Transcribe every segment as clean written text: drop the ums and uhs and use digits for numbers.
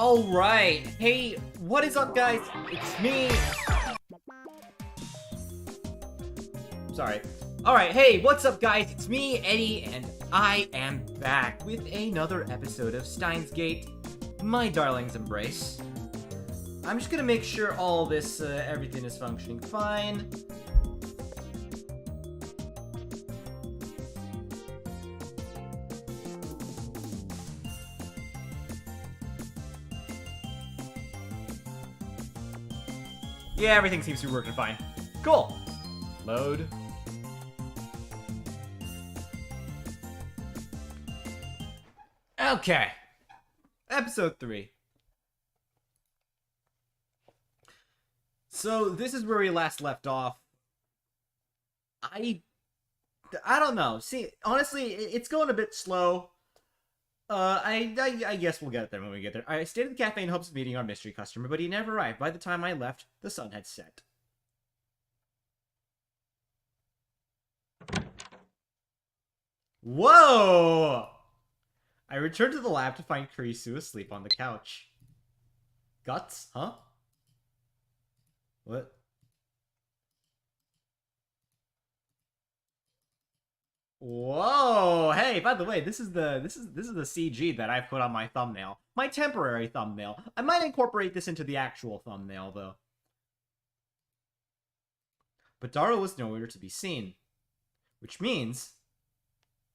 Alright, hey, what is up guys? It's me. Sorry. Alright, hey, what's up guys? It's me, Eddie, and I am back with another episode of Steins My Darling's Embrace. I'm just gonna make sure all this, everything is functioning fine. Yeah, everything seems to be working fine. Cool. Load. Okay. Episode 3. So, this is where we last left off. I don't know. See, honestly, it's going a bit slow. I guess we'll get there when we get there. I stayed at the cafe in hopes of meeting our mystery customer, but he never arrived. By the time I left, the sun had set. Whoa! I returned to the lab to find Kurisu asleep on the couch. Guts? Huh? What? Whoa! Hey, by the way, this is the CG that I put on my thumbnail. My temporary thumbnail. I might incorporate this into the actual thumbnail, though. But Dara was nowhere to be seen. Which means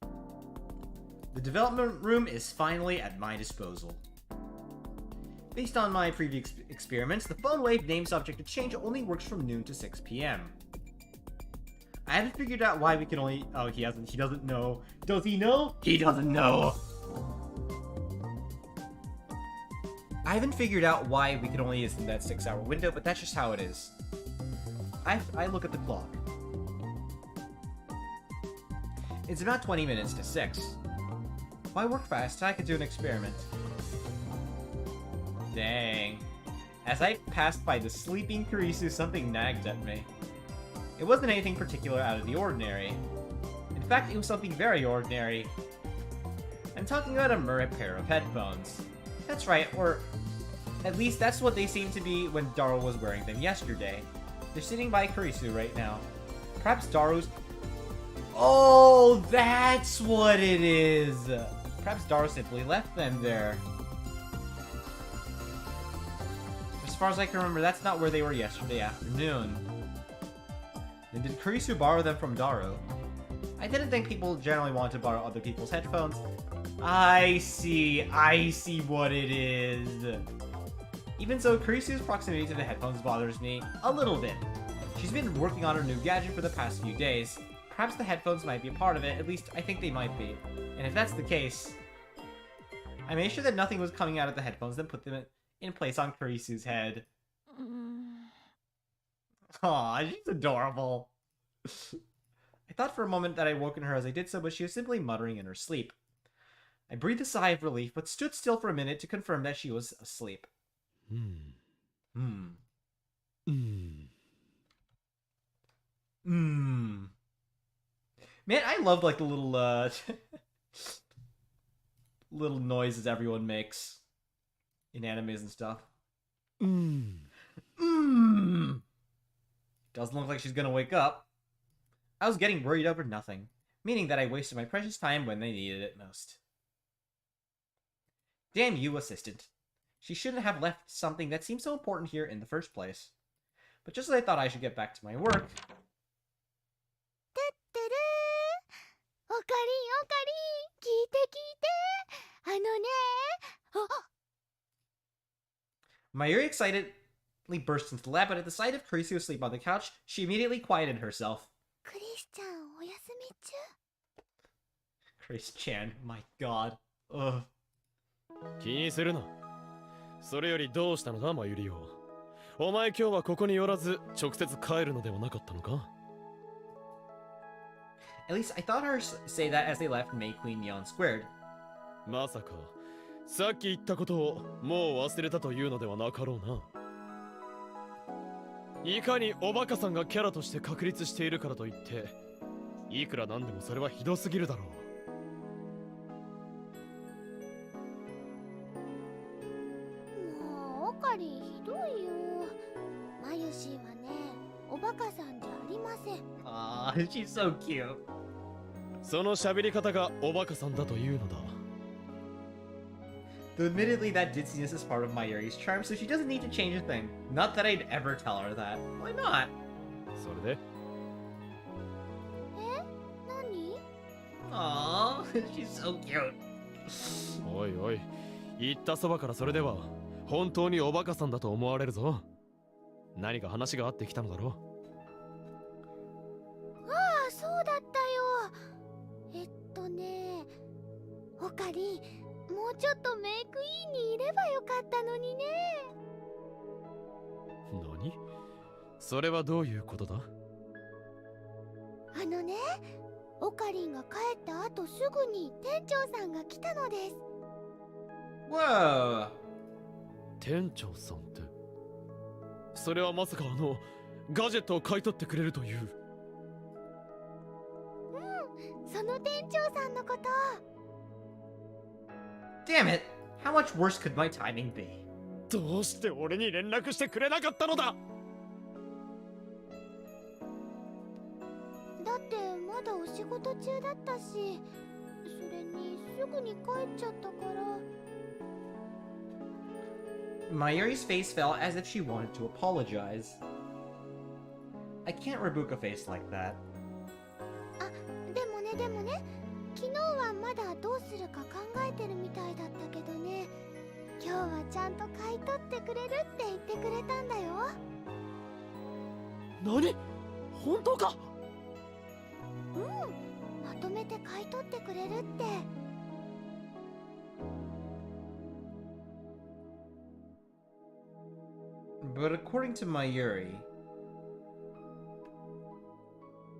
the development room is finally at my disposal. Based on my previous experiments, the phone wave name subject exchange only works from noon to 6 p.m. I haven't figured out why we can only... Oh, he doesn't know. Does he know? He doesn't know! I haven't figured out why we can only use that 6-hour window, but that's just how it is. I look at the clock. It's about 20 minutes to 6. Why work fast? I could do an experiment. Dang. As I passed by the sleeping Kurisu, something nagged at me. It wasn't anything particular out of the ordinary. In fact, it was something very ordinary. I'm talking about a Murray pair of headphones. That's right, or at least that's what they seemed to be when Daru was wearing them yesterday. They're sitting by Kurisu right now. Perhaps Daru's... Oh, that's what it is! Perhaps Daru simply left them there. As far as I can remember, that's not where they were yesterday afternoon. Then did Kurisu borrow them from Daru? I didn't think people generally want to borrow other people's headphones. I see what it is. Even so, Kurisu's proximity to the headphones bothers me a little bit. She's been working on her new gadget for the past few days. Perhaps the headphones might be a part of it, at least I think they might be. And if that's the case, I made sure that nothing was coming out of the headphones, then put them in place on Kurisu's head. Aw, she's adorable. I thought for a moment that I'd woken her as I did so, but she was simply muttering in her sleep. I breathed a sigh of relief, but stood still for a minute to confirm that she was asleep. Man, I love, like, the little, little noises everyone makes in animes and stuff. Doesn't look like she's gonna wake up. I was getting worried over nothing, meaning that I wasted my precious time when they needed it most. Damn you, assistant. She shouldn't have left something that seemed so important here in the first place. But just as I thought I should get back to my work... Mayuri excitedly burst into the lab, but at the sight of Kurisu asleep on the couch, she immediately quieted herself. Chris-chan, my god. Ugh. 気にするな。それよりどうしたのだ、マユリオ。お前今日はここに寄らず直接帰るのではなかったのか? At least I thought her say that as they left May Queen Neon Squared. まさか、さっき言ったことをもう忘れたというのではなかろうな。いかにおバカさんがキャラとして確立しているからといって、いくらなんでもそれはひどすぎるだろう。ま she's so cute. その喋り方がおバカさんだというのだ。 Though admittedly that ditziness is part of Mayuri's charm, so she doesn't need to change a thing. Not that I'd ever tell her that. Why not? それで Aww, she's so cute. おいおい、言ったそばからそれでは本当におバカさんだと思われるぞ。何か話があってきたのだろう。ああ、そうだったよ。オカリ、もうちょっとメイクインにいればよかったのにね。何？それはどういうことだ？オカリンが帰った後すぐに店長さんが来たのです。Whoa. 店長さんって、それはまさかガジェットを買い取ってくれるという。その店長さんのこと。Damn it. How much worse could my timing be? どうして俺に連絡してくれなかったのだ？だってまだお仕事中だったし、それにすぐに帰っちゃったから。Mayuri's face fell as if she wanted to apologize. I can't rebuke a face like that. あ、でもね、昨日はまだどうするか考えてるみたいだったけどね、今日はちゃんと買い取ってくれるって言ってくれたんだよ。何？本当か？まとめて買い取ってくれるって。But according to Mayuri,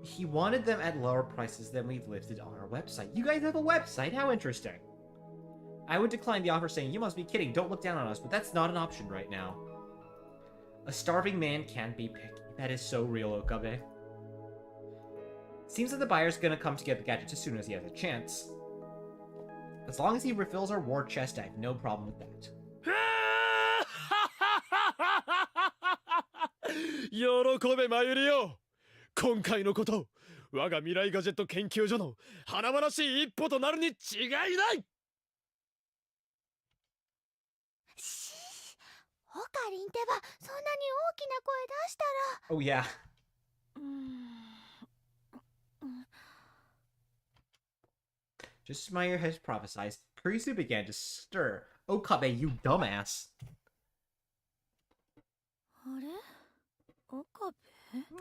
he wanted them at lower prices than we've listed on our website. You guys have a website? How interesting. I would decline the offer saying, you must be kidding, don't look down on us, but that's not an option right now. A starving man can't be picky. That is so real, Okabe. Seems that the buyer's gonna come to get the gadgets as soon as he has a chance. As long as he refills our war chest, I have no problem with that. 喜べまゆりよ。今回のこと、我が未来ガジェット研究所の華々しい一歩となるに違いない。オカリンってば、そんなに大きな声出したら。Oh yeah. Just as Meyer has prophesied, Kurisu began to stir. Okabe, you dumbass. あれ？オカベ？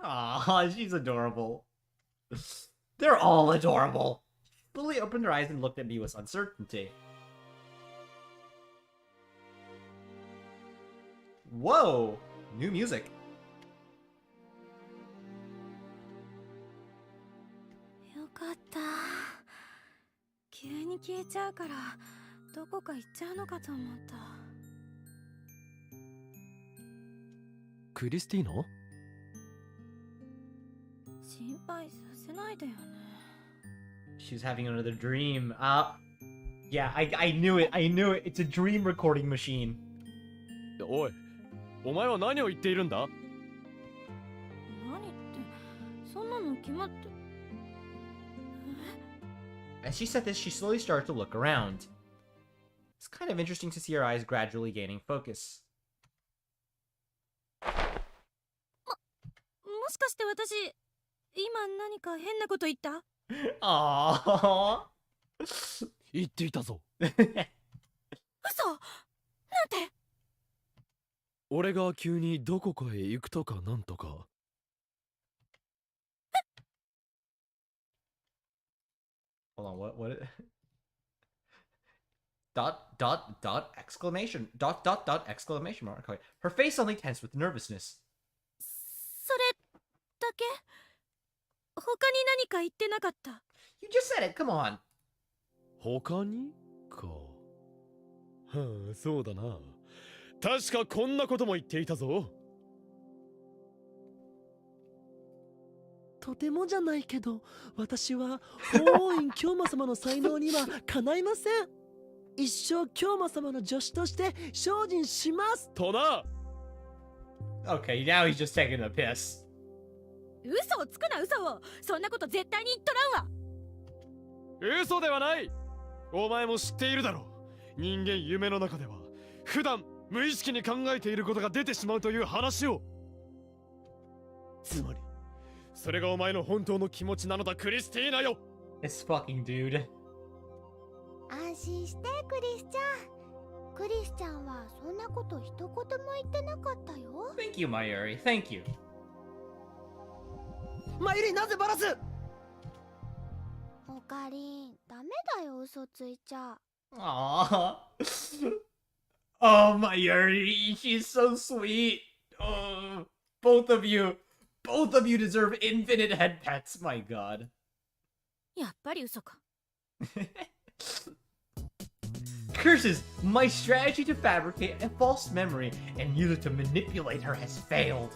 Aw, she's adorable. They're all adorable. She slowly opened her eyes and looked at me with uncertainty. Whoa! New music. よかった。急に消えちゃうから、どこか行っちゃうのかと思った。クリスティーナ？心配させないでよね。 She's having another dream. Yeah, I knew it. I knew it. It's a dream recording machine. おい、お前は何を言っているんだ？何って、そんなの決まって。As she said this, she slowly started to look around. It's kind of interesting to see her eyes gradually gaining focus. もしかして私、今何か変なこと言った？ Aww. 言っていたぞ。嘘！なんて？俺が急にどこかへ行くとかなんとか。Hold on, what? Exclamation. Exclamation mark. Okay. Her face suddenly tensed with nervousness. それだけ？他に何か言ってなかった？ You just said it, come on. 他にか。はあ、そうだな。確かこんなことも言っていたぞ。とてもじゃないけど、私は法王院京馬様の才能にはかないません。一生京馬様の助手として精進します。とな。Okay, now he's just taking a piss. 嘘をつくな嘘を。そんなこと絶対に言っとらんわ。嘘ではない。お前も知っているだろう。人間夢の中では普段無意識に考えていることが出てしまうという話を。つまりそれがお前の本当の気持ちなのだ、クリスティーナよ。 This fucking dude. 安心してクリスちゃん。クリスちゃんはそんなこと一言も言ってなかったよ。 Thank you, Mayuri. Thank you. マユリ、なぜバラす？オカリン、ダメだよ嘘ついちゃ。 Aww. Oh, Mayuri, she's so sweet. Oh, both of you deserve infinite head pets. My God. やっぱり嘘か。Curses! My strategy to fabricate a false memory and use it to manipulate her has failed.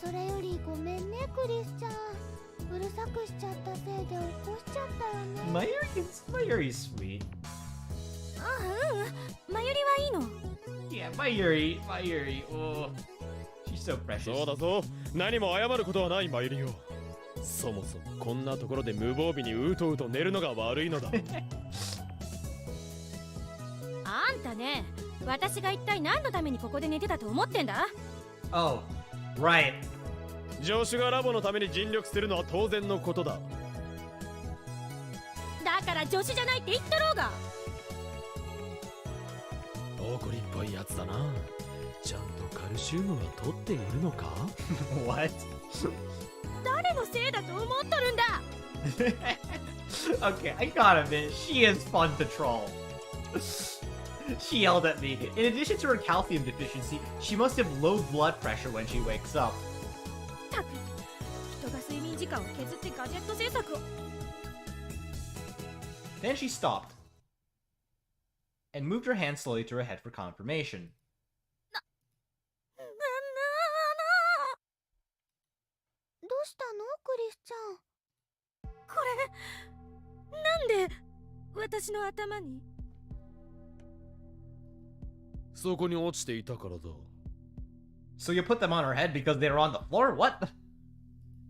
それよりごめんねクリスちゃん。うるさくしちゃったせいで起こしちゃったよね。Mayuri's sweet. ああ、うん。マユリはいいの。Yeah, Mayuri. Oh, she's so precious. そうだぞ、何も謝ることはないマユリよ。そもそもこんなところで無防備にうとうと寝るのが悪いのだ。あんたね、私が一体何のためにここで寝てたと思ってんだ？ Oh, right. 助手がラボのために尽力するのは当然のことだ。だから助手じゃないって言っとろうが。怒りっぽいやつだな。ちゃんとカルシウムは取っているのか？ What? 誰のせいだと思っとるんだ。Okay, I gotta admit, she is fun to troll. She yelled at me. In addition to her calcium deficiency, she must have low blood pressure when she wakes up. たく、人が睡眠時間を削ってガジェット制作を。Then she stopped and moved her hand slowly to her head for confirmation. どうしたのクリスちゃん。これ、なんで私の頭に？そこに落ちていたからだ。 So you put them on her head because they were on the floor? What?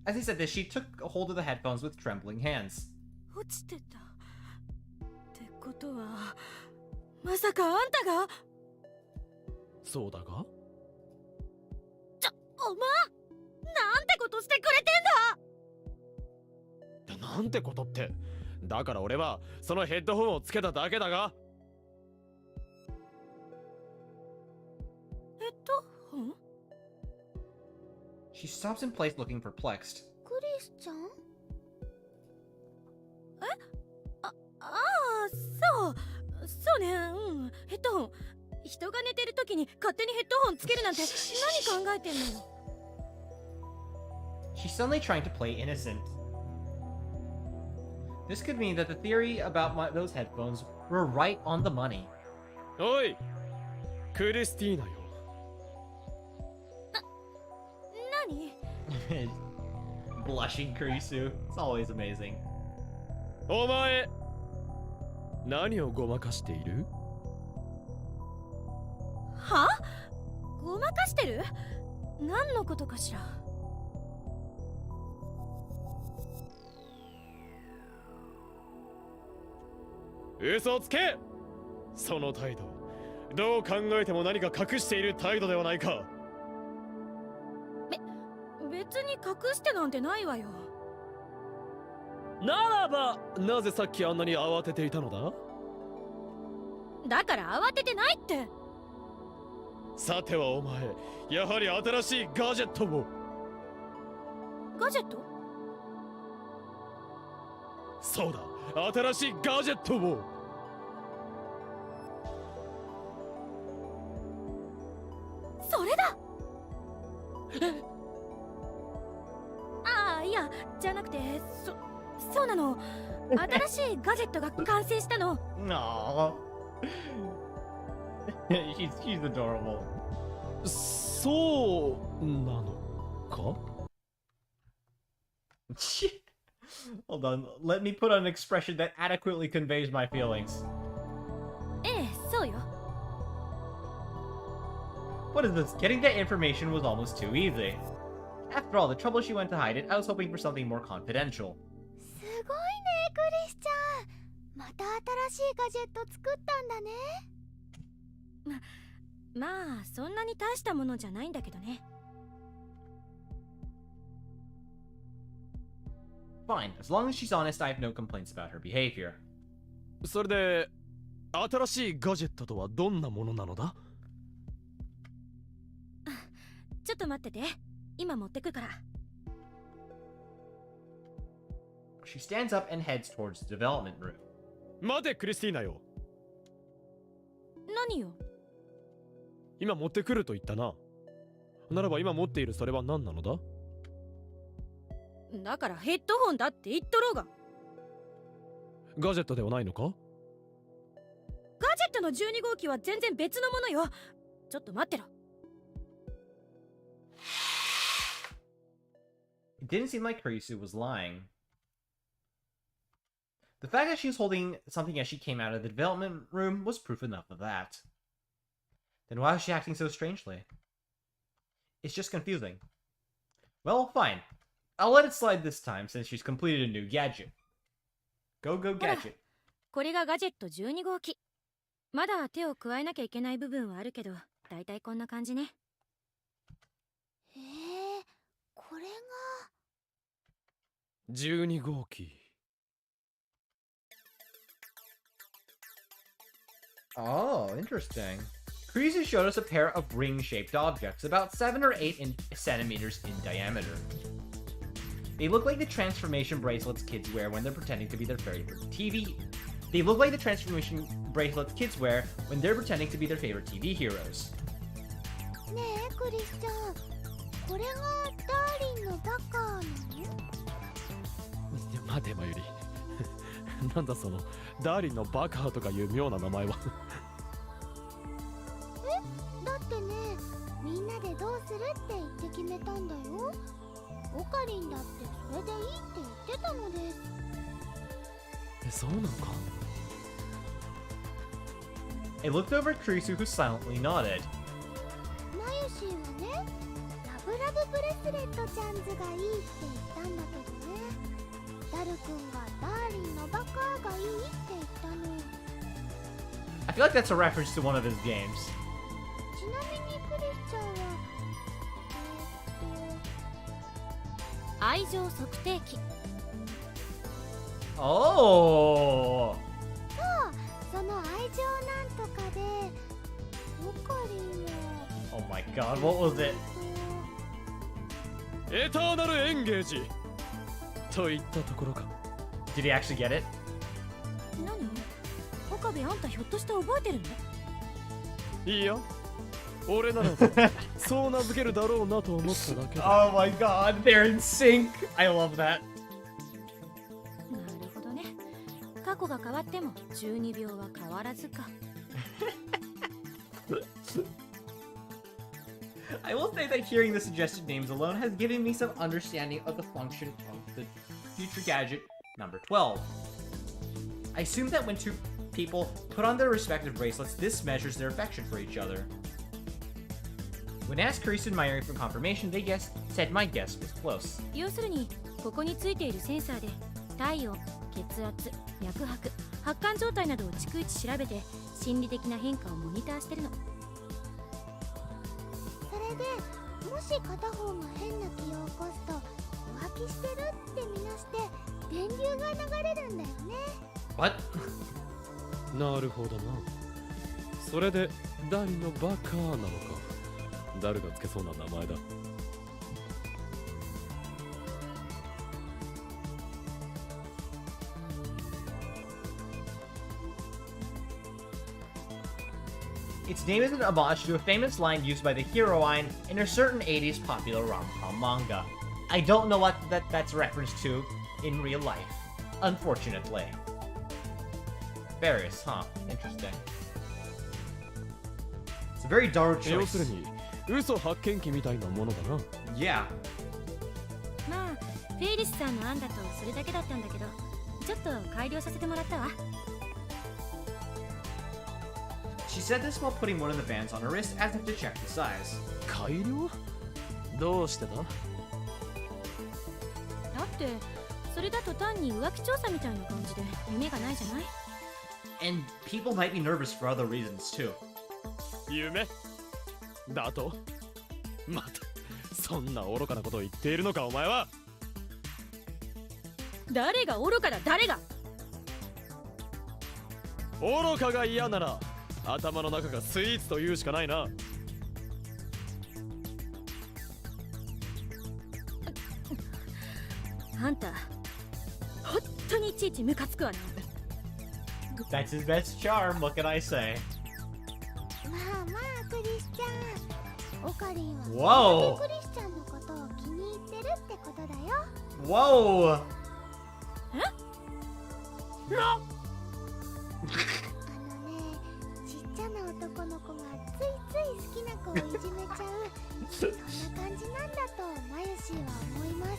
As he said this, she took a hold of the headphones with trembling hands. 落ちてた。ってことは、まさかあんたが？そうだが？お前、なんてことしてくれてんだ！なんてことって。だから俺はそのヘッドホンをつけただけだが。ヘッドホン？ She stops in place looking perplexed. クリスちゃん？ああ、そうね、うん。ヘッドホン。人が寝てる時に勝手にヘッドホンつけるなんて何考えてんのよ。She's suddenly trying to play innocent. This could mean that the theory about those headphones were right on the money. おい、クリスティーナよ。何？ Blushing Kurisu. It's always amazing. お前、何をごまかしている？は？ごまかしてる？何のことかしら？嘘をつけ！その態度、どう考えても何か隠している態度ではないか。別に隠してなんてないわよ。ならば、なぜさっきあんなに慌てていたのだ？だから慌ててないって。さてはお前、やはり新しいガジェットを。ガジェット？そうだ、新しいガジェットを。それだ。ああ、いや、じゃなくて、そうなの。新しいガジェットが完成したの。Aww. she's adorable. そうなのか？ Hold on, let me put on an expression that adequately conveys my feelings. ええ、そうよ。What is this? Getting that information was almost too easy. After all, the trouble she went to hide it, I was hoping for something more confidential. すごいねクリスちゃん。また新しいガジェット作ったんだね。まあそんなに大したものじゃないんだけどね。Fine, as long as she's honest, I have no complaints about her behavior. それで新しいガジェットとはどんなものなのだ？ちょっと待ってて、今持ってくから。She stands up and heads towards the development room. 待てクリスティーナよ。何よ。今持ってくると言ったな。ならば今持っているそれは何なのだ？だからヘッドホンだって言っとろうが。ガジェットではないのか？ガジェットの12号機は全然別のものよ。ちょっと待ってろ。It didn't seem like Kurisu was lying. The fact that she was holding something as she came out of the development room was proof enough of that. Then why was she acting so strangely? It's just confusing. Well, fine. I'll let it slide this time since she's completed a new gadget. Go gadget. これがガジェット12号機。まだ手を加えなきゃいけない部分はあるけど、だいたいこんな感じね。これが12号機。Oh, interesting. Kurisu showed us a pair of ring-shaped objects, about 7 or 8 centimeters in diameter. They look like the transformation bracelets kids wear when they're pretending to be their favorite TV. They look like the transformation bracelets kids wear when they're pretending to be their favorite TV heroes. ねえクリスちゃん、これがダーリンのバカなの？待てマユリ。なんだそのダーリンのバカーとかいう妙な名前は。だってね、みんなでどうするって言って決めたんだよ。オカリンだってそれでいいって言ってたのです。そうなのか？ I looked over at Kurisu, who silently nodded. マユシーはね、ラブラブブレスレットちゃんズがいいって言ったんだけどね、ダル君がダーリンのバカーがいいって言ったの。 I feel like that's a reference to one of his games. ちなみにクリスちゃんは愛情測定器。Oh! その愛情なんとかでオカリンは Oh my god, what was it? エターナルエンゲージといったところか。 Did he actually get it? 何？岡部あんたひょっとして覚えてるの？いいや、俺ならばそう名付けるだろうなと思っただけだ。Oh my god, they're in sync! I love that. なるほどね。過去が変わっても12秒は変わらずか。I will say that hearing the suggested names alone has given me some understanding of the function of the future gadget number 12. I assume that when two people put on their respective bracelets, this measures their affection for each other. When asked Kurisu and Mayuri for confirmation, they said my guess was close. 要するにここについているセンサーで体温、血圧、脈拍、発汗状態などを逐一調べて心理的な変化をモニターしてるの。それでもし片方が変な気を起こすと浮気してるってみなして電流が流れるんだよね。 What? なるほどな。それでダーリンのバカーなのか。誰がつけそうな名前だ。Its name is an homage to a famous line used by the heroine in a certain 80s popular rom-com manga. I don't know what that's referenced to in real life, unfortunately. Various, huh? Interesting. It's a very dark 要 choice. するに嘘発見器みたいなものだな。Yeah. まあフェイリスさんの案だとそれだけだったんだけど、ちょっと改良させてもらったわ。She said this while putting one of the bands on her wrist as if to check the size. 改良？どうしてだ？ってそれだと単に浮気調査みたいな感じで夢がないじゃない。 And people might be nervous for other reasons too. 夢だとまたそんな愚かなことを言っているのかお前は。誰が愚かだ誰が。愚かが嫌なら頭の中がスイーツと言うしかないな。あんた本当にいちいちムカつくわね。 That's his best charm, what can I say? まあまあクリスチャン、オカリンは Whoa! クリスチャンのことを気に入ってるってことだよ。 Whoa! あのね、ちっちゃな男の子がついつい好きな子をいじめちゃうそんな感じなんだとマユシーは思います。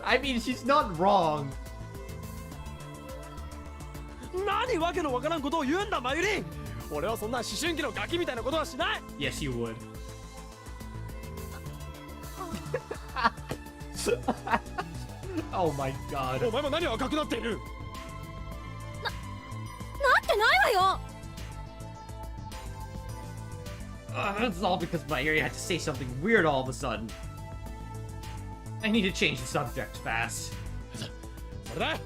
I mean, she's not wrong. 何わけのわからんことを言うんだマユリン。俺はそんな思春期のガキみたいなことはしない。 Yes, you would. Oh my お god. 前も何赤くなっている。なってないわよ。 It's all because my area had to say something weird all of a sudden. I need to change the subject fast. それだ。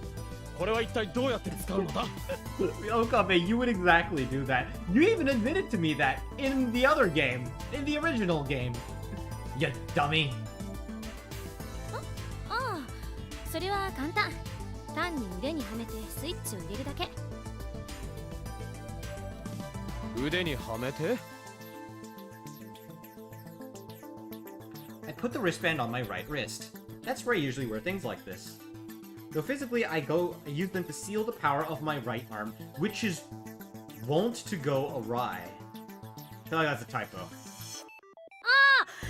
これは一体どうやって使うのだ。 Okame, you would exactly do that. You even admitted to me that in the other game, in the original game. You dummy. ああ、それは簡単。単に腕にはめてスイッチを入れるだけ。腕にはめて。 I put the wristband on my right wrist. That's where I usually wear things like this. Though physically, I use them to seal the power of my right arm, which is wont to go awry. I feel like that's a typo.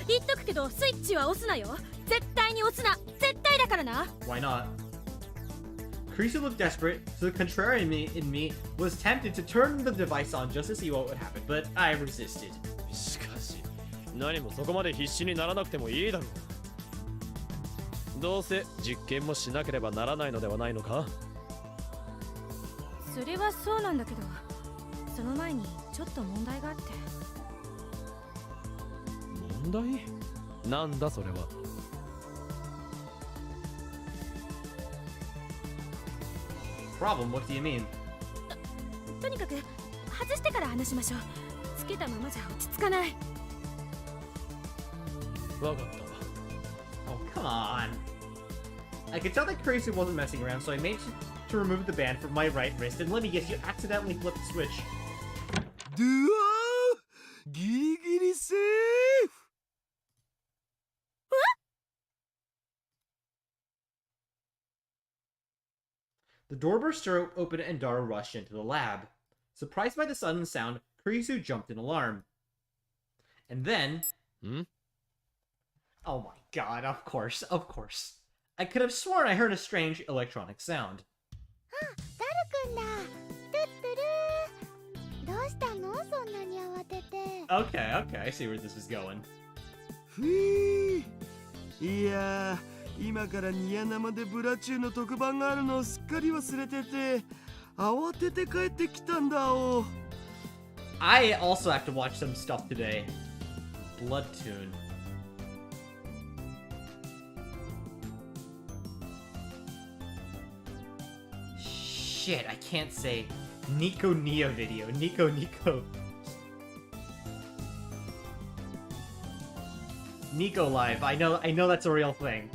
言っとくけどスイッチは押すなよ。絶対に押すな。絶対だからな。 Why not? Kurisu looked desperate, so the contrarian in me was tempted to turn the device on just to see what would happen, but I resisted. しかし何もそこまで必死にならなくてもいいだろう。どうせ実験もしなければならないのではないのか。それはそうなんだけど、その前にちょっと問題があって。問題なんだそれは。Problem? What do you mean? とにかく外してから話しましょう。つけたままじゃ落ち着かない。わかった。 Oh, come on. I could tell that Kurisu wasn't messing around, so I made to remove the band from my right wrist, and let me guess, you accidentally flipped the switch. ドゥアーギリギリセーフ。 The door burst open and Dara rushed into the lab. Surprised by the sudden sound, Kurisu jumped in alarm. And then... Oh my god, of course, of course. I could have sworn I heard a strange electronic sound. あ、ダルくんだ。トゥットゥルー。どうしたの？そんなに慌てて。 Okay, okay, I see where this is going. ふぃー。いやー、今からニヤ生でブラチューの特番があるのをすっかり忘れてて、慌てて帰ってきたんだお。I also have to watch some stuff today. Bloodtoon. Shit, I can't say Nico Nia video. Nico. Nico Live. I know that's a real thing.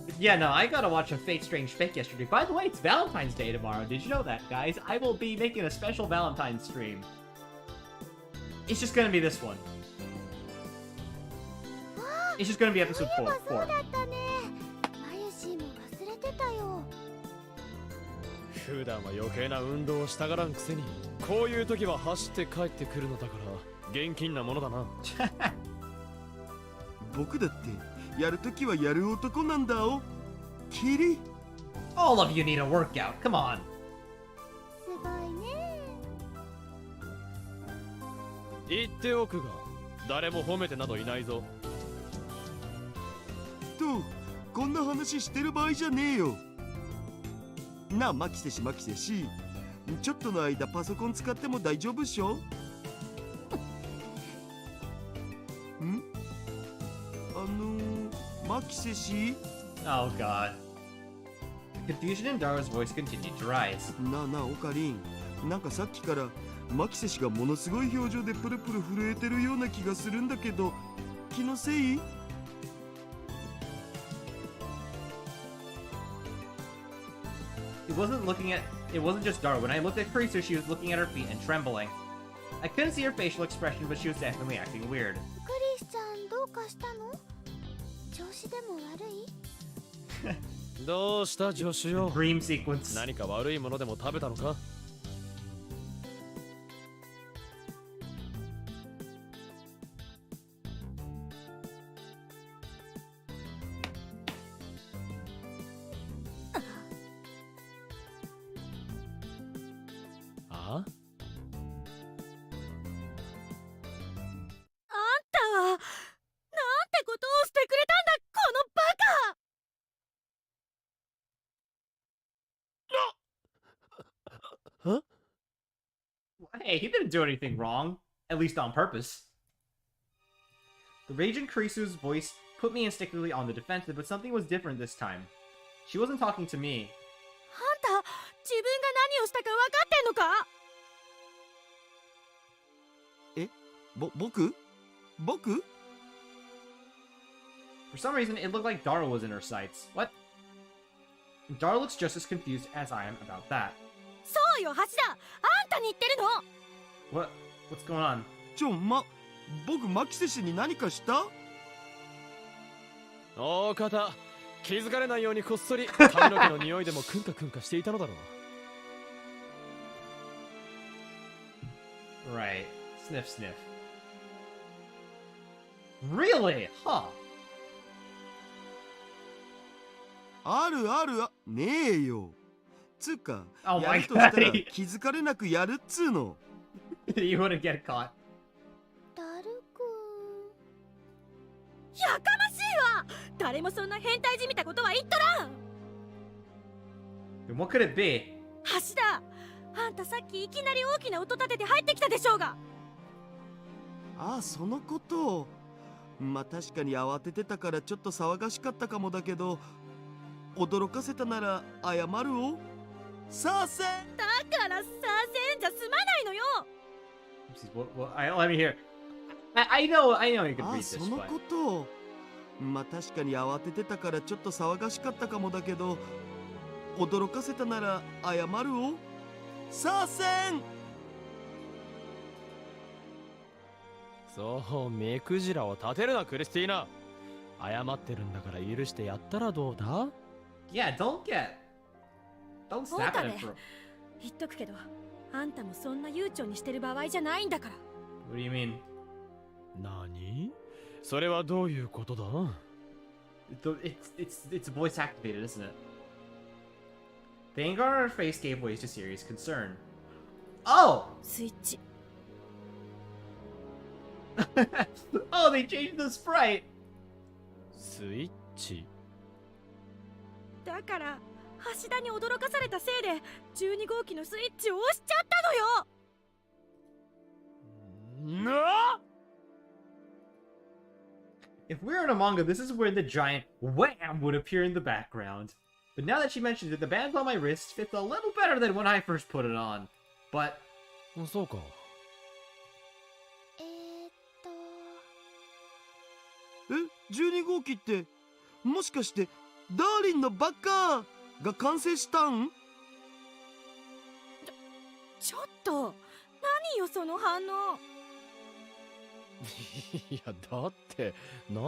But yeah, no, I gotta watch a Fate Strange Fake yesterday. By the way, it's Valentine's Day tomorrow. Did you know that, guys? I will be making a special Valentine's stream. It's just gonna be this one. It's just gonna be episode 4. そうだったね。マユシーも忘れてたよ。普段は余計な運動をしたがらんくせに、こういう時は走って帰ってくるのだから現金なものだな。僕だってやるときはやる男なんだお。キリ。 All of you need a workout. Come on. すごいね。言っておくが、誰も褒めてなどいないぞ。こんな話してる場合じゃねえよ。なあマキセシちょっとの間パソコン使っても大丈夫っしょ？ん？マキセシ？ Oh god. Confusion in Daro's voice continued to rise. なあなあオカリン、なんかさっきからマキセシがものすごい表情でプルプル震えてるような気がするんだけど、気のせいIt wasn't just Daro. When I looked at Kurisu, she was looking at her feet and trembling. I couldn't see her facial expression, but she was definitely acting weird. クリスちゃんどうかしたの？調子でも悪い？どうした助手よ。 Dream sequence. 何か悪いものでも食べたのか？あ？あんたはなんてことをしてくれたんだ、このバカ！ Hey, he didn't do anything wrong. At least on purpose. The rage in Kurisu's voice put me instinctively on the defensive, but something was different this time. She wasn't talking to me. あんた、自分が何をしたか分かってんのか？僕 For some reason, it looked like Daro was in her sights. What? Daro looks just as confused as I am about that. そうよ、橋田、あんたに言ってるの。 What's going on? 僕マキセシに何かした？大方、気づかれないようにこっそり髪の毛の匂いでもクンカクンカしていたのだろう。 Right. Sniff, sniff. Really? Huh. あるねえよ。つうか、 Oh や my るとしたら god. 気づかれなくやるっつうの。You wouldn't get caught. ダルくん。やかましいわ！誰もそんな変態じみたことは言っとらん。 Then what could it be? 橋田、あんたさっきいきなり大きな音立てて入ってきたでしょうが。ああ、そのこと。まあ確かに慌ててたからちょっと騒がしかったかもだけど、驚かせたなら謝るお。させん。だからさせんじゃ済まないのよ。 Let me hear. I know you could あ read あ、 this, その but こと。まあ確かに慌ててたからちょっと騒がしかったかもだけど、驚かせたなら謝るお。させん。そう、目くじらを立てるな、クリスティーナ。謝ってるんだから許してやったらどうだ？ yeah, don't snap at him for. 言っとくけど、あんたもそんな悠長にしてる場合じゃないんだから。 What do you mean? 何？それはどういうことだ？ It's voice activated, isn't it? The anger on her face gave way to serious concern. Oh! スイッチ。Oh, they changed the sprite! スイッチ？だから橋田に驚かされたせいで12号機のスイッチを押しちゃったのよ。な！ If we were in a manga, this is where the giant wham would appear in the background. But now that she mentions it, the bands on my wrists fits a little better than when I first put it on. But そうか。12号機ってもしかしてダーリンのバカが完成したん？ちょっと何よその反応。いや、だってなあ。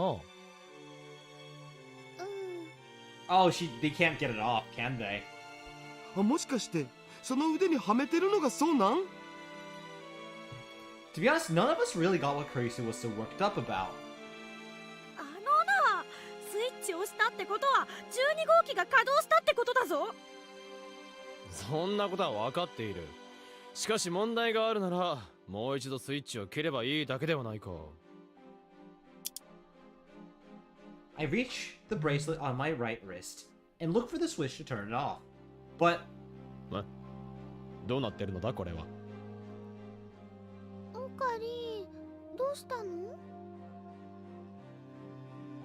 oh, they can't get it off, can they? あ、もしかしてその腕にはめてるのがそうなん？ To be honest, none of us really got what Kurisu was so worked up about. あのな、スイッチを押したってことは12号機が稼働したってことだぞ。そんなことは分かっている。しかし問題があるならもう一度スイッチを切ればいいだけではないか。I reach the bracelet on my right wrist and look for the switch to turn it off. But どうなってるのだこれは。オカリどうしたの？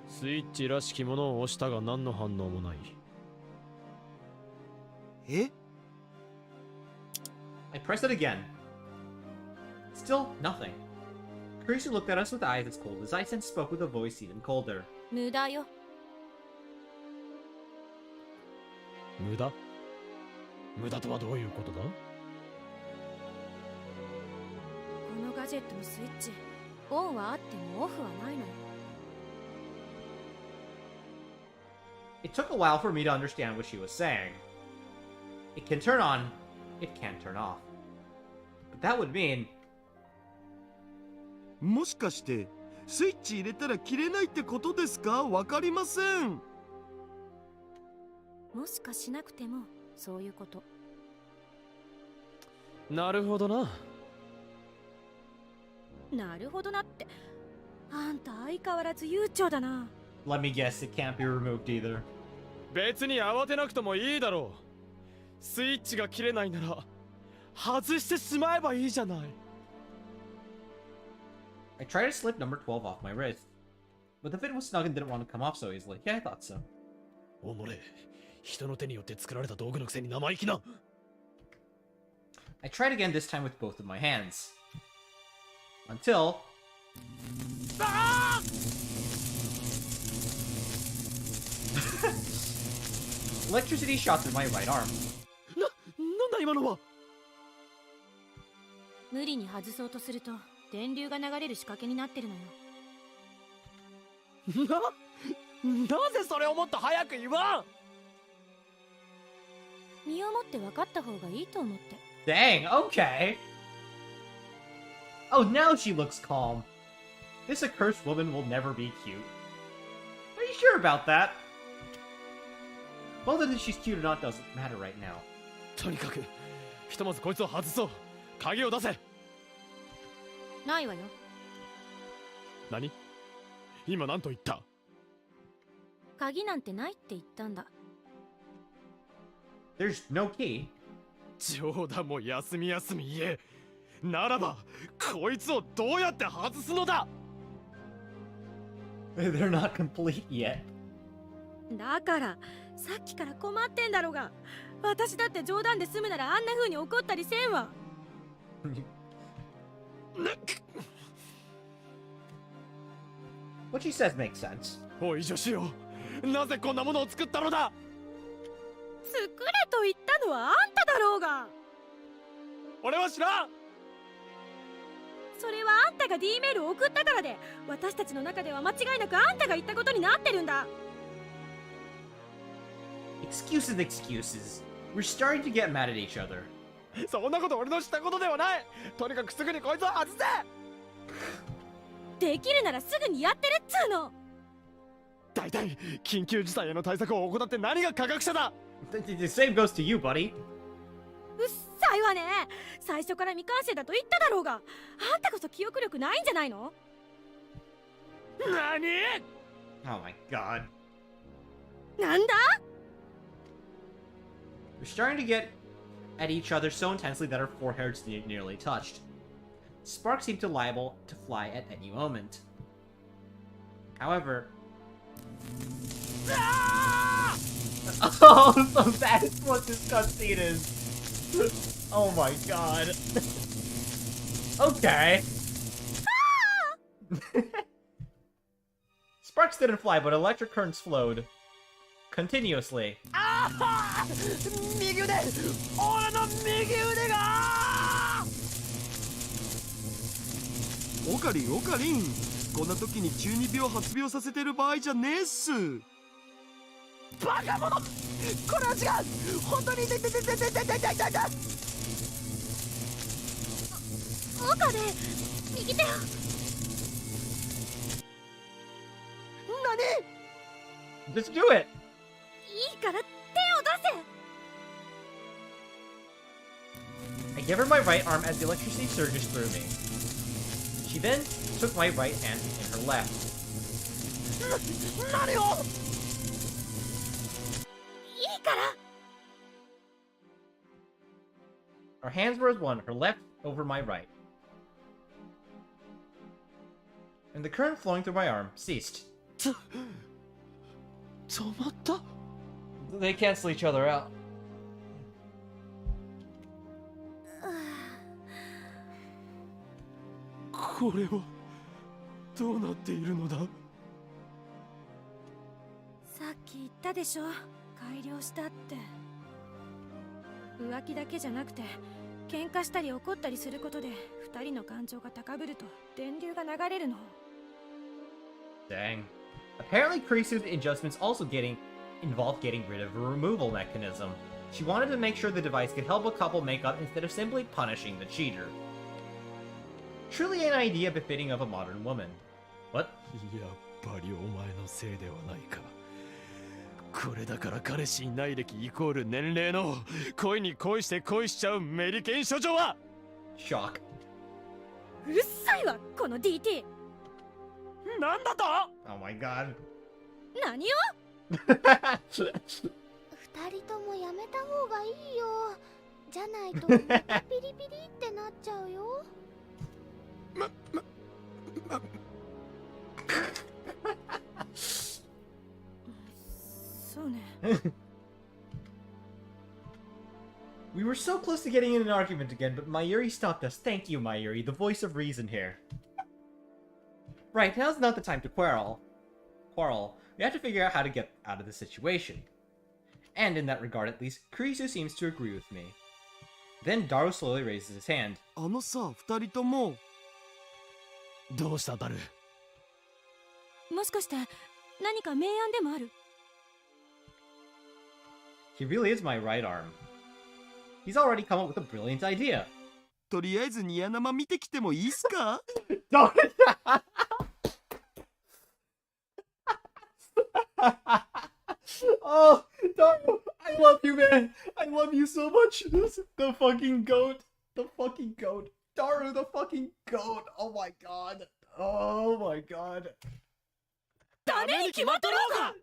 スイッチらしきものを押したが何の反応もない。え？ I pressed it again. Still nothing. Kurisu looked at us with eyes as cold as ice and spoke with a voice even colder. 無駄よ。無駄？無駄とはどういうことだ？このガジェットのスイッチ、オンはあってもオフはないのよ。It took a while for me to understand what she was saying. It can turn on, it can't turn off. But that would mean... もしかしてスイッチ入れたら切れないってことですか？わかりません。もしかしなくてもそういうこと。なるほどな。なるほどなって。あんた相変わらず悠長だな。Let me guess, it can't be removed either. 別に慌てなくてもいいだろう。スイッチが切れないなら外してしまえばいいじゃない。I tried to slip number 12 off my wrist, but the fit was snug and didn't want to come off so easily. Yeah, I thought so. おのれ、人の手によって作られた道具のくせに生意気な。I tried again, this time with both of my hands. Until... Electricity shot through my right arm. なんだ今のは。無理に外そうとすると電流が流れる仕掛けになってるのよ。なぜそれをもっと早く言わん。身をもって分かった方がいいと思って。Dang, okay. Oh, now she looks calm. This accursed woman will never be cute. Are you sure about that? Whether she's cute or not doesn't matter right now. とにかくひとまずこいつを外そう。鍵を出せ。ないわよ。何？今何と言った？鍵なんてないって言ったんだ。There's no key. 冗談も休み休み言え。ならばこいつをどうやって外すのだ。They're not complete yet. だからさっきから困ってんだろうが。私だって冗談で済むならあんな風に怒ったりせんわ。What she says makes sense. おい女子よ、なぜこんなものを作ったのだ。作れと言ったのはあんただろうが。俺は知らん。それはあんたが D メールを送ったからで、私たちの中では間違いなくあんたが言ったことになってるんだ。Excuses, excuses. We're starting to get mad at each other. そんなこと俺のしたことではない。とにかくすぐにこいつを外せ。できるならすぐにやってるっつうの。大体緊急事態への対策を怠って何が科学者だ。The same goes to you, buddy. うっさいわね。最初から未完成だと言っただろうが。あんたこそ記憶力ないんじゃないの？何？ Oh my god. なんだ？ We're starting to get at each other so intensely that our foreheads nearly touched. Sparks seemed liable to fly at any moment. However... Oh, so that's what this cutscene is. Oh my god. Okay. Sparks didn't fly, but electric currents flowed. Continuously. 右腕、俺の右腕が。オカリン、オカリン、こんな時に中二病発病させてる場合じゃねえっす。バカ者、これは違う。本当に痛い痛い痛い痛い痛い痛い痛い痛い。岡部、右手を。何？ Just do it! いいから手を出せ。 I give her my right arm as the electricity surges through me. She then took my right hand in her left. 何を？から。 Our hands were as one, her left over my right. And the current flowing through my arm ceased. 止まった。 They cancel each other out. これはどうなっているのだ。さっき言ったでしょ、改良したって。浮気だけじゃなくて喧嘩したり怒ったりすることで二人の感情が高ぶると電流が流れるの。 Dang. Apparently Kurisu's adjustments also involved getting rid of a removal mechanism. She wanted to make sure the device could help a couple make up instead of simply punishing the cheater. Truly an idea befitting of a modern woman. What? やっぱりお前のせいではないか。これだから彼氏いない歴イコール年齢の恋に恋して恋しちゃうメリケン処女は。 Shock. うるさいわこの DT。 なんだと。 Oh my god. 何を。 二人ともやめた方がいいよ。じゃないとまたピリピリってなっちゃうよ。そうね。 We were so close to getting in an argument again, but Mayuri stopped us. Thank you, Mayuri, the voice of reason here. Right, now's not the time to quarrel. We have to figure out how to get out of the situation. And in that regard, at least, Kurisu seems to agree with me. Then Daru slowly raises his hand. あのさ、二人とも。どうしたダル。もしかして何か明暗でもある。 He really is my right arm. He's already come up with a brilliant idea. とりあえずニヤ生見てきてもいいっすか？ Oh, Daru, I love you, man. I love you so much. This is the fucking goat. The fucking goat. Daru, the fucking goat. Oh my god. Oh my god. ダメに決まっとろうが。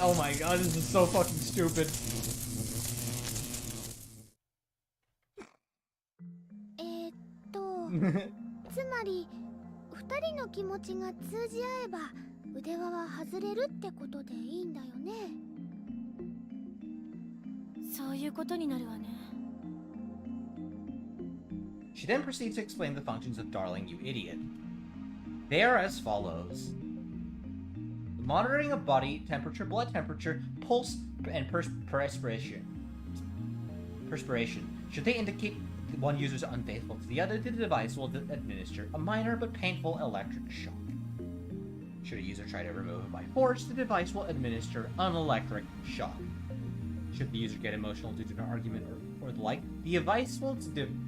Oh my god, this is so fucking stupid. つまり二人の気持ちが通じ合えば腕輪は外れるってことでいいんだよね。そういうことになるわね。 She then proceeds to explain the functions of Darling, you idiot. They are as follows. Monitoring of body temperature, blood temperature, pulse, and perspiration. Should they indicate one user is unfaithful to the other, the device will administer a minor but painful electric shock. Should a user try to remove it by force, the device will administer an electric shock. Should the user get emotional due to an argument or the like, the device will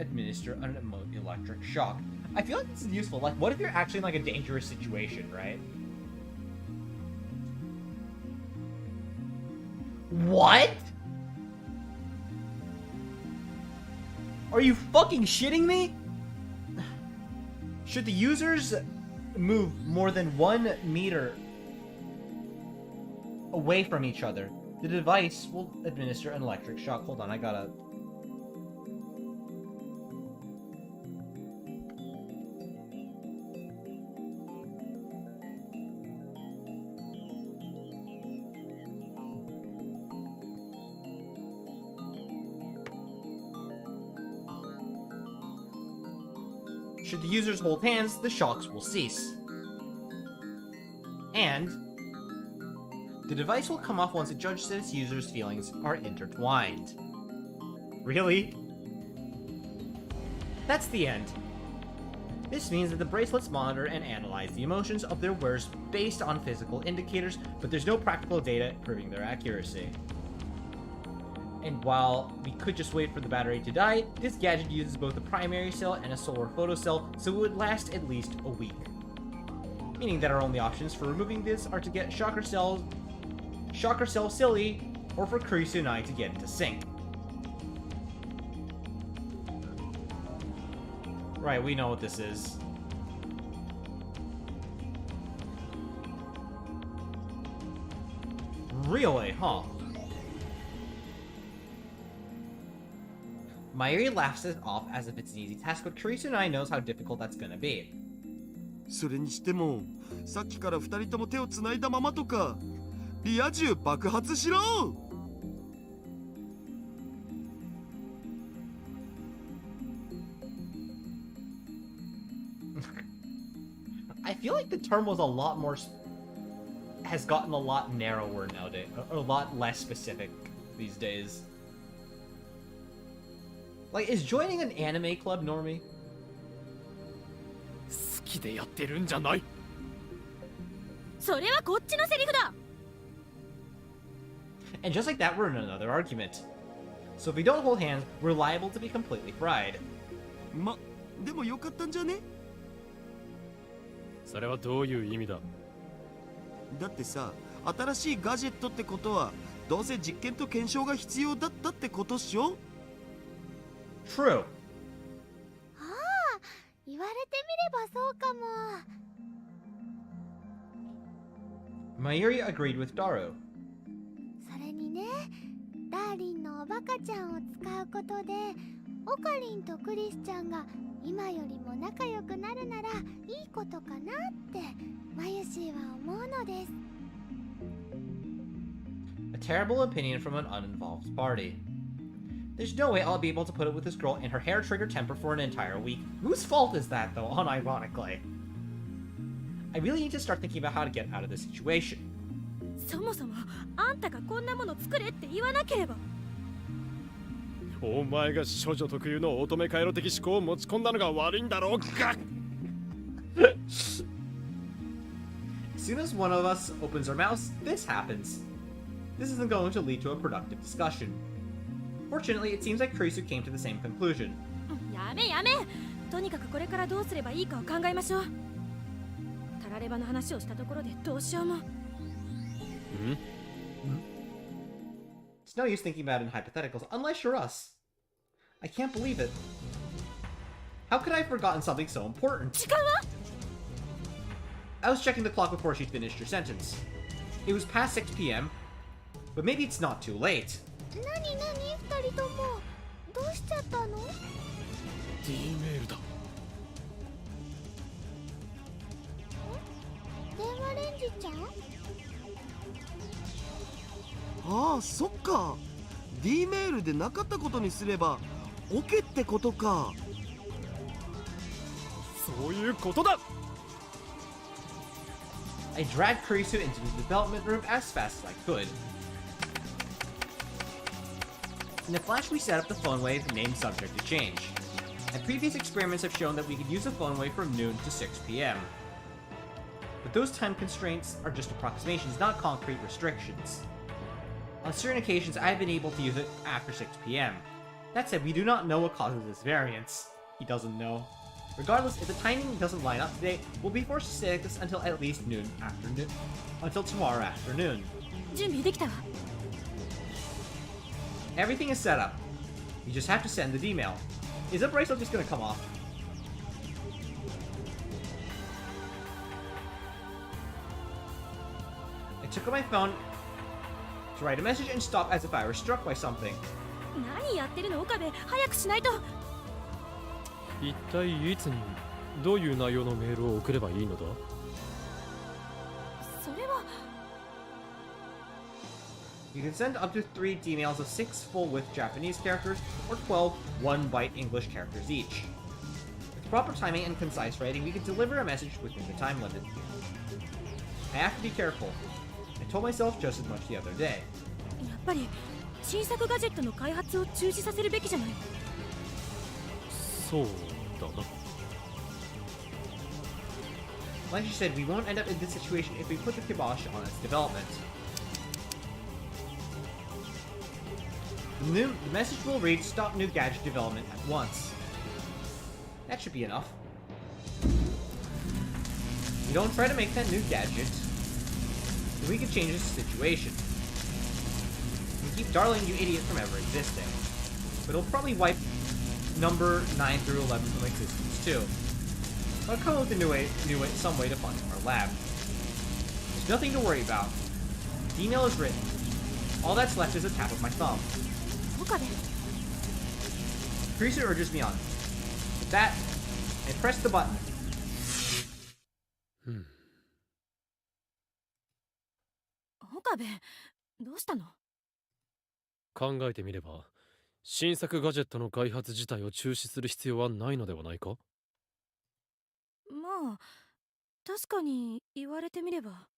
administer an electric shock. I feel like this is useful. Like, what if you're actually in like a dangerous situation, right? What? Are you fucking shitting me? Should the users move more than 1 meter away from each other, the device will administer an electric shock. Hold on, I gotta... Should the users hold hands, the shocks will cease. And the device will come off once it judges that its users' feelings are intertwined. Really? That's the end. This means that the bracelets monitor and analyze the emotions of their wearers based on physical indicators, but there's no practical data proving their accuracy. And while we could just wait for the battery to die, this gadget uses both a primary cell and a solar photocell, so it would last at least a week. Meaning that our only options for removing this are to get Shocker Cell silly, or for Kurisu and I to get into sync. Right, we know what this is. 308, huh? Mayuri laughs it off as if it's an easy task, but Karisu and I knows how difficult that's gonna be. それにしてもさっきから2人とも手をつないだままとかリア充爆発しろ I feel like the term was a lot more... has gotten a lot narrower nowadays, or a lot less specific these days. Like, is joining an anime club normie? 好きでやってるんじゃない。それはこっちのセリフだ。 And just like that, we're in another argument. So if we don't hold hands, we're liable to be completely fried. ま、でもよかったんじゃねそれはどういう意味だ。だってさ、新しいガジェットってことはどうせ実験と検証が必要だったってことっしょ True. ああ、言われてみればそうかも。 Mayuri agreed with Daru. それにね、ダーリンのおバカちゃんを使うことでオカリンとクリスちゃんが今よりも仲良くなるならいいことかなってマユシーは思うのです。 A terrible opinion from an uninvolved party. There's no way I'll be able to put up with this girl and her hair-trigger temper for an entire week. Whose fault is that, though, unironically? I really need to start thinking about how to get out of this situation. そもそもあんたがこんなもの作れって言わなければ。お前が処女特有の乙女回路的思考を持ち込んだのが悪いんだろうか。 As soon as one of us opens our mouths, this happens. This isn't going to lead to a productive discussion. Fortunately, it seems like Kurisu came to the same conclusion. やめやめ。とにかくこれからどうすればいいかを考えましょう。タラレバの話をしたところでどうしようも。It's no use thinking about it in hypotheticals unless you're us. I can't believe it. How could I have forgotten something so important? 時間は？ I was checking the clock before she finished her sentence. It was past 6 p.m., but maybe it's not too late. なになに二人ともどうしちゃったの？ D メールだ。電話レンジちゃん？ああ、そっか D メールでなかったことにすれば OK ってことか。そういうことだ。 I dragged Kurisu into the development room as fast as I could. In a flash, we set up the phone wave, named subject to change. And previous experiments have shown that we could use the phone wave from noon to 6 p.m. But those time constraints are just approximations, not concrete restrictions. On certain occasions, I've been able to use it after 6 p.m. That said, we do not know what causes this variance. He doesn't know. Regardless, if the timing doesn't line up today, we'll be forced to stay like this until at least noon afternoon. Until tomorrow afternoon. 準備できたわ。 Everything is set up. You just have to send the email. Is the bracelet just gonna come off? I took out my phone to write a message and stop as if I were struck by something. 何やってるの岡部、早くしないと。一体いつにどういう内容のメールを送ればいいのだ。それは。 You can send up to 3 emails of 6 full-width Japanese characters or 12 one-byte English characters each. With proper timing and concise writing, we can deliver a message within the time limit. I have to be careful. I told myself just as much the other day. やっぱり新作ガジェットの開発を中止させるべきじゃない。そうだな。 Like she said, we won't end up in this situation if we put the kibosh on its development. The message will read, stop new gadget development at once. That should be enough. We don't try to make that new gadget, then we can change this situation. We keep Darling, you idiot, from ever existing. But it'll probably wipe number 9 through 11 from existence too. I'll come up with some way to fund our lab. There's nothing to worry about. The email is written. All that's left is a tap of my thumb. 岡部 Teresa urges me on. With that, I press the button. 岡部どうしたの？考えてみれば新作ガジェットの開発自体を中止する必要はないのではないか？まあ確かに言われてみれば。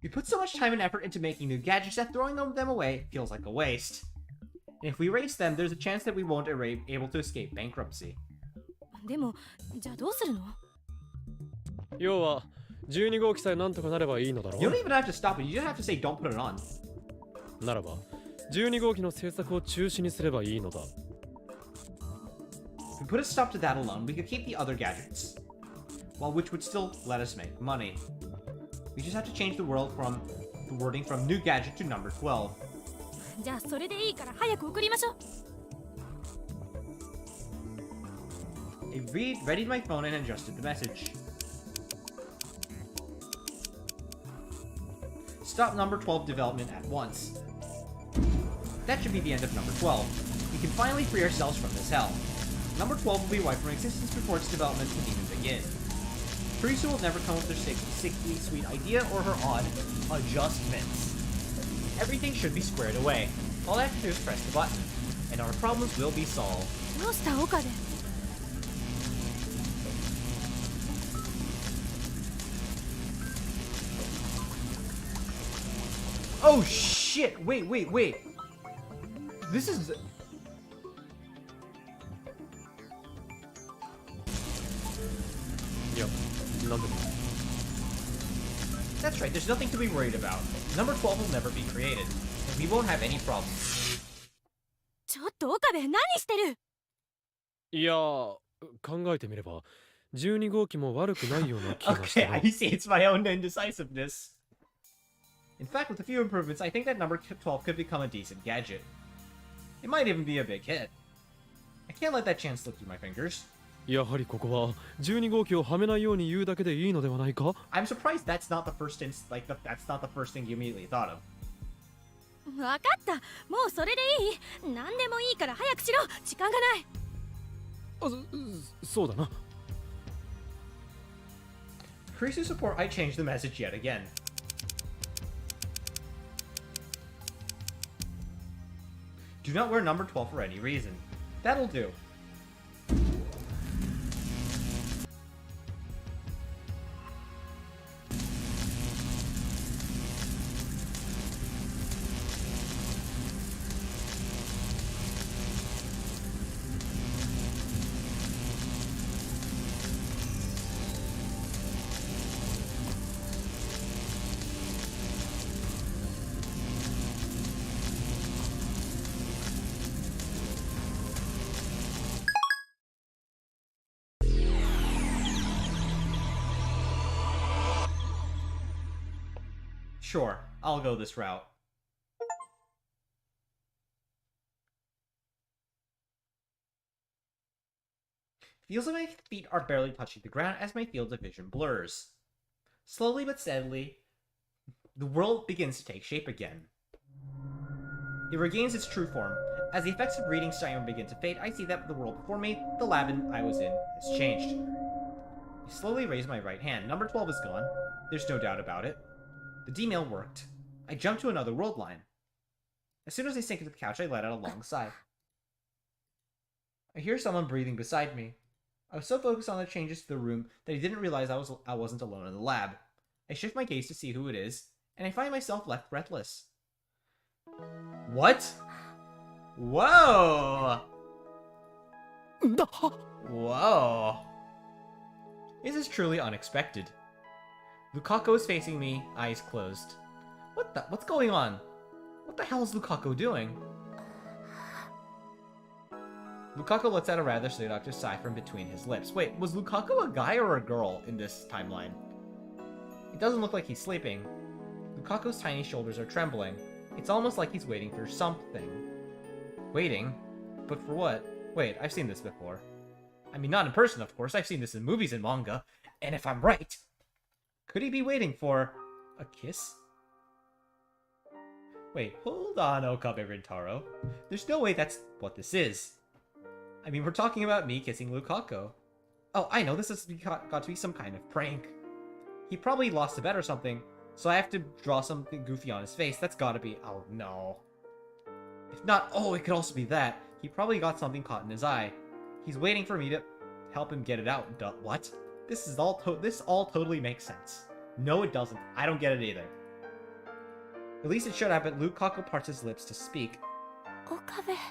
We put so much time and effort into making new gadgets that throwing them away feels like a waste. And if we erase them, there's a chance that we won't be able to escape bankruptcy. でもじゃあどうするの？要は12号機さえなんとかなればいいのだろ You う。 don't even have to stop it, you just have to say don't put it on. ならば12号機の制作を中止にすればいいのだ。 If we put a stop to that alone, we could keep the other gadgets. Well, which would still let us make money. We just have to change the wording from new gadget to number 12. じゃあそれでいいから早く送りましょう。 I readied my phone and adjusted the message. Stop number 12 development at once. That should be the end of number 12. We can finally free ourselves from this hell. Number 12 will be wiped from existence before its development can even begin. Teresa will never come up with her sickly sweet idea or her odd adjustments. Everything should be squared away. All I have to do is press the button, and our problems will be solved. どうした岡部？ Oh shit! Wait. This is...いや、なんでも。 That's right, there's nothing to be worried about. Number 12 will never be created, and we won't have any problems. ちょっと岡部何してる？いや、考えてみれば12号機も悪くないような気がし Okay, たな。 I see, it's my own indecisiveness. In fact, with a few improvements, I think that number 12 could become a decent gadget. It might even be a big hit. I can't let that chance slip through my fingers. やはりここは12号機をはめないように言うだけでいいのではないか？ I'm surprised that's not the first that's not the first thing you immediately thought of. 分かった、もうそれでいい。何でもいいから早くしろ、時間がない。そうだな。 To increase the support, I changed the message yet again. Do not wear number 12 for any reason. That'll do. Sure, I'll go this route. Feels like my feet are barely touching the ground as my field of vision blurs. Slowly but steadily, the world begins to take shape again. It regains its true form. As the effects of reading Stein begin to fade, I see that the world before me, the lab I was in, has changed. I slowly raise my right hand. Number 12 is gone. There's no doubt about it. The D-mail worked. I jump to another world line. As soon as I sink into the couch, I let out a long sigh. I hear someone breathing beside me. I was so focused on the changes to the room that I didn't realize I wasn't alone in the lab. I shift my gaze to see who it is, and I find myself left breathless. What? Whoa! Whoa. This is truly unexpected. Lukaku is facing me, eyes closed. What's going on? What the hell is Lukaku doing? Lukaku lets out a rather seductive sigh from between his lips. Wait, was Lukaku a guy or a girl in this timeline? It doesn't look like he's sleeping. Lukaku's tiny shoulders are trembling. It's almost like he's waiting for something. Waiting? But for what? Wait, I've seen this before. I mean, not in person, of course. I've seen this in movies and manga. And if I'm right, could he be waiting for A kiss? Wait, hold on, Okabe Rintaro. There's no way that's what this is. I mean, we're talking about me kissing Lukaku. Oh, I know, this has got to be some kind of prank. He probably lost a bet or something, so I have to draw something goofy on his face. That's gotta be... Oh, no. If not, oh, it could also be that. He probably got something caught in his eye. He's waiting for me to help him get it out. What? This all totally makes sense. No, it doesn't. I don't get it either. At least it should have, but Lukaku parts his lips to speak. Okabe-san.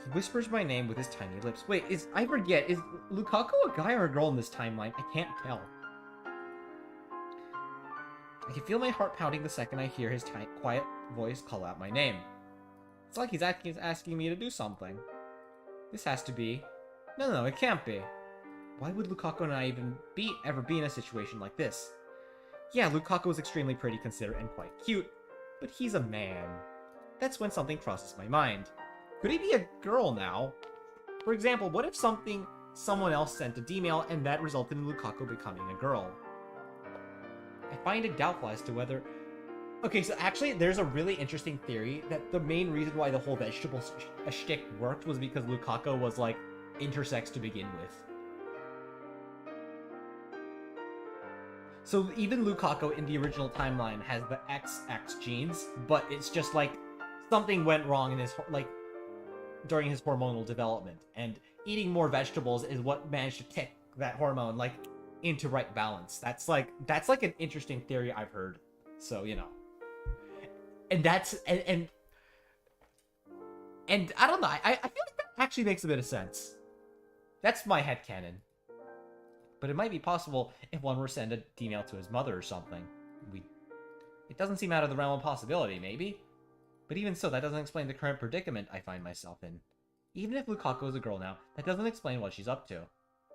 He whispers my name with his tiny lips. Wait, I forget, is Lukaku a guy or a girl in this timeline? I can't tell. I can feel my heart pounding the second I hear his quiet voice call out my name. It's like he's asking me to do something. This has to be... No, it can't be. Why would Lukaku and I ever be in a situation like this? Yeah, Lukaku is extremely pretty, considerate, and quite cute, but he's a man. That's when something crosses my mind. Could he be a girl now? For example, what if someone else sent a D-mail and that resulted in Lukaku becoming a girl? I find it doubtful as to whether... Okay, so actually, there's a really interesting theory that the main reason why the whole vegetable shtick worked was because Lukaku was, like, intersex to begin with. So even Lukaku in the original timeline has the XX genes, but it's just, like, something went wrong in his, like, during his hormonal development, and eating more vegetables is what managed to kick that hormone, like, into right balance. That's like an interesting theory I've heard. So, you know. And that's, and I don't know, I feel like that actually makes a bit of sense. That's my headcanon. But it might be possible if one were to send a email to his mother or something. It doesn't seem out of the realm of possibility, maybe? But even so, that doesn't explain the current predicament I find myself in. Even if Lukaku is a girl now, that doesn't explain what she's up to.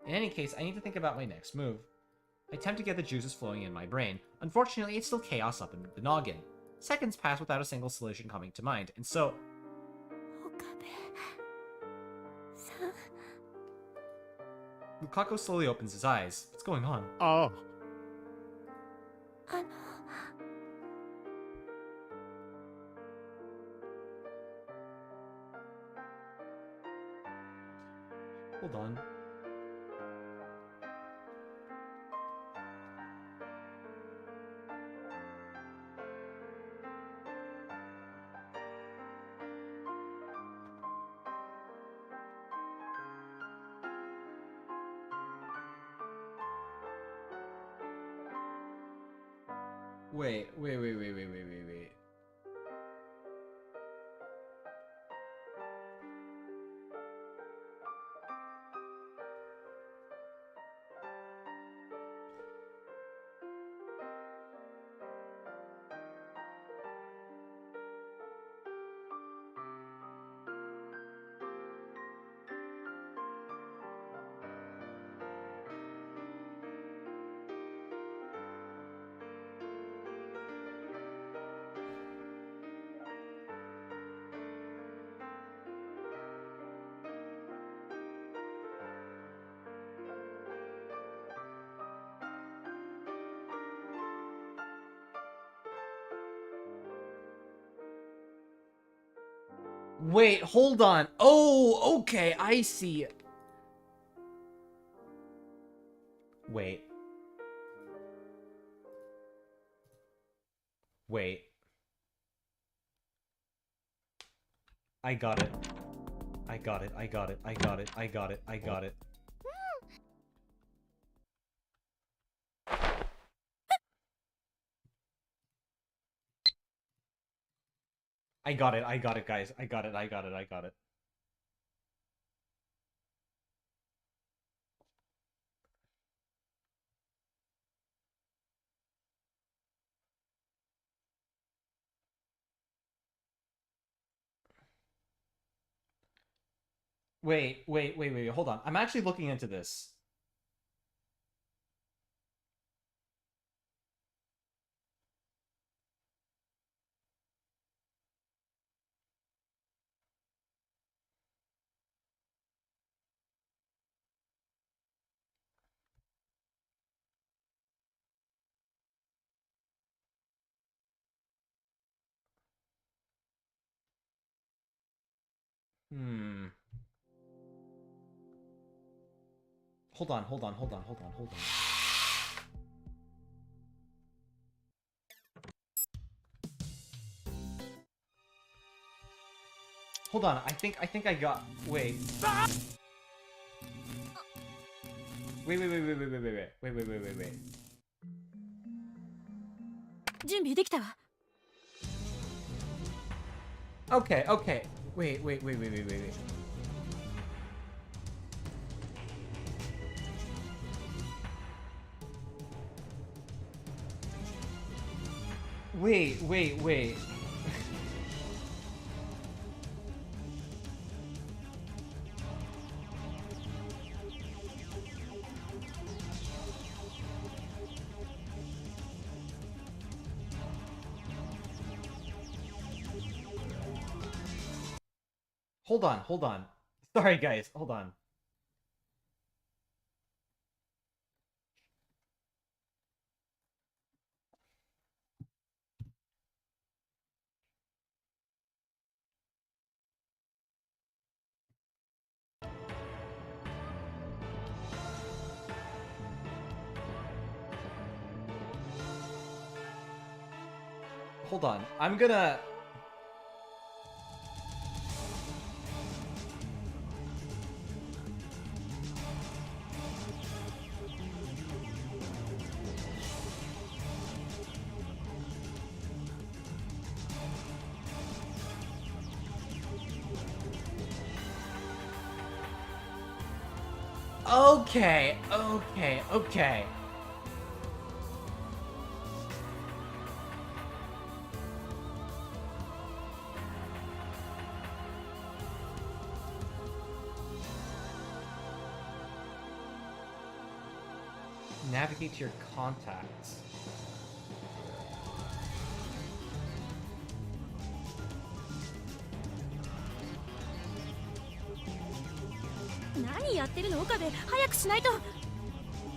In any case, I need to think about my next move. I attempt to get the juices flowing in my brain. Unfortunately, it's still chaos up in the noggin. Seconds pass without a single solution coming to mind, and so... Okabe-san. Lukaku slowly opens his eyes. What's going on? ああ Hold on. Wait. Wait, hold on. Oh, okay, I see. Wait. I got it. I got it. I got it, guys. I got it. Wait, hold on. I'm actually looking into this. Hmm. Hold on. Hold on. I think I got. Wait. Wait. 準備できたわ。 Okay. Wait. Wait. Hold on. Sorry, guys. Hold on. Hold on. I'm gonna... Okay. Navigate to your contacts.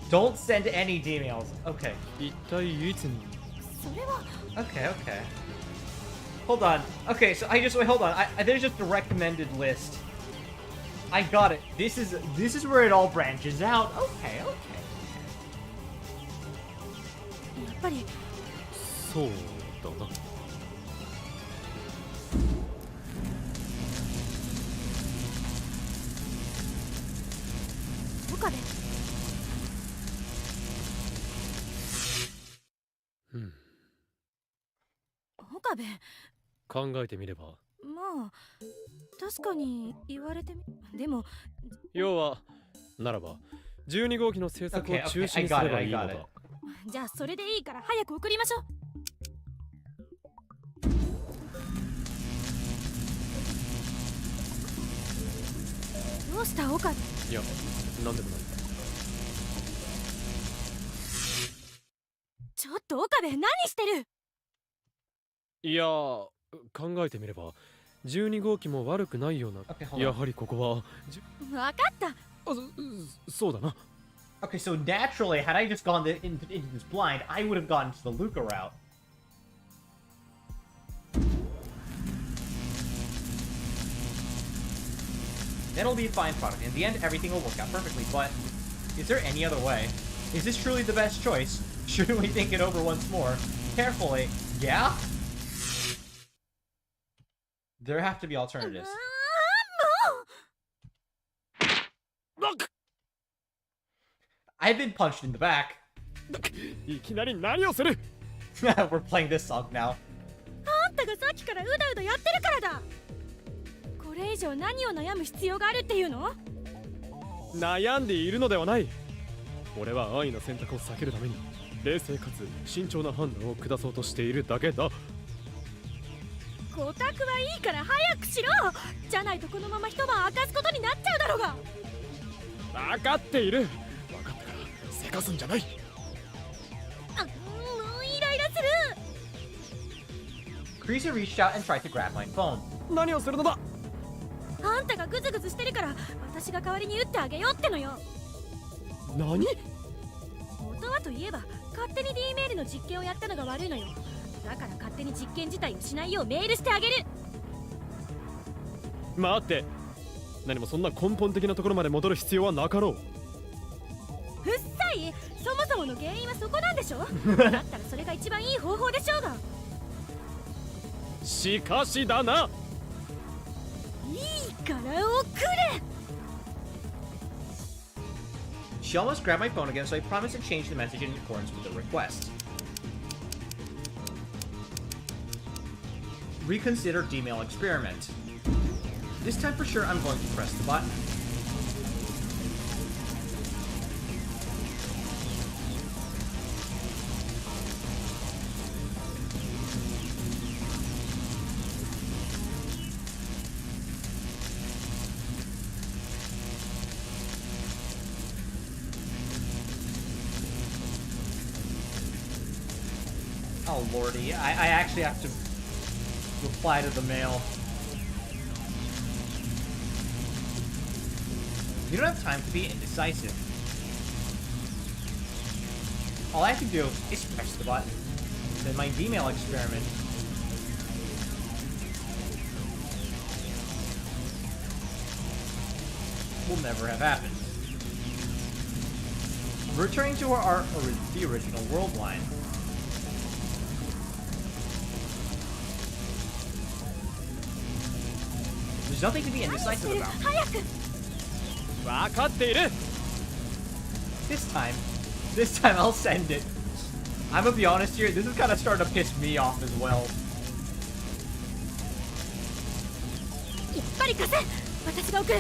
Don't send any emails. Okay. 一体いつに Okay. Hold on. Okay, so hold on. There's just a recommended list. I got it. This is where it all branches out. Okay. やっぱりそうだな。岡部。岡部。考えてみれば。まあ確かに言われてみ。でも要はならば12号機の制作を中止にすればいいのだ。じゃあそれでいいから早く送りましょう。どうした岡部。いや、なんでもない。ちょっと岡部何してる。いや、考えてみれば12号機も悪くないような。やはりここは分かった。そうだな。Okay, so naturally, had I just gone into this blind, I would have gone to the Luca route. Then it'll be a fine product. In the end, everything will work out perfectly, but is there any other way? Is this truly the best choice? Shouldn't we think it over once more? Carefully. Yeah? There have to be alternatives. I've been punched in the back. いきなり何をする We're playing this song now. あんたがさっきからうだうだやってるからだ。これ以上何を悩む必要があるっていうの？悩んでいるのではない。俺は安易な選択を避けるために冷静かつ慎重な判断を下そうとしているだけだ。ごたくはいいから早くしろ。じゃないとこのまま一晩明かすことになっちゃうだろうが。分かっている。分かったからせかすんじゃない。もうイライラする。Creaser reached out and tried to grab my phone. 何をするのだ。あんたがグズグズしてるから私が代わりに打ってあげようってのよ。何？元はといえば勝手に D メールの実験をやったのが悪いのよ。だから勝手に実験自体をしないようメールしてあげる。待って、何もそんな根本的なところまで戻る必要はなかろう。うっさい、そもそもの原因はそこなんでしょだったらそれが一番いい方法でしょうが。しかしだな。いいから送れ。 She almost grabbed my phone again, so I promised to change the message in accordance with the request. Reconsider D-mail experiment. This time for sure I'm going to press the button. Oh lordy, I actually have to reply to the mail. You don't have time to be indecisive. All I have to do is press the button. Then my email experiment will never have happened. Returning to the original world line. There's nothing to be indecisive about. 早く。分かっている。 This time I'll send it. I'm gonna be honest here, this is kind of starting to piss me off as well. やっぱり貸せ。私が送る。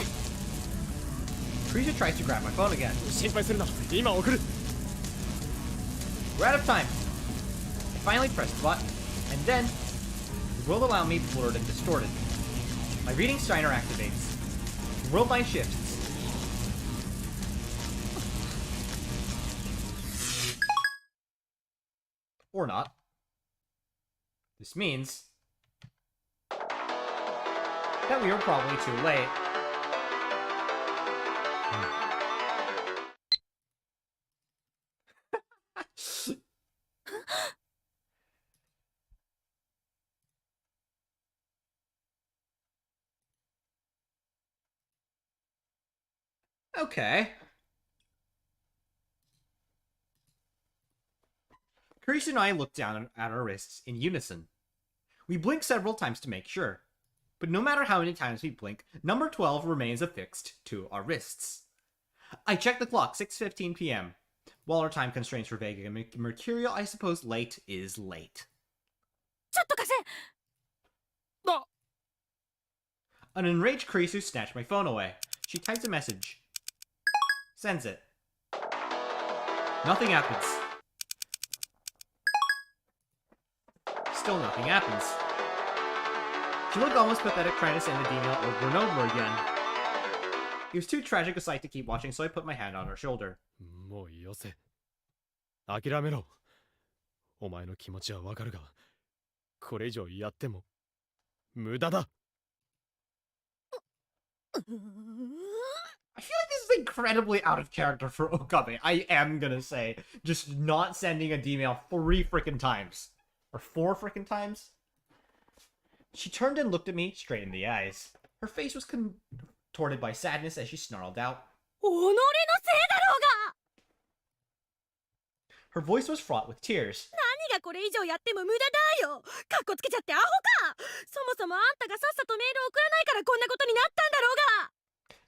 Teresa tries to grab my phone again. 心配するな。今送る。 We're out of time. I finally press the button, and then the world around me blurred and distorted. My reading Steiner activates. The world line shifts. Or not. This means that we were probably too late. Okay. Carissa and I looked down at our wrists in unison. We blinked several times to make sure. But no matter how many times we blink, number 12 remains affixed to our wrists. I checked the clock, 6:15 p.m. While our time constraints were vague and mercurial, I suppose late is late. ちょっと貸せ。 An enraged Kurisu snatched my phone away. She types a message. Sends it. Nothing happens. Still nothing happens. She looked almost pathetic trying to send the email over and over again. It was too tragic a sight to keep watching, so I put my hand on her shoulder. もうよせ。諦めろ。お前の気持ちはわかるが、これ以上やっても無駄だ。 I feel like this is incredibly out of character for Okabe. I am gonna say. Just not sending a D-mail 3 frickin' times. Or 4 frickin' times? She turned and looked at me straight in the eyes. Her face was contorted by sadness as she snarled out. 己のせいだろうが。 Her voice was fraught with tears. 何がこれ以上やっても無駄だよ。かっこつけちゃってアホか。そもそもあんたがさっさとメール送らないからこんなことになったんだろうが。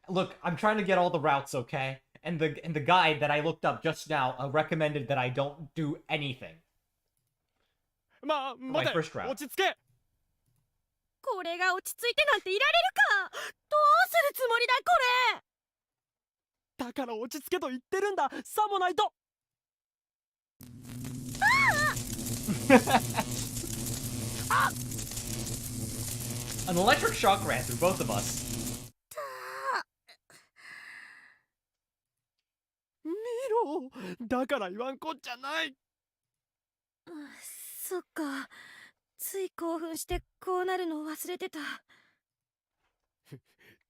Look, I'm trying to get all the routes, okay? And the guide that I looked up just now recommended that I don't do anything. まあ、待 My て。 first round. 落ち着け。これが落ち着いてなんていられるか。どうするつもりだこれ。だから落ち着けと言ってるんだ。さもないと。 An electric shock ran through both of us. 見ろ。だから言わんこっちゃない。そっか。つい興奮してこうなるのを忘れてた。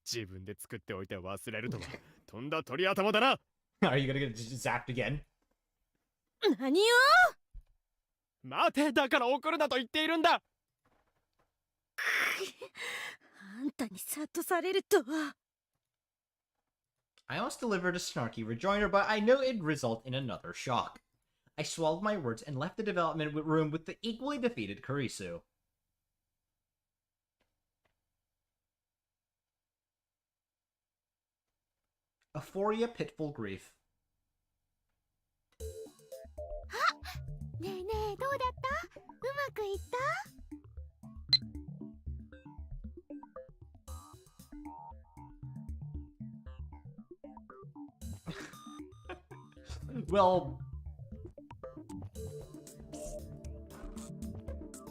自分で作っておいて忘れるとはとんだ鳥頭だな。 Are you gonna get zapped again? 何よ。待て、だから怒るなと言っているんだ。あんたにさっとされるとは。I almost delivered a snarky rejoinder, but I knew it'd result in another shock. I swallowed my words and left the development room with the equally defeated Kurisu. Euphoria, Pitful, Grief. ねえねえ、どうだった？うまくいった？ Well,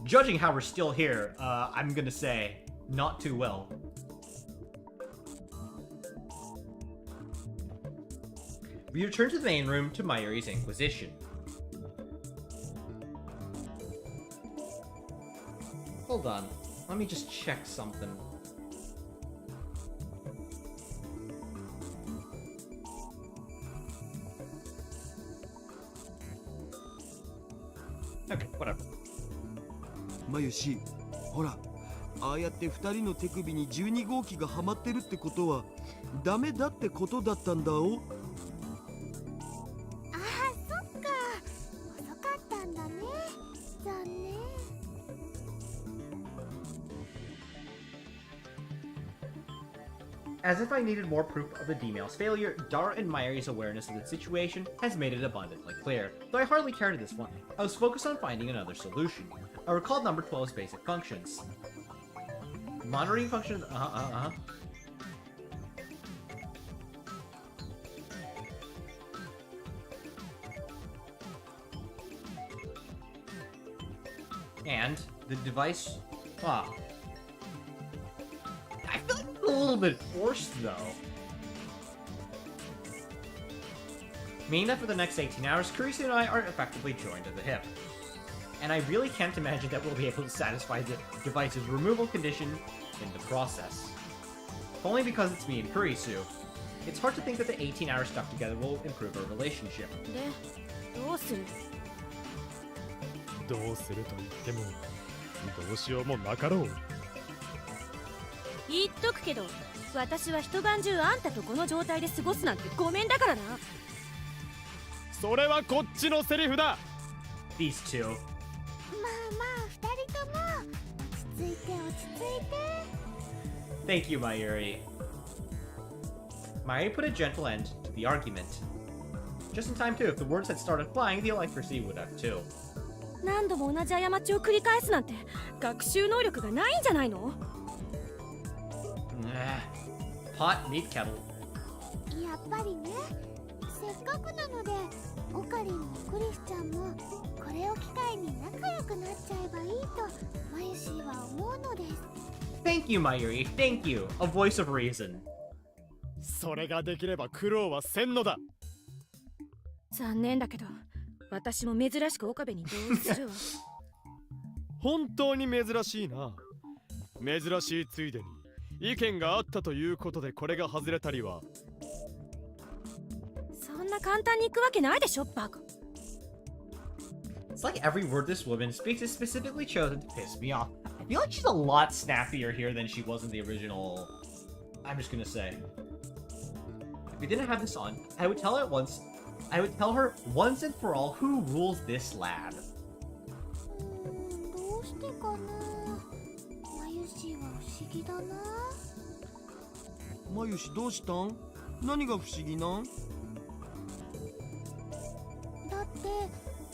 judging how we're still here, I'm gonna say, not too well. We return to the main room to Mayuri's Inquisition. Hold on, let me just check something. Okay, whatever. まゆし、ほら、ああやって2人の手首に12号機がはまってるってことはダメだってことだったんだお。ああ、そっか。遅かったんだね。残念。 As if I needed more proof of the D-Mail's failure, Dara and Mayuri's awareness of the situation has made it abundantly clear, though I hardly cared at this point. I was focused on finding another solution. I recalled number 12's basic functions. Monitoring functions, And the device, I feel like it's a little bit forced, though. Meaning that for the next 18 hours, Kurisu and I are effectively joined at the hip. And I really can't imagine that we'll be able to satisfy the device's removal condition in the process. If only because it's me and Kurisu. It's hard to think that the 18 hours stuck together will improve our relationship. で、どうする？どうすると言ってもどうしようもなかろう。言っとくけど、私は一晩中あんたとこの状態で過ごすなんてごめんだからな。それはこっちのセリフだ。 These two. まあまあ、二人とも落ち着いて落ち着いて。 Thank you, Mayuri. Mayuri put a gentle end to the argument. Just in time, too. If the words had started flying, the electricity would have, too. 何度も同じ過ちを繰り返すなんて学習能力がないんじゃないの？ Pot, meat, kettle. やっぱりね、せっかくなのでオカリンもクリスちゃんもこれを機会に仲良くなっちゃえばいいとマユシーは思うのです。 Thank you, Mayuri. Thank you. A voice of reason. それができれば苦労はせんのだ。残念だけど、私も珍しく岡部に同意するわ。本当に珍しいな。珍しいついでに意見があったということでこれが外れたりは。そんな簡単に行くわけないでしょ、バカ。It's like every word this woman speaks is specifically chosen to piss me off. I feel like she's a lot snappier here than she was in the original. I'm just gonna say. If we didn't have this on, I would tell her once and for all who rules this lab. どうしてかな。マユシーは不思議だな。まゆしどうしたん？何が不思議なん？だって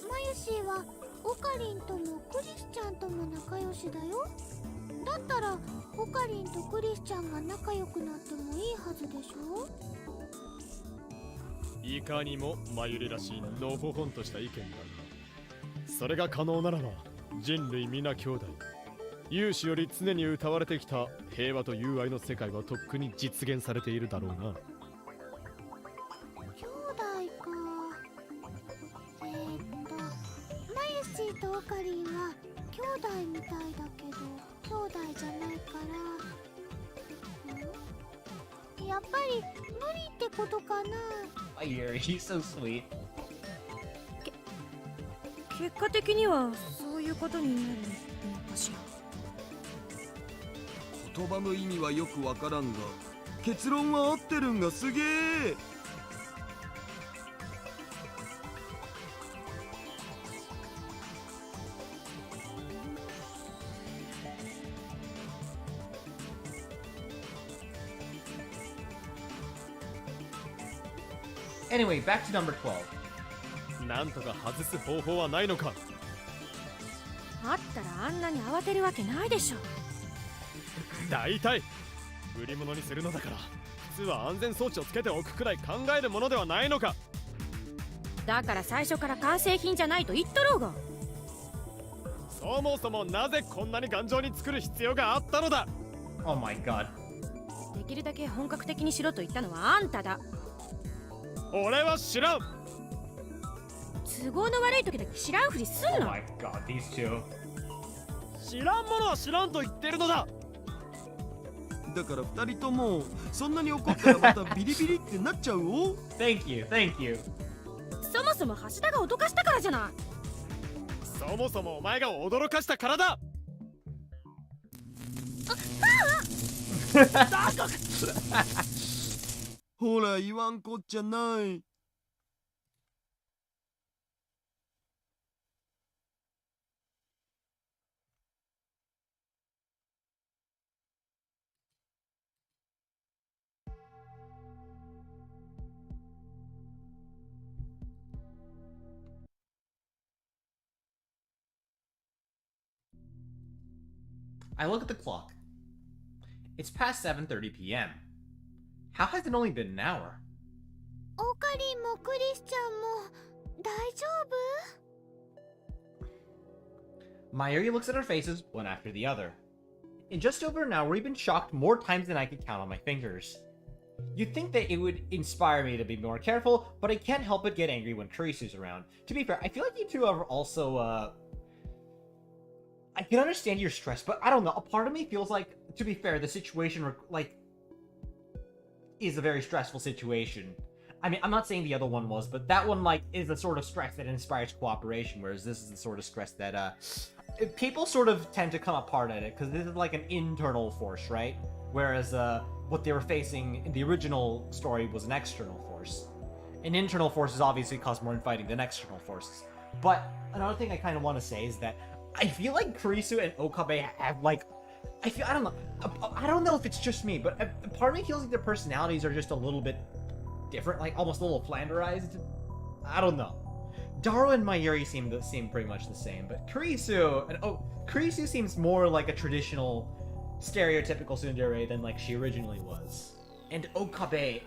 マユシーはオカリンともクリスちゃんとも仲良しだよ。だったらオカリンとクリスちゃんが仲良くなってもいいはずでしょ。いかにもマユリらしいのほほんとした意見だが、それが可能ならば人類皆兄弟、有志より常に謳われてきた平和と友愛の世界はとっくに実現されているだろうな。兄弟か。マユシーとオカリンは兄弟みたいだけど兄弟じゃないから、やっぱり無理ってことかな。Mayuri, he's so sweet. 結果的にはそういうことになるのかしら。言葉の意味はよくわからんが、結論は合ってるんがすげえ。Anyway, back to number 12. なんとか外す方法はないのか。あったらあんなに慌てるわけないでしょ。大体売り物にするのだから普通は安全装置をつけておくくらい考えるものではないのか。だから最初から完成品じゃないと言っとろうが。そもそもなぜこんなに頑丈に作る必要があったのだ。 Oh my god. できるだけ本格的にしろと言ったのはあんただ。俺は知らん。都合の悪い時だけ知らんふりすん Oh な。 my god, these two. 知らんものは知らんと言ってるのだ。だから2人ともそんなに怒ったらまたビリビリってなっちゃうお。 Thank you, thank you. そもそも橋田が脅かしたからじゃない。そもそもお前が驚かしたからだ。ほら言わんこっちゃない。I look at the clock. It's past 7:30 p.m. How has it only been an hour? オカリンもクリスチャンも大丈夫？ Mayuri looks at our faces, one after the other. In just over an hour, we've been shocked more times than I could count on my fingers. You'd think that it would inspire me to be more careful, but I can't help but get angry when Kurisu's around. To be fair, I feel like you two are also, I can understand your stress, but I don't know. A part of me feels like, to be fair, the situation, is a very stressful situation. I mean, I'm not saying the other one was, but that one, is the sort of stress that inspires cooperation, whereas this is the sort of stress that, people sort of tend to come apart at it, because this is like an internal force, right? Whereas, what they were facing in the original story was an external force. An internal forces obviously cause more infighting than external forces. But another thing I kind of want to say is that I feel like Kurisu and Okabe have, I don't know if it's just me, but part of me feels like their personalities are just a little bit different, almost a little flanderized. I don't know. Daro and Mayuri seem pretty much the same, but Kurisu seems more like a traditional, stereotypical tsundere than she originally was. And Okabe,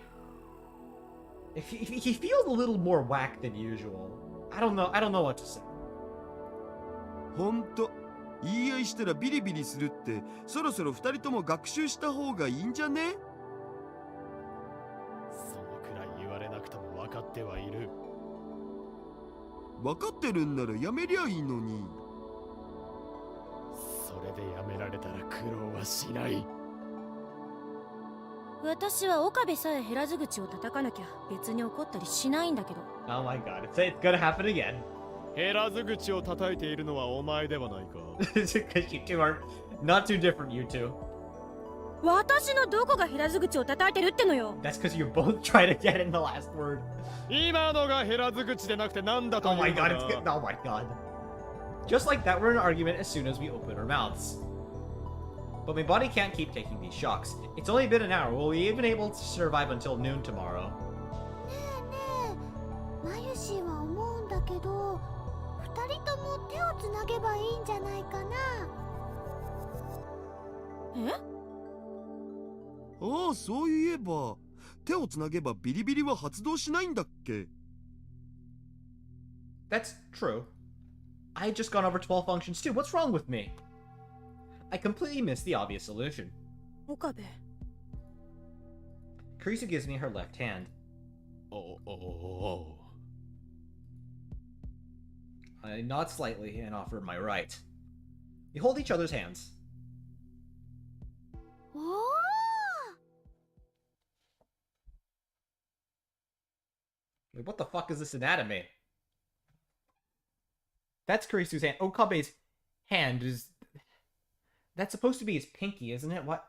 he feels a little more whack than usual. I don't know what to say. ほんと言い合いしたらビリビリするってそろそろ2人とも学習した方がいいんじゃね。そのくらい言われなくとも分かってはいる。分かってるんならやめりゃいいのに。それでやめられたら苦労はしない。私は岡部さえ減らず口を叩かなきゃ別に怒ったりしないんだけど。 Oh my god, it's gonna happen again. 減らず口を叩いているのはお前ではないか。Because you two are not too different, you two. 私のどこが減らず口を叩いてるってのよ。 That's because you both try to get in the last word. 今のが減らず口でなくてなんだと Oh いう my のだ。 god, it's good. Oh my god. Just like that, we're in an argument as soon as we open our mouths. But my body can't keep taking these shocks. It's only been an hour. Will we even able to survive until noon tomorrow? ねえマユシーは思うんだけど2人とも手をつなげばいいんじゃないかな。え？ああ、そういえば手をつなげばビリビリは発動しないんだっけ。 That's true. I had just gone over 12 functions too. What's wrong with me? I completely missed the obvious solution. 岡部。 Kurisu gives me her left hand. おお。 I nod slightly and offer my right. We hold each other's hands. おお Wait, what the fuck is this anatomy? That's Kurisu's hand. Okabe's hand is... That's supposed to be his pinky, isn't it? What?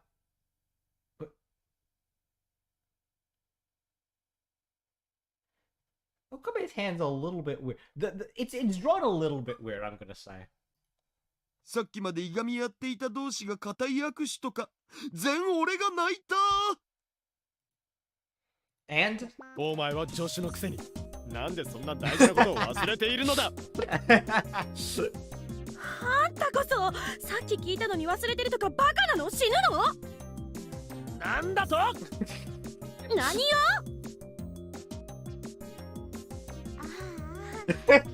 Okabe's hand's a little bit weird. It's drawn a little bit weird, I'm gonna say. さっきまでいがみ合っていた同士が固い握手とか、全俺が泣いた。 And お前は助手のくせになんでそんな大事なことを忘れているのだ。あんたこそさっき聞いたのに忘れてるとかバカなの？死ぬの？なんだと？何よ？こうなっ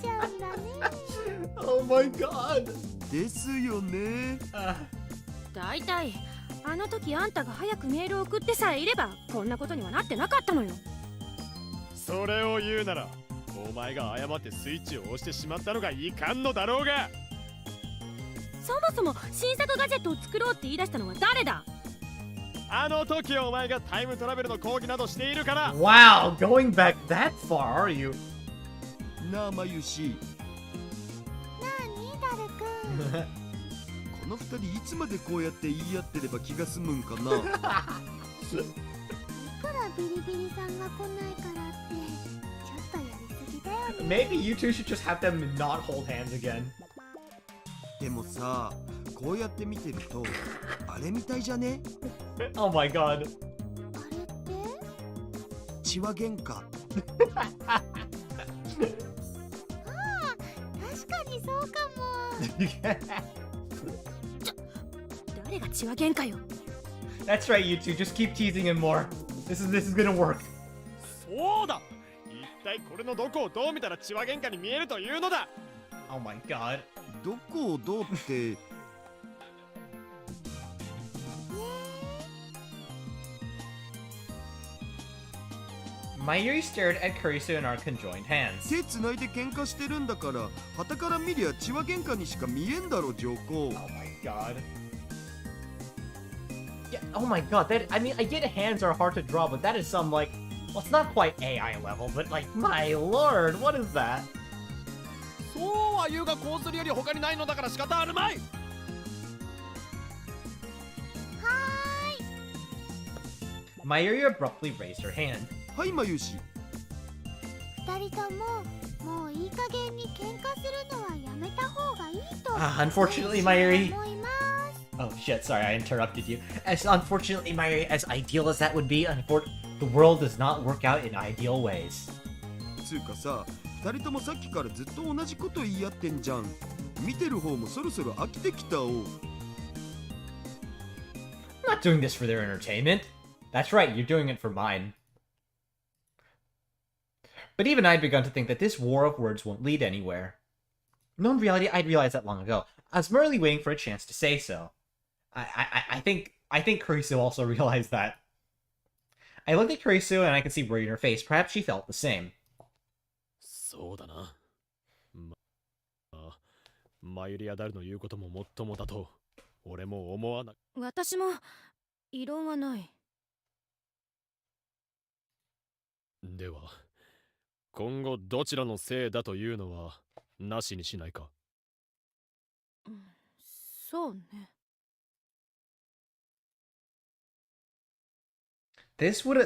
ちゃうんだね。oh my god. ですよね。だいたいあの時あんたが早くメールを送ってさえいればこんなことにはなってなかったのよ。それを言うならお前が誤ってスイッチを押してしまったのがいかんのだろうが。そもそも新作ガジェットを作ろうって言い出したのは誰だ？あの時お前がタイムトラベルの講義などしているから。 Wow, going back that far, are you? なあまゆし、なにダルくん。この二人いつまでこうやって言い合ってれば気が済むんかな。いくらビリビリさんが来ないからってちょっとやりすぎだよね。 Maybe you two should just have them not hold hands again. でもさ、こうやって見てるとあれみたいじゃね？ Oh my god. あれって血は喧嘩。確かにそうかも。誰が血は喧嘩よ。 That's right, you two. Just keep teasing him more. This is gonna work. そうだ、一体これのどこをどう見たら血は喧嘩に見えるというのだ。 Oh my god. どこをどうって。Mayuri stared at Kurisu and our conjoined hands. 手つないで喧嘩してるんだから、傍から見りゃ血は喧嘩にしか見えんだろ、上皇。 Oh my god. Yeah, oh my god, I mean, I get hands are hard to draw, but that is some, like, well, it's not quite AI level, but, like, my lord, what is that? そうは言うがこうするより他にないのだから仕方あるまい。はーい。 Mayuri abruptly raised her hand. はいまゆし。二人とももういい加減に喧嘩するのはやめた方がいいと。Unfortunately, Mayuri. 思います。 Oh shit, sorry, I interrupted you. As unfortunately, Mayuri, as ideal as that would be, the world does not work out in ideal ways. つうかさ、二人ともさっきからずっと同じこと言い合ってんじゃん。見てる方もそろそろ飽きてきたお。 I'm not doing this for their entertainment. That's right, you're doing it for mine. But even I'd begun to think that this war of words won't lead anywhere. No, in reality, I'd realized that long ago. I was merely waiting for a chance to say so. I think Kurisu also realized that. I looked at Kurisu and I could see worry in her face. Perhaps she felt the same. そうだな。マユリアダルの言うことももっともだと俺も思わな。私も異論はない。では今後どちらのせいだというのはなしにしないか。そうね。That would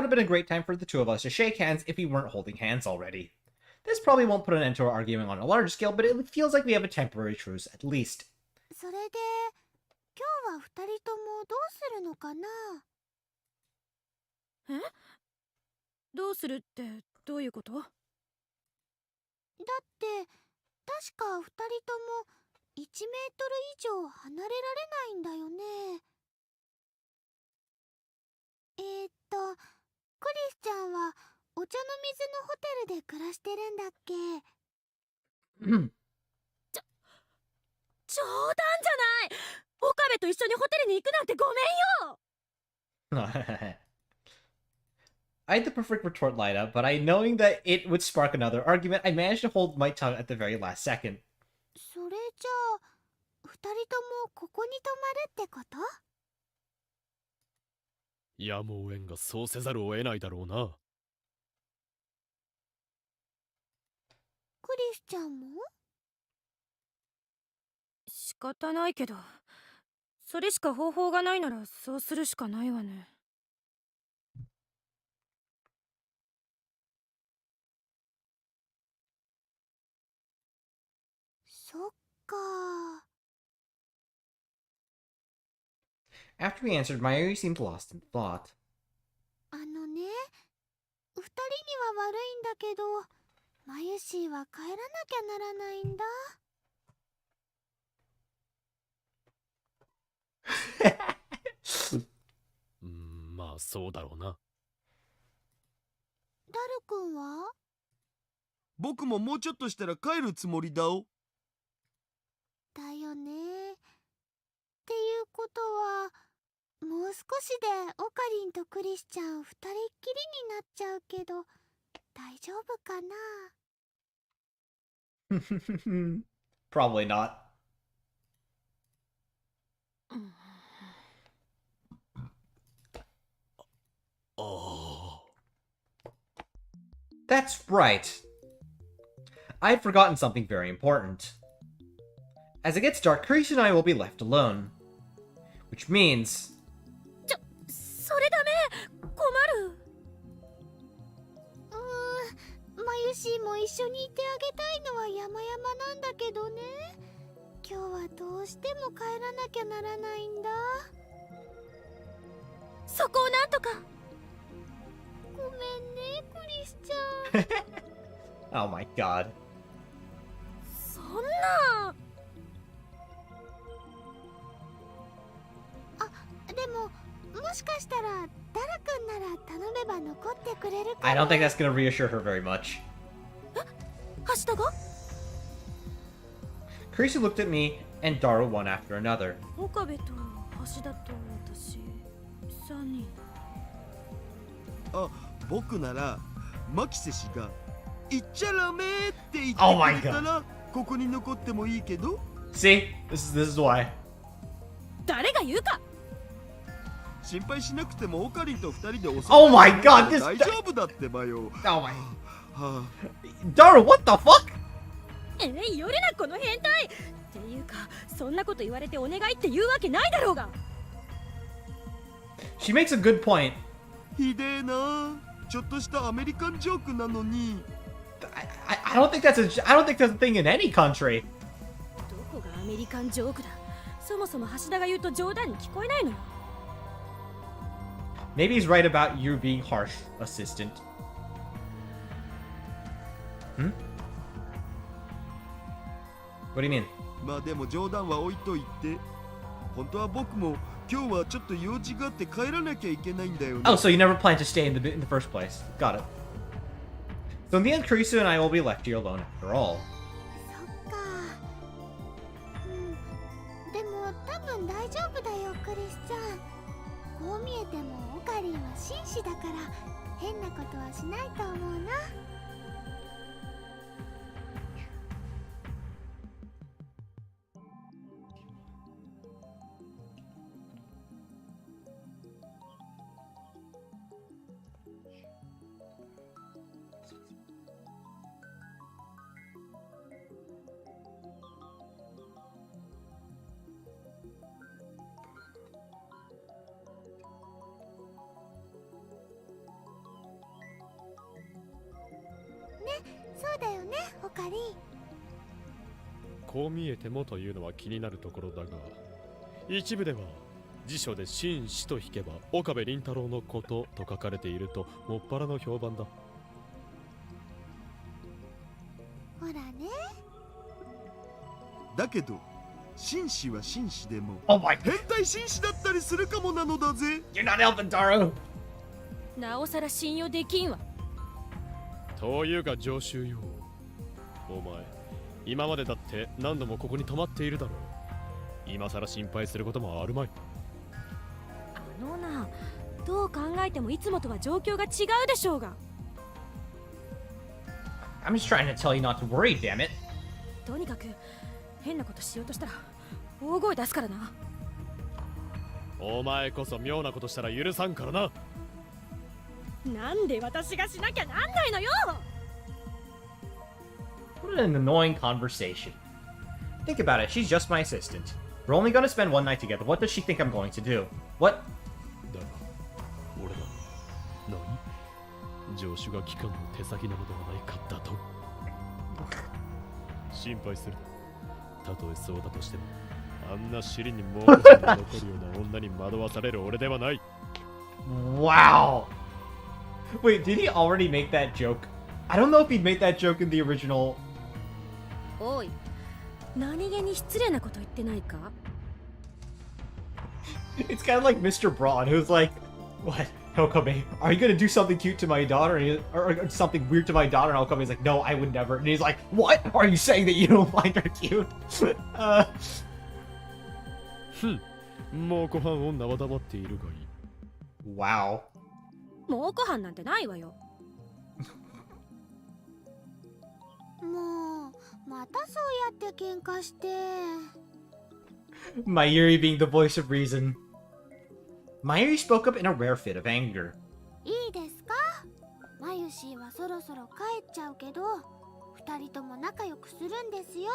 have been a great time for the two of us to shake hands if we weren't holding hands already. This probably won't put an end to our arguing on a large scale, but it feels like we have a temporary truce at least. それで今日は二人ともどうするのかな。え？どうするってどういうこと？だって確か二人とも1メートル以上離れられないんだよね。クリスちゃんはお茶の水のホテルで暮らしてるんだっけ。冗談じゃない。岡部と一緒にホテルに行くなんてごめんよ。I had the perfect retort lined up, but knowing that it would spark another argument, I managed to hold my tongue at the very last second. それじゃあ二人ともここに泊まるってこと？やむをえんがそうせざるを得ないだろうな。クリスちゃんも？仕方ないけど、それしか方法がないならそうするしかないわね。そっか。 After he answered, Mayuri seemed lost in thought. あのね、二人には悪いんだけど、マユシーは帰らなきゃならないんだ。まあそうだろうな。ダルくんは？僕ももうちょっとしたら帰るつもりだお。だよね。っていうことは、もう少しでオカリンとクリスちゃん二人っきりになっちゃうけど、大丈夫かな？ Probably not. That's right. I had forgotten something very important. As it gets dark, Kreese and I will be left alone. Which means... それダメ。困る。マユシーも一緒にいてあげたいのは山々なんだけどね。今日はどうしても帰らなきゃならないんだ。そこをなんとか。ごめんね、クリスちゃん。Oh my god. そんな。でも、もしかしたらダルくんなら頼めば残ってくれるかな。 I don't think that's gonna reassure her very much. 橋田が？ Kreese looked at me and Daru one after another. 岡部と橋田と私3人。あ、僕ならマキセ氏が行っちゃダメって言って Oh my くれたらここに残ってもいいけど。 See? This is why. 誰が言うか。心配しなくてもオカリンと二人で襲って Oh my god, this- 大丈夫だってばよ。 Oh my... は Daru, what the fuck? よれなこの変態っていうか、そんなこと言われてお願いって言うわけないだろうが。 She makes a good point. あ、ひでえな。ちょっとしたアメリカンジョークなのに。I don't think that's a thing in any country. どこがアメリカンジョークだ。そもそも橋田が言うと冗談に聞こえないのよ。 Maybe he's right about you being harsh, assistant. Hmm? What do you mean? まあでも冗談は置いといて。本当は僕も今日はちょっと用事があって帰らなきゃいけないんだよね。 Oh, so you never planned to stay in the first place. Got it. So in the end, Kurisu and I will be left here alone after all. そっか。でも多分大丈夫だよ、クリスちゃん。こう見えてもオカリンは紳士だから変なことはしないと思うな。そうだよね、オカリン。こう見えてもというのは気になるところだが、一部では辞書で紳士と引けば岡部倫太郎のことと書かれているともっぱらの評判だ。ほらね。だけど紳士は紳士でも Oh my... 変態紳士だったりするかもなのだぜ。 You're not helping, Daru! なおさら信用できんわ。というか常習よ。お前、今までだって何度もここに泊まっているだろう。今さら心配することもあるまい。あのな、どう考えてもいつもとは状況が違うでしょうが。 I'm just trying to tell you not to worry, damn it. とにかく変なことしようとしたら大声出すからな。お前こそ妙なことしたら許さんからな。なんで私がしなきゃなんないのよ。 What an annoying conversation. Think about it, she's just my assistant. We're only gonna spend one night together. What does she think I'm going to do? What? だが、俺が何？助手が機関の手先なのではないかだと。心配するな。たとえそうだとしても、あんな尻にもう残るような女に惑わされる俺ではない。Wow. Wait, did he already make that joke? I don't know if he made that joke in the original. おい、何気に失礼なこと言ってないか？ It's kind of like Mr. Braun, who's like, "What, Okame? Are you gonna do something cute to my daughter, or something weird to my daughter?" And Okame's like, "No, I would never." And he's like, "What? Are you saying that you don't find her cute?" もうご飯を縄黙っているがいい。Wow. もうご飯なんてないわよ。もうまたそうやって喧嘩して。 Mayuri being the voice of reason. Mayuri spoke up in a rare fit of anger. いいですか？マユシーはそろそろ帰っちゃうけど、二人とも仲良くするんですよ。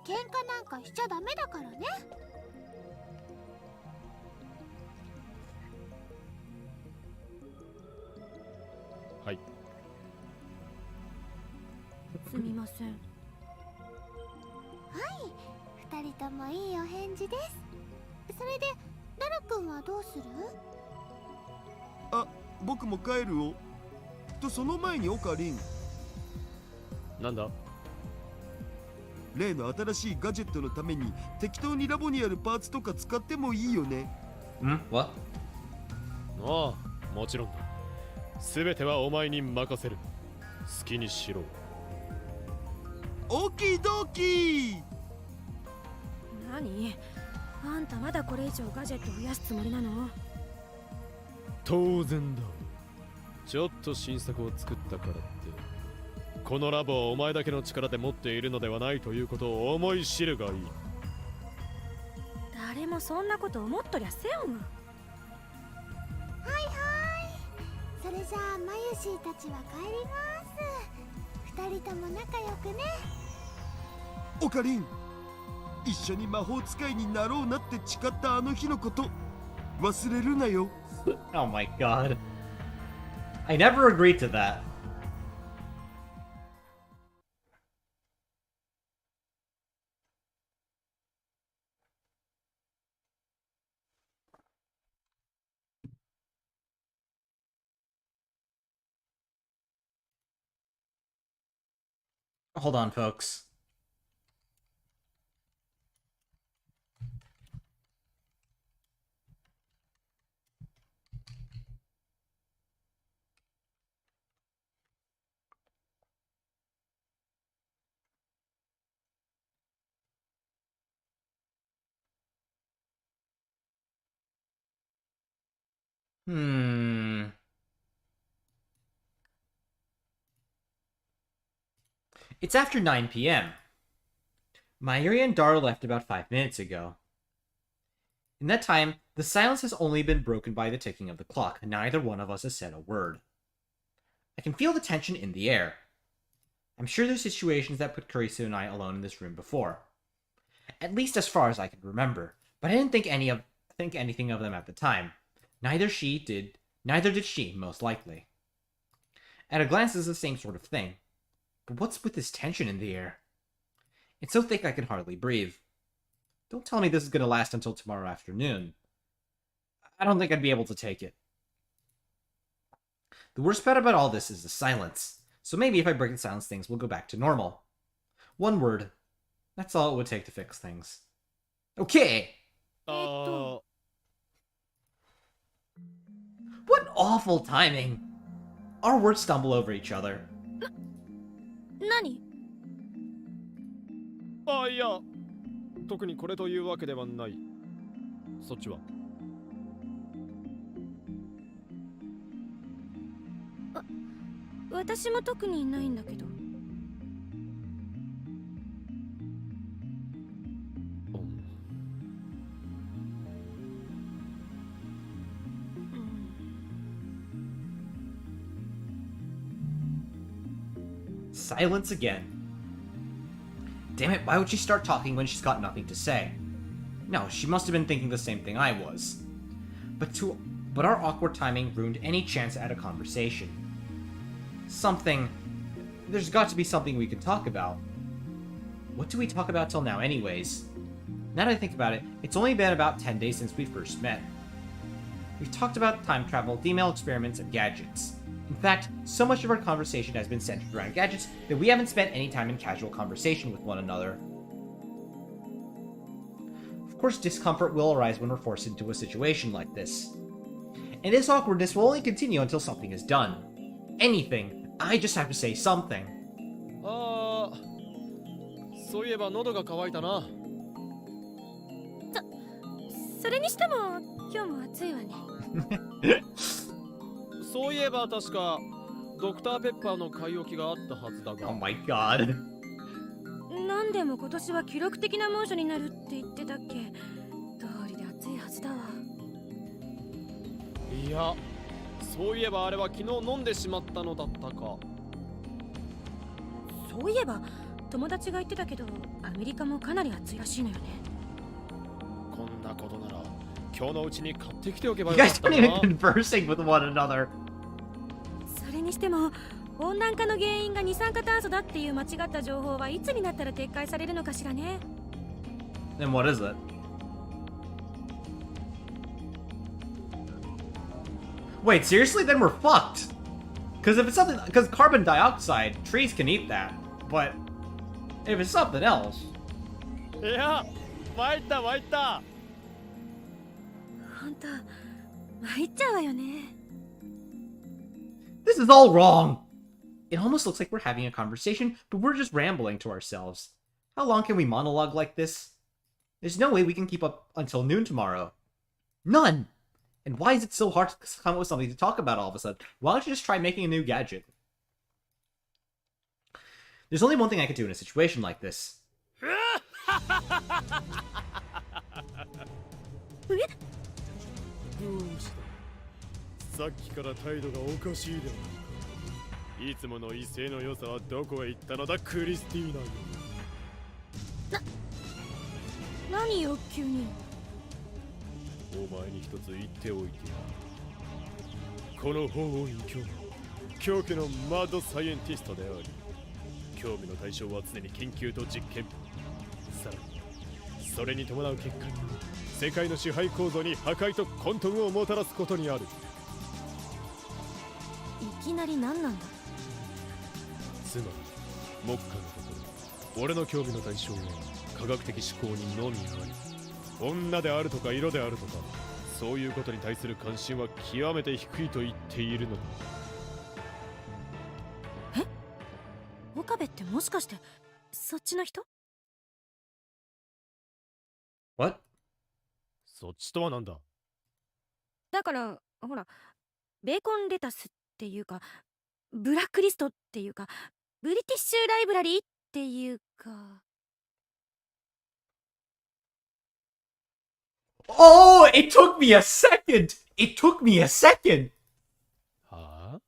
喧嘩なんかしちゃダメだからね。はい。すみません。二人ともいいお返事です。それでダラ君はどうする？あ、僕も帰るよ。とその前にオカリン、なんだ？例の新しいガジェットのために適当にラボにあるパーツとか使ってもいいよね。What? ああ、もちろんだ。すべてはお前に任せる。好きにしろ。オキドキ。何？あんたまだこれ以上ガジェット増やすつもりなの？当然だ。ちょっと新作を作ったからってこのラボはお前だけの力で持っているのではないということを思い知るがいい。誰もそんなこと思っとりゃせんわ。はいはい。それじゃあマユシーたちは帰ります。二人とも仲良くね。オカリン、一緒に魔法使いになろうなって誓ったあの日のこと忘れるなよ。Oh my god. I never agreed to that. Hold on, folks. It's after 9 p.m. Mayuri and Dara left about 5 minutes ago. In that time, the silence has only been broken by the ticking of the clock. Neither one of us has said a word. I can feel the tension in the air. I'm sure there's situations that put Kurisu and I alone in this room before. At least as far as I can remember, but I didn't think anything of them at the time. Neither did she, most likely. At a glance, it's the same sort of thing. But what's with this tension in the air? It's so thick I can hardly breathe. Don't tell me this is going to last until tomorrow afternoon. I don't think I'd be able to take it. The worst part about all this is the silence. So maybe if I break the silence, things will go back to normal. One word. That's all it would take to fix things. Okay! What awful timing! Our words stumble over each other. 何？あ、いや、特にこれというわけではない。そっちは？私も特にないんだけど。Silence again. Damn it, why would she start talking when she's got nothing to say? No, she must have been thinking the same thing I was. But our awkward timing ruined any chance at a conversation. There's got to be something we could talk about. what did we talk about till now anyways? Now that I think about it, it's only been about 10 days since we first met. We've talked about time travel, female experiments, and gadgets. In fact, so much of our conversation has been centered around gadgets that we haven't spent any time in casual conversation with one another. Of course, discomfort will arise when we're forced into a situation like this. And this awkwardness will only continue until something is done. Anything. I just have to say something. ああ、そういえば喉が渇いたな。それにしても今日も暑いわね。そういえば確かドクターペッパーの買い置きがあったはずだが。Oh my god. なんでも今年は記録的な猛暑になるって言ってたっけ。通りで暑いはずだわ。いや、そういえばあれは昨日飲んでしまったのだったか。そういえば友達が言ってたけど、アメリカもかなり暑いらしいのよね。こんなことなら今日のうちに買ってきておけば You よかっ guys た aren't な。 even conversing with one another. それにしても温暖化の原因が二酸化炭素だっていう間違った情報はいつになったら撤回されるのかしらね。 Then what is it? Wait, seriously? Then we're fucked. Because if it's something, because carbon dioxide, trees can eat that. But if it's something else, いや、参った。本当参っちゃうわよね。this is all wrong. It almost looks like we're having a conversation, but we're just rambling to ourselves. How long can we monologue like this? There's no way we can keep up until noon tomorrow. None! And why is it so hard to come up with something to talk about all of a sudden? Why don't you just try making a new gadget? There's only one thing I could do in a situation like this. どうしたさっきから態度がおかしいではないか。いつもの威勢の良さはどこへ行ったのだ、クリスティーナよ。何よ急に。お前に一つ言っておいてや。この法王院教母、狂気のマッドサイエンティストであり、興味の対象は常に研究と実験。さらにそれに伴う結果に世界の支配構造に破壊と混沌をもたらすことにある。いきなり何なんだ。つまり目下のところ俺の興味の対象は科学的思考にのみあり、女であるとか色であるとかそういうことに対する関心は極めて低いと言っているのだ。え、岡部ってもしかしてそっちの人？ What? そっちとはなんだ。だからほらベーコンレタスっていうかブラックリストっていうかブリティッシュライブラリーっていうか。 Oh, it took me a second! It took me a second! はあ？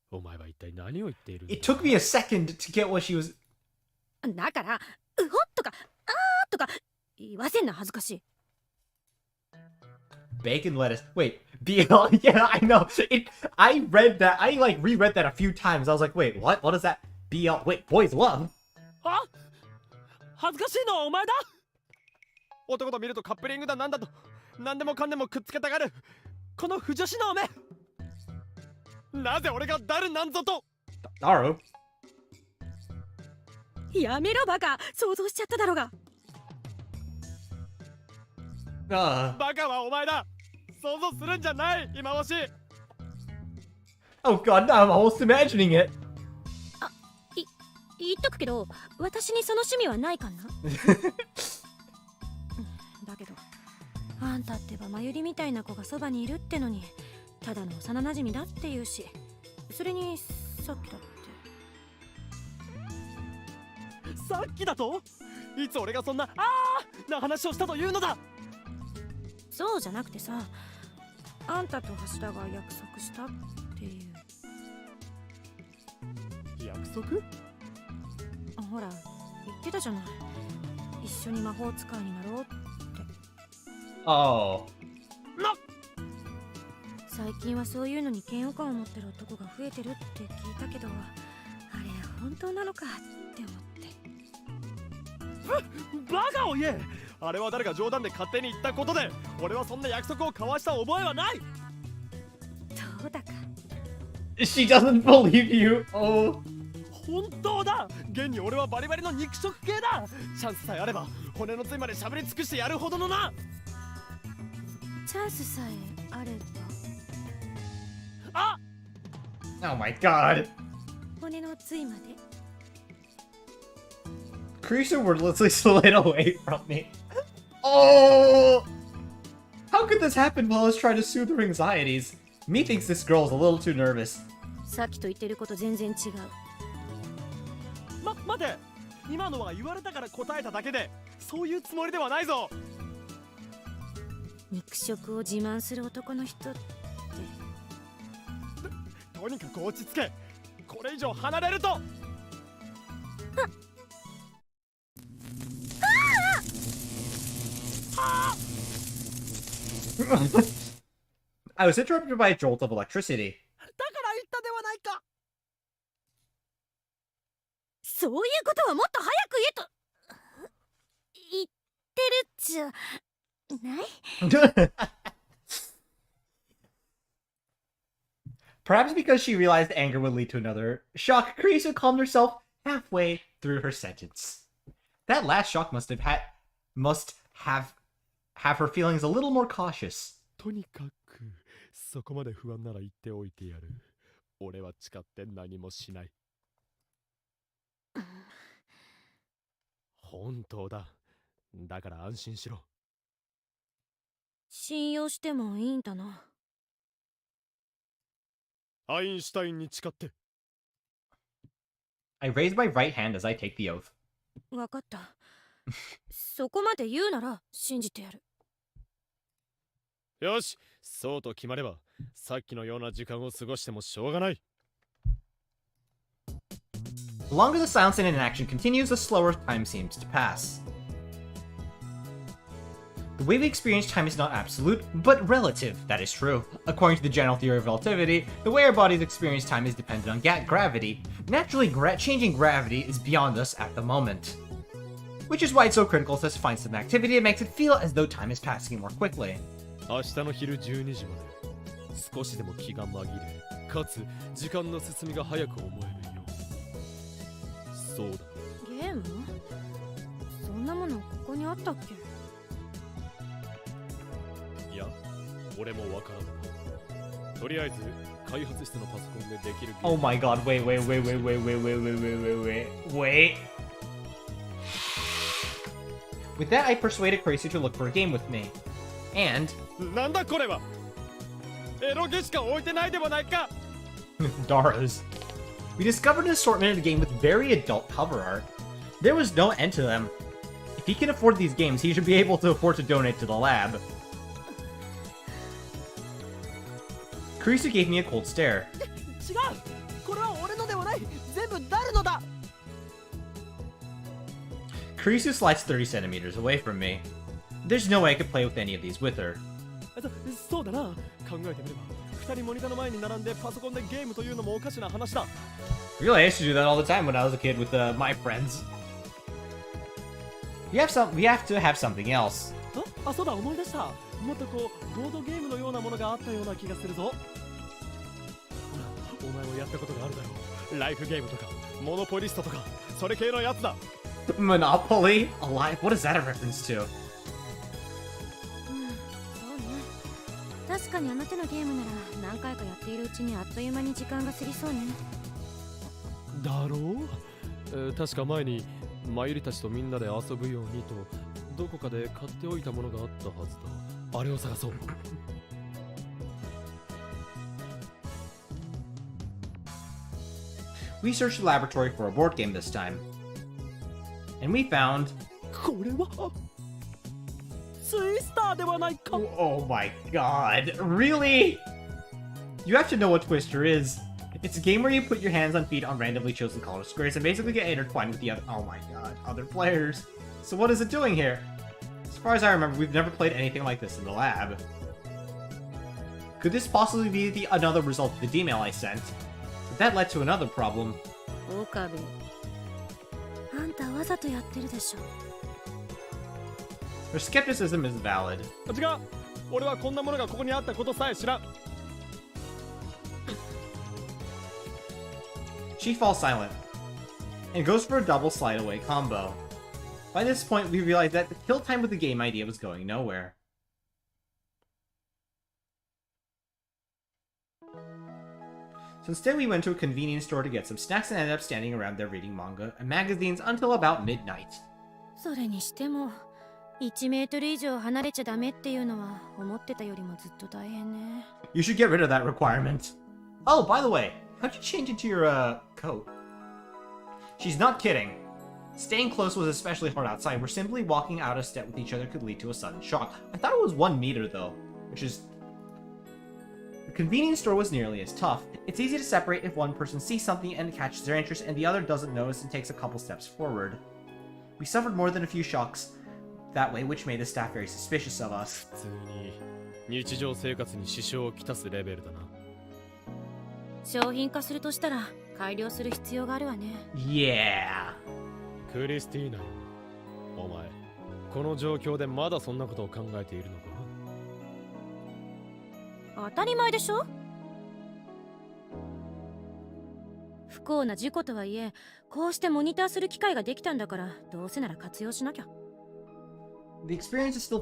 お前は一体何を言っているんだ？ It took me a second to get what she was... だからうほっとかあーとか言わせんな恥ずかしい。 Bacon lettuce. Wait, BL? Yeah, I know. I read that. I reread that a few times. I was like, wait, what? What is that? BL? Wait, boys love? は？恥ずかしいのはお前だ。男と見るとカップリングだなんだと何でもかんでもくっつけたがるこの不女子のおめ。なぜ俺がダルなんぞと。Daro? やめろバカ、想像しちゃっただろうが。バカはお前だ。想像するんじゃない今欲しい。 Oh god, now I'm almost imagining it. 言っとくけど私にその趣味はないかな。だけどあんたってばまゆりみたいな子がそばにいるってのにただの幼馴染だって言うし、それにさっきだって。さっきだといつ俺がそんなな話をしたというのだ。そうじゃなくてさ、あんたと橋田が約束したっていう。約束？ほら言ってたじゃない、一緒に魔法使いになろうって。 Oh. 最近はそういうのに嫌悪感を持ってる男が増えてるって聞いたけど、あれ本当なのかって思って。バカを言え。あれは誰か冗談で勝手に言ったことで、俺はそんな約束を交わした覚えはない。どうだか。 She doesn't believe you. Oh. 本当だ。現に俺はバリバリの肉食系だ。チャンスさえあれば骨の髄までしゃぶり尽くしてやるほどのな。チャンスさえあれば。あ、 Oh my god. 骨の髄まで。 Creaser wordlessly slid away from me. Oh! How could this happen while I was trying to soothe her anxieties? Me thinks this girl is a little too nervous. さっきと言ってること全然違う。待て。今のは言われたから答えただけで、そういうつもりではないぞ。肉食を自慢する男の人って。とにかく落ち着け。これ以上離れると。I was interrupted by a jolt of electricity. だから言ったではないか。そういうことはもっと早く言えと言ってるじゃない？ Perhaps because she realized anger would lead to another shock, Creaser calmed herself halfway through her sentence. That last shock must have her feelings a little more cautious. とにかくそこまで不安なら言っておいてやる。俺は誓って何もしない。本当だ。だから安心しろ。信用してもいいんだな。アインシュタインに誓って。I raise my right hand as I take the oath. わかった。そこまで言うなら信じてやる。よし、そうと決まれば、さっきのような時間を過ごしてもしょうがない。The longer the silence and inaction continues, the slower time seems to pass. The way we experience time is not absolute, but relative. That is true. According to the general theory of relativity, the way our bodies experience time is dependent on gravity. Naturally, changing gravity is beyond us at the moment. Which is why it's so critical to find some activity that makes it feel as though time is passing more quickly. 明日の昼12時まで少しでも気が紛れ、かつ時間の進みが早く思えるよ。そうだ。ゲーム？そんなものここにあったっけ？いや、俺もわからん。とりあえず開発室のパソコンでできるゲーム。 Oh my god, wait. With that, I persuaded Crazy to look for a game with me. And なんだこれは。エロゲしか置いてないではないか。Dara's. We discovered an assortment of the game with very adult cover art. There was no end to them. If he can afford these games, he should be able to afford to donate to the lab. Kurisu gave me a cold stare. 違う、これは俺のではない、全部誰のだ。 Kurisu slides 30 centimeters away from me. There's no way I could play with any of these with her. そうだな。考えてみれば、二人モニターの前に並んでパソコンでゲームというのもおかしな話だ。Really, I used to do that all the time when I was a kid with my friends. We have to have something else. あ、そうだ、思い出した。もっとこうボードゲームのようなものがあったような気がするぞ。ほら、お前もやったことがあるだろう。ライフゲームとかモノポリストとかそれ系のやつだ。 Monopoly? Alive? What is that a reference to? そうね。確かにあの手のゲームなら何回かやっているうちにあっという間に時間が過ぎそうね。だろう、確か前にマユリたちとみんなで遊ぶようにとどこかで買っておいたものがあったはずだ。あれを探そう。We searched the laboratory for a board game this time. And we found... これはツイスターではないか。 Oh my god. Really? You have to know what Twister is. It's a game where you put your hands on feet on randomly chosen colored squares and basically get intertwined with the other... Oh my god. Other players. So what is it doing here? As far as I remember, we've never played anything like this in the lab. Could this possibly be another result of the email I sent? But that led to another problem. 岡部、あんたわざとやってるでしょ。 Her skepticism is valid. 違う、俺はこんなものがここにあったことさえ知らん。 She falls silent and goes for a double slide away combo. By this point, we realize that the kill time with the game idea was going nowhere. So instead we went to a convenience store to get some snacks and ended up standing around there reading manga and magazines until about midnight. それにしても1メートル以上離れちゃダメっていうのは思ってたよりもずっと大変ね。 You should get rid of that requirement. Oh, by the way, how'd you change into your, coat? She's not kidding. Staying close was especially hard outside, where simply walking out of step with each other could lead to a sudden shock. I thought it was 1 meter, though, which is... The convenience store was nearly as tough. It's easy to separate if one person sees something and catches their interest and the other doesn't notice and takes a couple steps forward. We suffered more than a few shocks that way, which made the staff very suspicious of us. 普通に日常生活に支障をきたすレベルだな。商品化するとしたら改良する必要があるわね。 Yeah. クリスティーナよ、お前この状況でまだそんなことを考えているのか。当たり前でしょ。不幸な事故とはいえ、こうしてモニターする機会ができたんだから、どうせなら活用しなきゃ。 The experience is still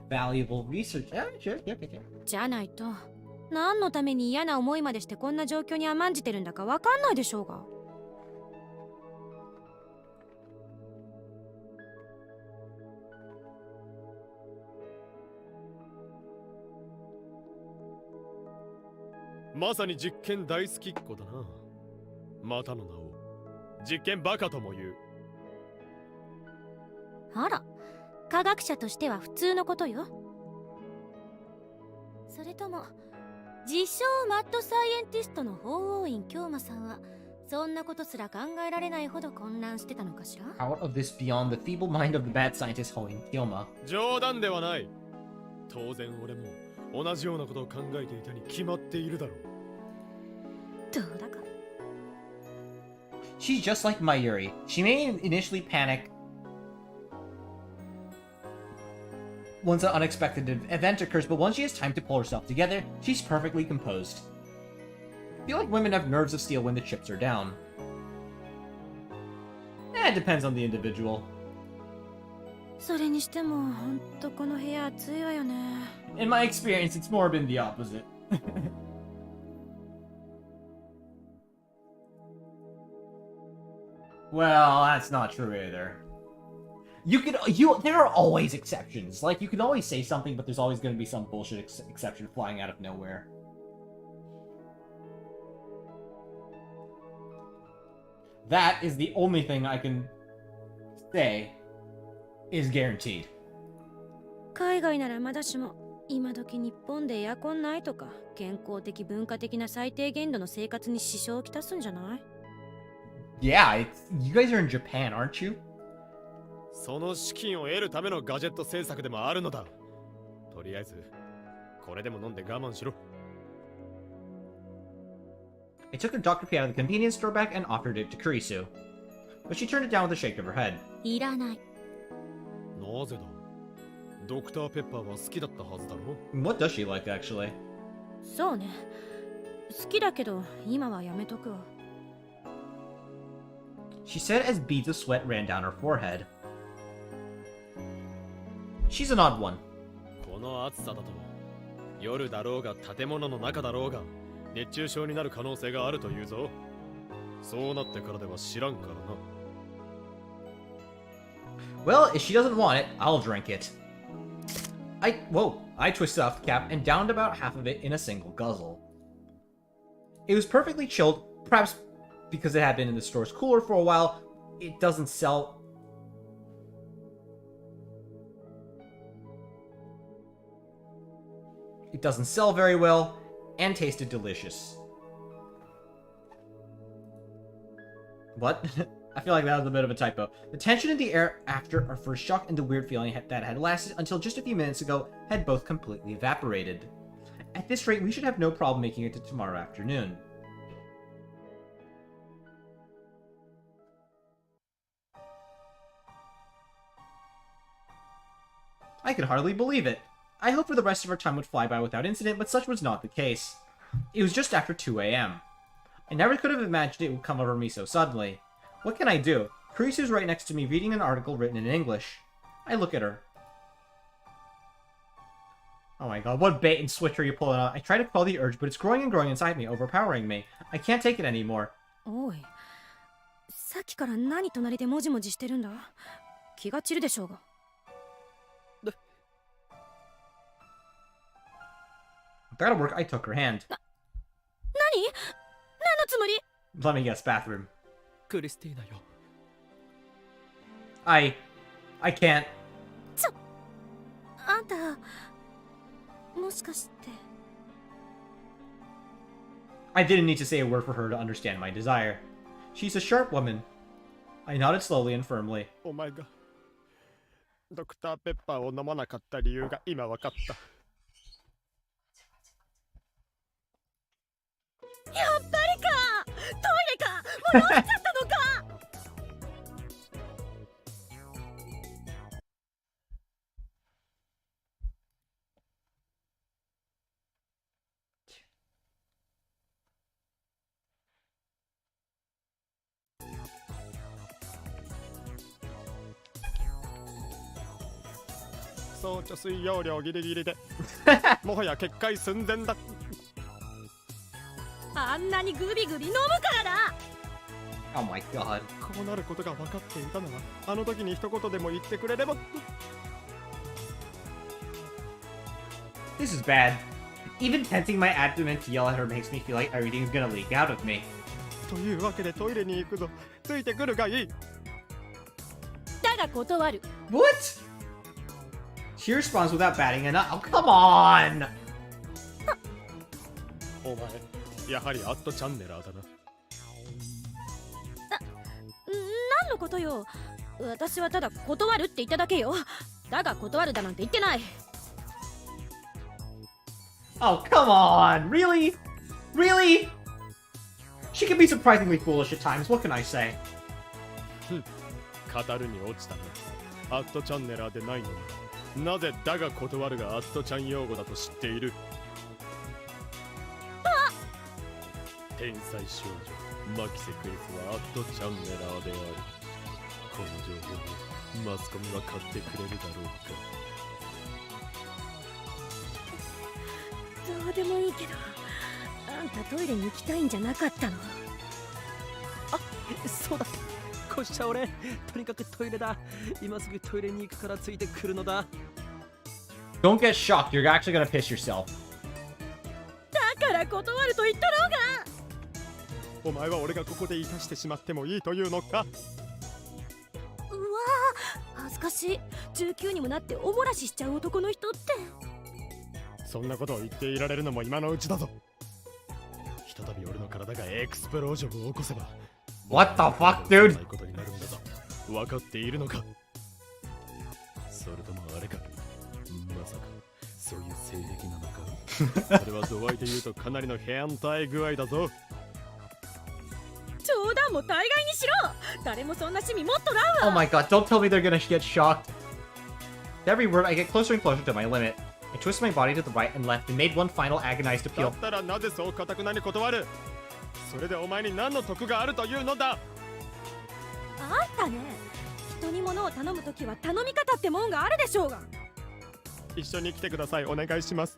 valuable research. Sure. じゃないと、何のために嫌な思いまでしてこんな状況に甘んじてるんだかわかんないでしょうが。まさに実験大好きっ子だな。またの名を実験バカとも言う。あら、科学者としては普通のことよ。それとも自称マッドサイエンティストの法王院京馬さんはそんなことすら考えられないほど混乱してたのかしら。 Out of this beyond the feeble mind of the bad scientist Hoin Kyoma. 冗談ではない。当然俺も同じようなことを考えていたに決まっているだろう。どうだか。 She's just like Mayuri. She may initially panic once an unexpected event occurs, but once she has time to pull herself together, she's perfectly composed. I feel like women have nerves of steel when the chips are down. It depends on the individual. それにしてもほんとこの部屋暑いわよね。 In my experience, it's more been the opposite. Well, that's not true either. There are always exceptions. Like, you can always say something, but there's always going to be some bullshit exception flying out of nowhere. That is the only thing I can say is guaranteed. 海外ならまだしも今時日本でエアコンないとか健康的文化的な最低限度の生活に支障をきたすんじゃない？ Yeah, you guys are in Japan, aren't you? その資金を得るためのガジェット制作でもあるのだ。とりあえずこれでも飲んで我慢しろ。 I took the Dr. P out of the convenience store bag and offered it to Kurisu. But she turned it down with a shake of her head. いらない。なぜだ。ドクターペッパーは好きだったはずだろ。 What does she like, actually? そうね。好きだけど今はやめとくわ。 She said as beads of sweat ran down her forehead. She's an odd one. この暑さだと夜だろうが建物の中だろうが熱中症になる可能性があるというぞ。そうなってからでは知らんからな。 Well, if she doesn't want it, I'll drink it. I twisted off the cap and downed about half of it in a single guzzle. It was perfectly chilled, perhaps because it had been in the store's cooler for a while. It doesn't sell very well, and tasted delicious. What? I feel like that was a bit of a typo. The tension in the air after our first shock and the weird feeling that had lasted until just a few minutes ago had both completely evaporated. At this rate, we should have no problem making it to tomorrow afternoon. I could hardly believe it. I hoped for the rest of our time would fly by without incident, but such was not the case. It was just after 2 a.m. I never could have imagined it would come over me so suddenly. What can I do? Karisu's right next to me reading an article written in English. I look at her. Oh my god, what bait and switch are you pulling on? I try to quell the urge, but it's growing and growing inside me, overpowering me. I can't take it anymore. おい、さっきから何隣でもじもじしてるんだ。気が散るでしょうが。That'll work, I took her hand. 何？何のつもり？ Let me guess, bathroom. クリスティーナよ。I can't. あんた、もしかして。I didn't need to say a word for her to understand my desire. She's a sharp woman. I nodded slowly and firmly. お前がドクターペッパーを飲まなかった理由が今わかった。やっぱりか！トイレか！もう飲んじゃったのか！総貯水容量ギリギリでもはや決壊寸前だ。あんなにグビグビ飲むからだ。 Oh my god. こうなることが分かっていたのはあの時に一言でも言ってくれれば。 This is bad. Even tensing my abdomen to yell at her makes me feel like everything is gonna leak out of me. というわけでトイレに行くぞ。ついてくるがいい。だが断る。 What? She responds without batting an eye. Oh, come on! お前やはりアットチャンネラーだな。何のことよ。私はただ断るって言っただけよ。だが断るだなんて言ってない。 Oh, come on! Really? Really? She can be surprisingly foolish at times, what can I say? 語るに落ちたな。アットチャンネラーでないのになぜだが断るがアットちゃん用語だと知っている。天才少女マキセクリスはアットチャンネラーである。この情報をマスコミは買ってくれるだろうか。どうでもいいけど、あんたトイレに行きたいんじゃなかったの？あ、そうだ。こうしちゃ俺。とにかくトイレだ。今すぐトイレに行くからついてくるのだ。Don't get shocked, you're actually gonna piss yourself. だから断ると言ったろうが。お前は俺がここでいたしてしまってもいいというのか。うわぁ、恥ずかしい。19にもなっておもらししちゃう男の人って。そんなことを言っていられるのも今のうちだぞ。ひとたび俺の体がエクスプロージョンを起こせば What the fuck, dude? ないことになるんだぞ。分かっているのか。それともあれか。まさかそういう性癖なのか。それは度合いで言うとかなりの変態具合だぞ。冗談も大概にしろ。誰もそんな趣味持っとらんわ。 Oh my god, don't tell me they're gonna get shocked. With every word, I get closer and closer to my limit. I twist my body to the right and left and made one final agonized だ appeal. ったらなぜそう固くなに断る。それでお前に何の得があるというのだ。あんたね、人に物を頼むときは頼み方ってもんがあるでしょうが。一緒に来てください。お願いします。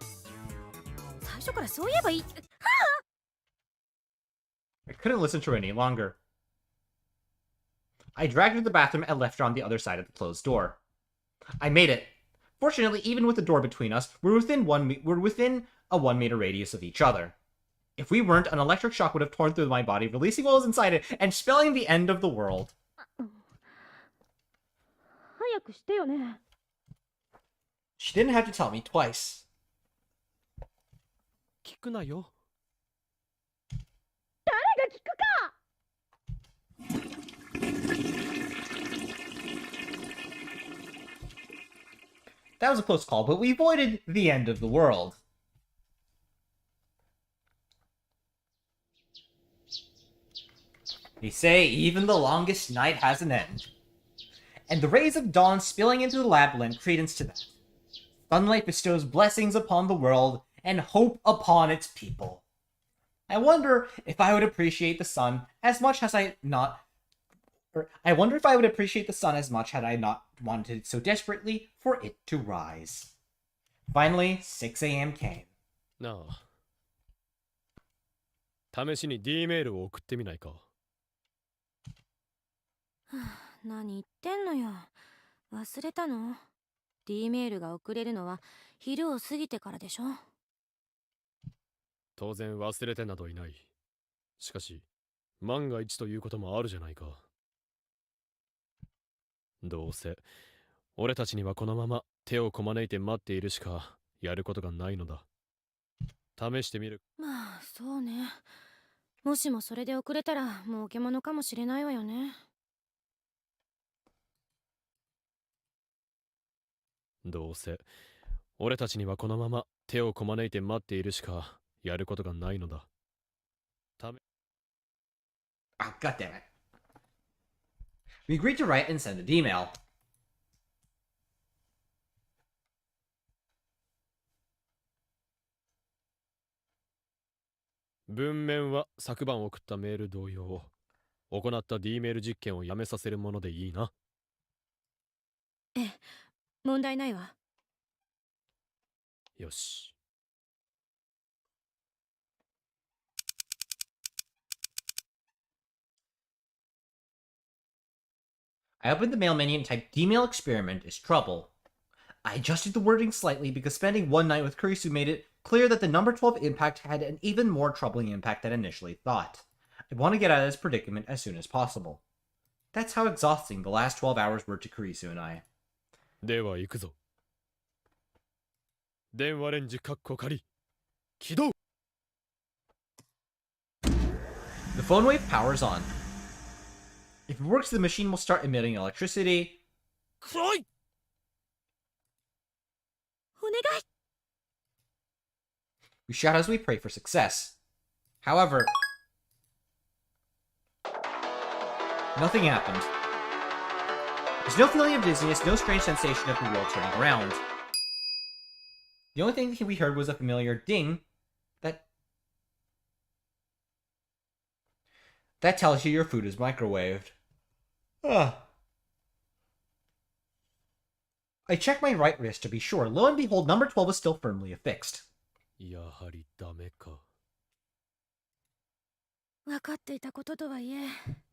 最初からそう言えばいい。 I couldn't listen to her any longer. I dragged her to the bathroom and left her on the other side of the closed door. I made it. Fortunately, even with the door between us, we're within a 1 meter radius of each other. If we weren't, an electric shock would have torn through my body, releasing what was inside it and spelling the end of the world. 早くしてよね。 She didn't have to tell me twice. 聞くなよ。誰が聞くか。 That was a close call, but we avoided the end of the world. They say even the longest night has an end. And the rays of dawn spilling into the lab lend credence to that. Sunlight bestows blessings upon the world and hope upon its people. I wonder if I would appreciate the sun as much as I not... I wonder if I would appreciate the sun as much had I not wanted so desperately for it to rise. Finally, 6 a.m. came. なあ、試しに D メールを送ってみないか。何言ってんのよ。忘れたの？ D メールが送れるのは昼を過ぎてからでしょ。当然忘れてなどいない。しかし、万が一ということもあるじゃないか。どうせ、俺たちにはこのまま手をこまねいて待っているしかやることがないのだ。試してみる。まあ、そうね。もしもそれで遅れたら儲けものかもしれないわよね。どうせ、俺たちにはこのまま手をこまねいて待っているしかやることがないのだ。Oh, God damn it. We agreed to write and send an email. 文面は昨晩送ったメール同様、行った D メール実験をやめさせるものでいいな。ええ、問題ないわ。よし。I opened the mail menu and typed D-mail experiment is trouble. I adjusted the wording slightly because spending one night with Kurisu made it clear that the number 12 impact had an even more troubling impact than initially thought. I want to get out of this predicament as soon as possible. That's how exhausting the last 12 hours were to Kurisu and I. では行くぞ。電話レンジカッコ仮。起動。The phone wave powers on. If it works, the machine will start emitting electricity. 黒い。お願い。 We shout as we pray for success. However, nothing happened. There's no feeling of dizziness, no strange sensation of the world turning around. The only thing we heard was a familiar ding that tells you your food is microwaved. Ugh. I checked my right wrist to be sure. Lo and behold, number 12 was still firmly affixed. やはりダメか。分かっていたこととはいえ、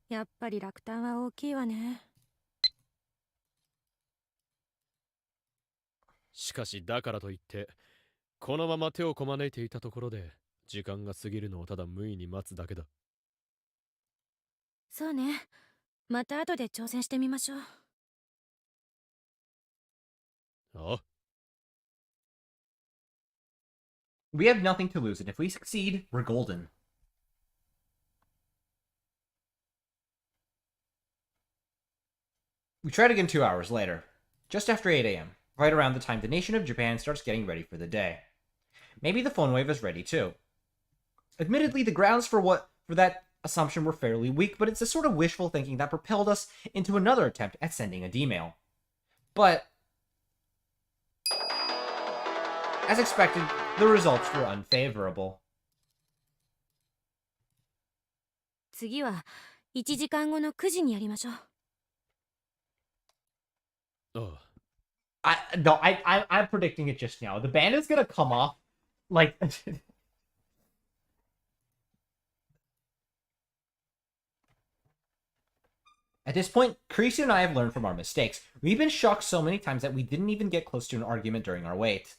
やっぱり落胆は大きいわね。しかしだからといって、このまま手をこまねいていたところで、時間が過ぎるのをただ無意に待つだけだ。そうね。また後で挑戦してみましょう。ああ。We have nothing to lose, and if we succeed, we're golden. We tried again 2 hours later, just after 8 a.m., right around the time the nation of Japan starts getting ready for the day. Maybe the phone wave is ready too. Admittedly, the grounds for that assumption were fairly weak, but it's the sort of wishful thinking that propelled us into another attempt at sending a D-mail. But as expected, the results were unfavorable. 次は1時間後の9時にやりましょう。ああ。I'm predicting it just now. The band is gonna come off like At this point, Kurisu and I have learned from our mistakes. We've been shocked so many times that we didn't even get close to an argument during our wait.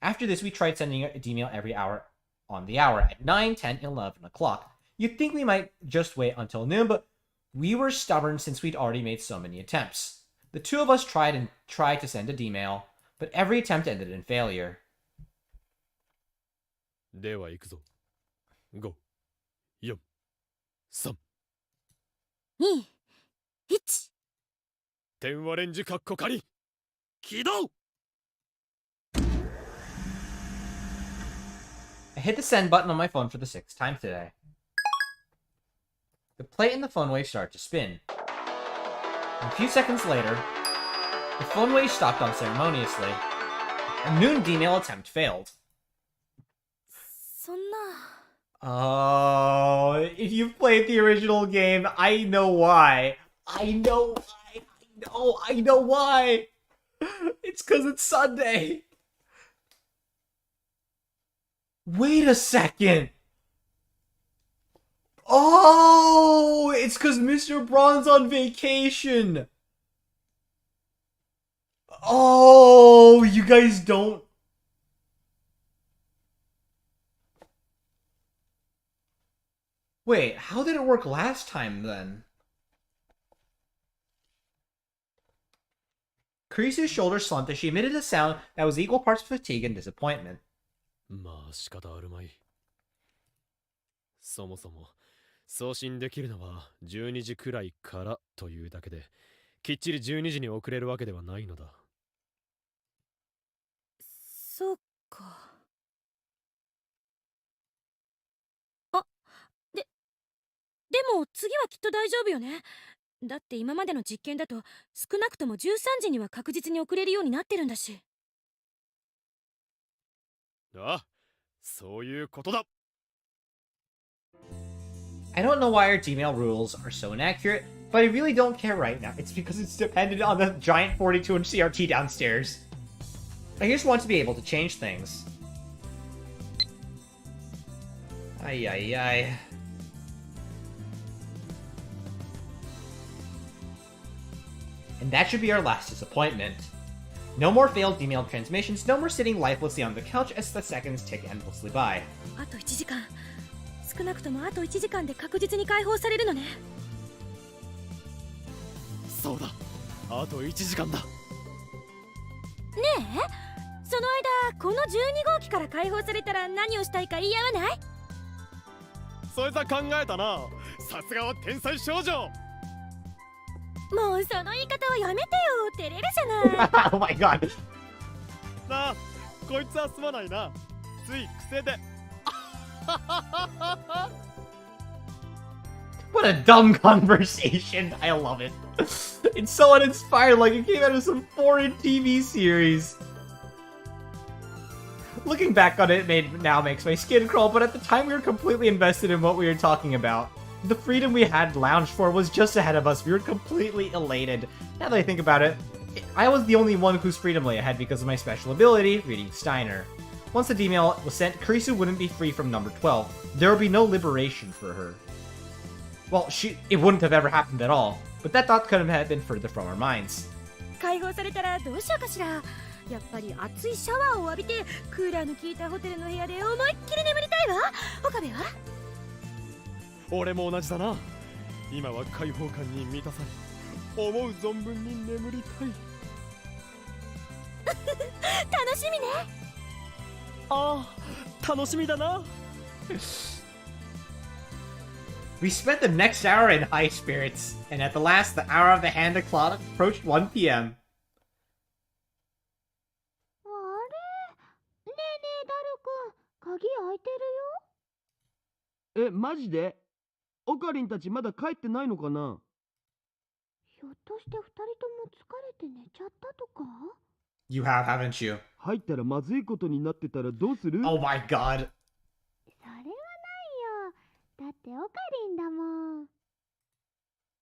After this, we tried sending a D-mail every hour on the hour at 9, 10, 11 o'clock. You'd think we might just wait until noon, but we were stubborn since we'd already made so many attempts. The two of us tried to send a D-mail, but every attempt ended in failure. では行くぞ。5、4、3。2、1。電話レンジカッコ仮。起動。I hit the send button on my phone for the 6th time today. The plate in the phone wave started to spin. A few seconds later, The phone wave stopped unceremoniously. A noon D-mail attempt failed. そんな Oh, if you've played the original game, I know why. I know why. It's because it's Sunday. Wait a second. Oh, it's because Mr. Braun's on vacation. Oh, you guys don't. Wait, how did it work last time then? Kurisu's shoulders slumped as she emitted a sound that was equal parts fatigue and disappointment. まあ仕方あるまい。そもそも送信できるのは12時くらいからというだけで、きっちり12時に遅れるわけではないのだ。そうか。あ、でも次はきっと大丈夫よね。だって今までの実験だと少なくとも13時には確実に遅れるようになってるんだし。あ、そういうことだ。I don't know why our Gmail rules are so inaccurate, but I really don't care right now. It's because it's dependent on the giant 42-inch CRT downstairs. I just want to be able to change things. Ay, ay, ay. And that should be our last disappointment. No more failed email transmissions, no more sitting lifelessly on the couch as the seconds tick endlessly by. あと1時間。少なくともあと1時間で確実に解放されるのね。そうだ。あと1時間だ。ねえ、その間この12号機から解放されたら何をしたいか言い合わない？そいつは考えたな。さすがは天才少女。もうその言い方はやめてよ。照れるじゃない。Oh my god. なあ、こいつはすまないな。つい癖で。What a dumb conversation. I love it. It's so uninspired, like it came out of some foreign TV series. Looking back on it now makes my skin crawl, but at the time we were completely invested in what we were talking about. The freedom we had lounged for was just ahead of us. We were completely elated. Now that I think about it, I was the only one whose freedom lay ahead because of my special ability, reading Steiner. Once the D-mail was sent, Kurisu wouldn't be free from number 12. There would be no liberation for her. Well, it wouldn't have ever happened at all, but that thought couldn't have been further from our minds. 解放されたらどうしようかしら。やっぱり熱いシャワーを浴びてクーラーの効いたホテルの部屋で思いっきり眠りたいわ。岡部は？俺も同じだな。今は開放感に満たされ、思う存分に眠りたい。楽しみね。ああ、楽しみだな。We spent the next hour in high spirits, and at the last, the hour of the hand clock approached 1 p.m. あれねえねえダルくん、鍵開いてるよ。え、マジで？オカリンたちまだ帰ってないのかな？ひょっとして二人とも疲れて寝ちゃったとか？ You have, haven't you? 入ったらまずいことになってたらどうする？ Oh my god. それはないよ。だってオカリンだもん。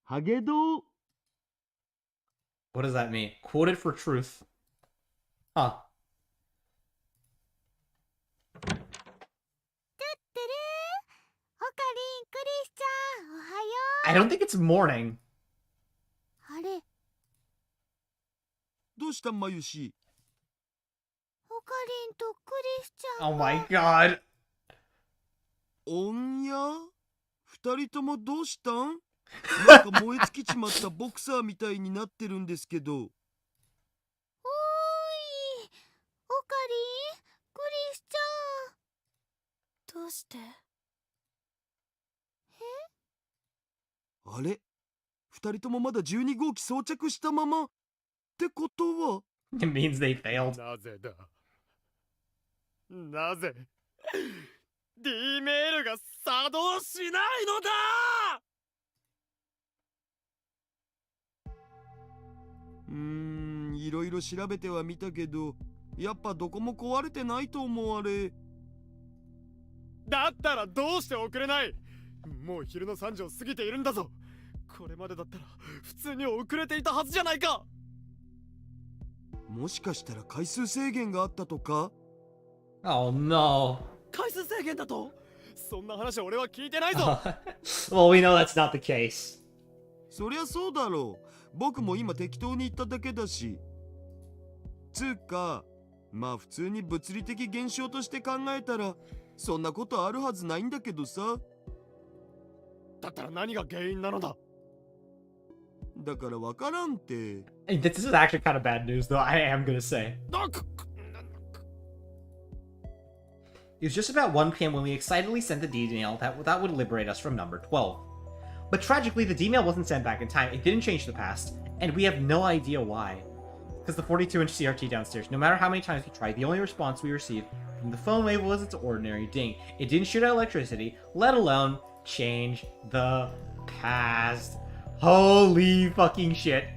ハゲドウ。 What does that mean? Quoted for truth. Huh. トゥットゥルー。オカリン、クリスちゃん、おはよ I don't think it's morning. う。あれ、どうしたんまゆし？オカリンとクリスちゃん Oh が。 my god. おんや？二人ともどうしたん？なんか燃え尽きちまったボクサーみたいになってるんですけど。おーい、オカリン、クリスちゃん。どうして？あれ？二人ともまだ12号機装着したままってことは？ It means they failed. なぜだ。なぜ D メールが作動しないのだ。いろいろ調べてはみたけど、やっぱどこも壊れてないと思われ。だったらどうして遅れない？もう昼の3時を過ぎているんだぞ。これまでだったら普通に遅れていたはずじゃないか。もしかしたら回数制限があったとか？ Oh no. 回数制限だと？そんな話俺は聞いてないぞ。Well, we know that's not the case. そりゃそうだろう。僕も今適当に言っただけだし。つうか、まあ普通に物理的現象として考えたらそんなことあるはずないんだけどさ。だったら何が原因なのだ？だからわからんて。This is actually kind of bad news, though, I am gonna say. It was just about 1 p.m. when we excitedly sent the D-mail that would liberate us from number 12. But tragically, the D-mail wasn't sent back in time, it didn't change the past, and we have no idea why. Because the 42-inch CRT downstairs, no matter how many times we tried, the only response we received from the phone wave was its ordinary ding. It didn't shoot out electricity, let alone change the past. Holy fucking shit.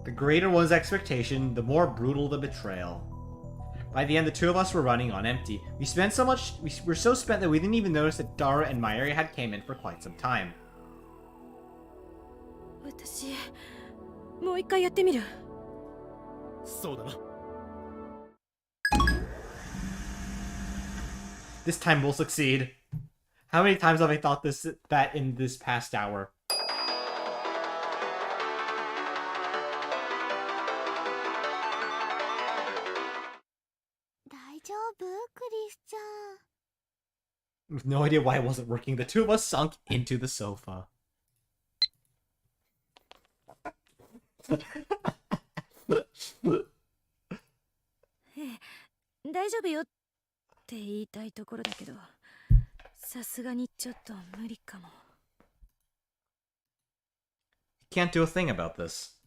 The greater one's expectation, the more brutal the betrayal. By the end, the two of us were running on empty. We were so spent that we didn't even notice that Dara and Mayuri had came in for quite some time. 私もう一回やってみる。そうだな。This time we'll succeed. How many times have I thought that in this past hour? 大丈夫クリスちゃん。 With no idea why it wasn't working, the two of us sunk into the sofa. 大丈夫よって言いたいところだけど、さすがにちょっと無理かも。Can't do a thing about this.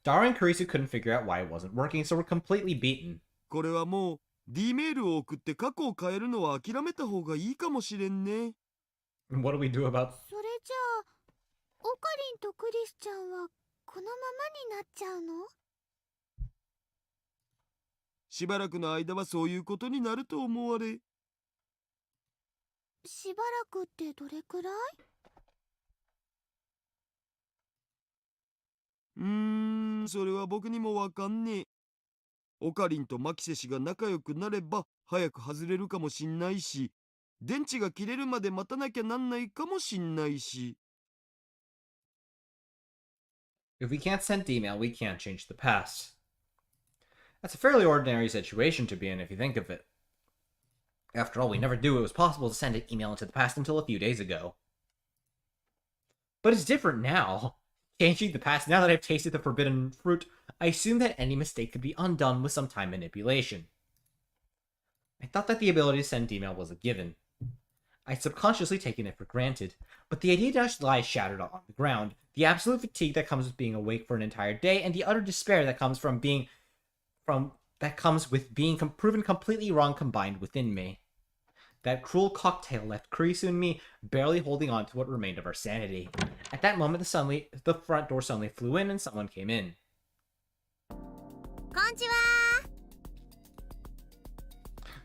Dara and Kurisu couldn't figure out why it wasn't working, so we're completely beaten. これはもう D メールを送って過去を変えるのは諦めた方がいいかもしれんね。What do we do about... それじゃあオカリンとクリスちゃんはこのままになっちゃうの？しばらくの間はそういうことになると思われ。しばらくってどれくらい？それは僕にもわかんねえ。オカリンとマキセ氏が仲良くなれば早く外れるかもしんないし、電池が切れるまで待たなきゃなんないかもしんないし。If we can't send email, we can't change the past. That's a fairly ordinary situation to be in if you think of it. After all, we never knew it was possible to send an email into the past until a few days ago. But it's different now. Changing the past, now that I've tasted the forbidden fruit, I assume that any mistake could be undone with some time manipulation. I thought that the ability to send email was a given. I'd subconsciously taken it for granted, but the idea just lies shattered on the ground. The absolute fatigue that comes with being awake for an entire day, and the utter despair that comes with being proven completely wrong combined within me. That cruel cocktail left Kurisu and me barely holding on to what remained of our sanity. At that moment, the front door suddenly flew in and someone came in. こんちは。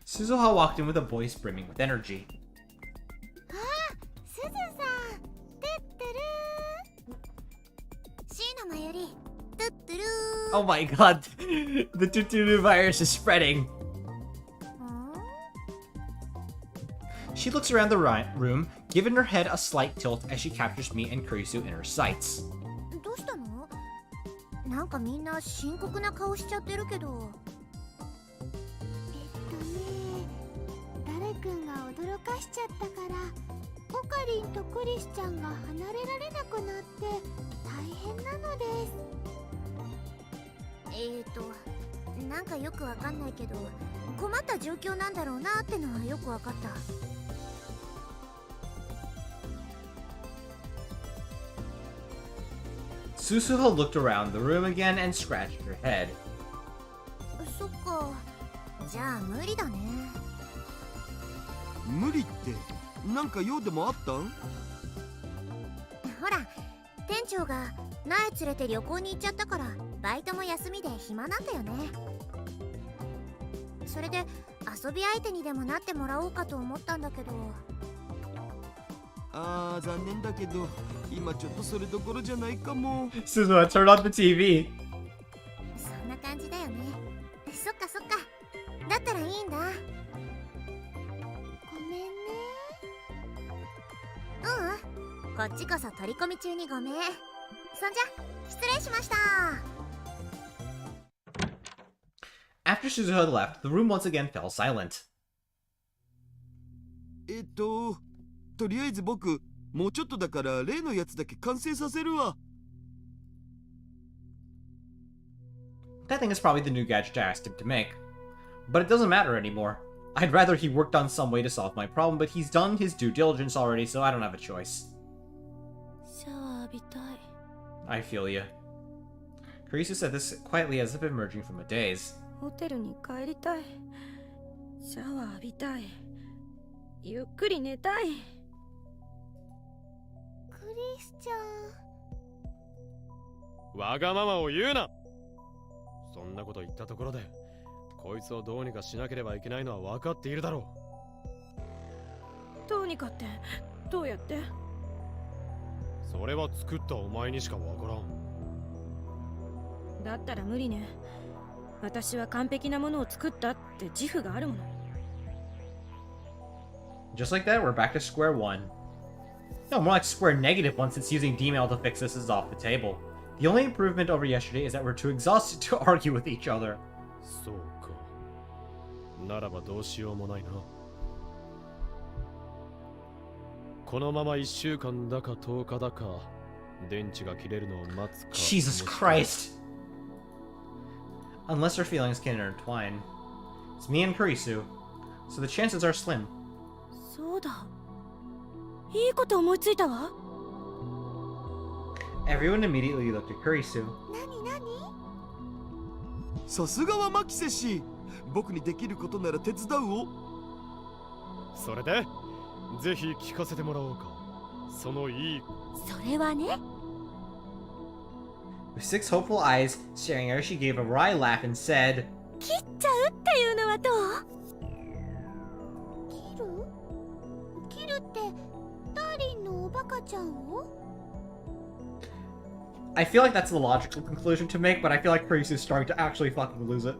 Suzuha walked in with a voice brimming with energy. あ、すずさん。てってるー。シーのまより。てってるー。 Oh my god, the Tuturu virus is spreading. She looks around the room, giving her head a slight tilt as she captures me and Kurisu in her sights. どうしたの？なんかみんな深刻な顔しちゃってるけど。誰くんが驚かしちゃったから、オカリンとクリスちゃんが離れられなくなって大変なのです。なんかよくわかんないけど、困った状況なんだろうなってのはよくわかった。Suzuha looked around the room again and scratched her head. そっか、じゃあ無理だね。無理ってなんか用でもあったん？ほら店長が苗連れて旅行に行っちゃったからバイトも休みで暇なんだよね。それで遊び相手にでもなってもらおうかと思ったんだけど。あー残念だけど今ちょっとそれどころじゃないかも。 Suzuha, turn on the TV. そんな感じだよね。そっかそっか、だったらいいんだ。ごめんね。こっちこそ取り込み中にごめん。そんじゃ失礼しました。 After Suzuha left, the room once again fell silent. とりあえず僕もうちょっとだから例のやつだけ完成させるわ。 That thing is probably the new gadget I asked him to make. But it doesn't matter anymore. I'd rather he worked on some way to solve my problem, but he's done his due diligence already, so I don't have a choice. シャワー浴びたい。 I feel you. Kurisu said this quietly as if emerging from a daze. ホテルに帰りたい。シャワー浴びたい。ゆっくり寝たい。クリスちゃん。わがままを言うな。そんなこと言ったところでこいつをどうにかしなければいけないのは分かっているだろう。どうにかってどうやって？それは作ったお前にしか分からん。だったら無理ね。私は完璧なものを作ったって自負があるもの。 Just like that, we're back to square one. No, more like square negative one, since using D-mail to fix this is off the table. The only improvement over yesterday is that we're too exhausted to argue with each other. そうか。ならばどうしようもないな。このまま1週間だか10日だか電池が切れるのを待つか。 Jesus Christ! Unless our feelings can intertwine. It's me and Kurisu, so the chances are slim. そうだ。いいこと思いついたわ。 Everyone immediately looked at Kurisu. さすがはマキセ氏。僕にできることなら手伝うを。それでぜひ聞かせてもらおうか。そのいい。それはね。 With 6 hopeful eyes staring at her, she gave a wry laugh and said, 切っちゃうっていうのはどう？切るってダーリンのおバカちゃんを？ I feel like that's the logical conclusion to make, but I feel like Kurisu's starting to actually fucking lose it.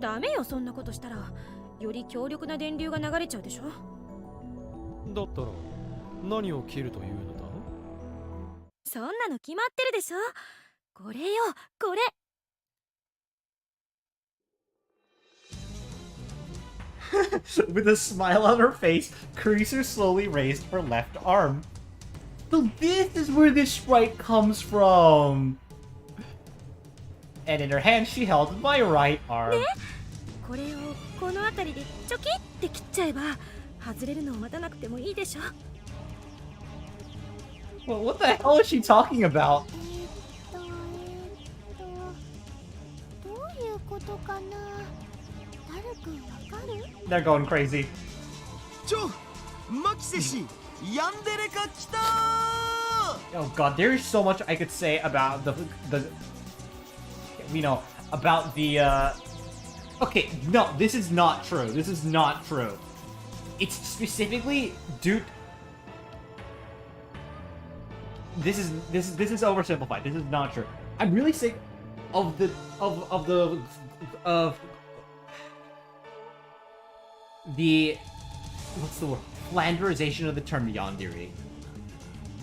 ダメよ、そんなことしたらより強力な電流が流れちゃうでしょ。だったら何を切るというのだ？そんなの決まってるでしょ。これよ、これ。With a smile on her face, Kurisu slowly raised her left arm. So this is where this sprite comes from. And in her hand, she held my right arm. これをこの辺りでチョキって切っちゃえば外れるのを待たなくてもいいでしょ。 Well, what the hell is she talking about? どういうことかな。ダル君わかる？ They're going crazy. マキセ氏、ヤンデレが来たー。 Oh god, there's so much I could say about the about the okay, no, this is not true. This is not true. It's specifically due. This is oversimplified. This is not true. I'm really sick of the what's the word? Flanderization of the term yandere.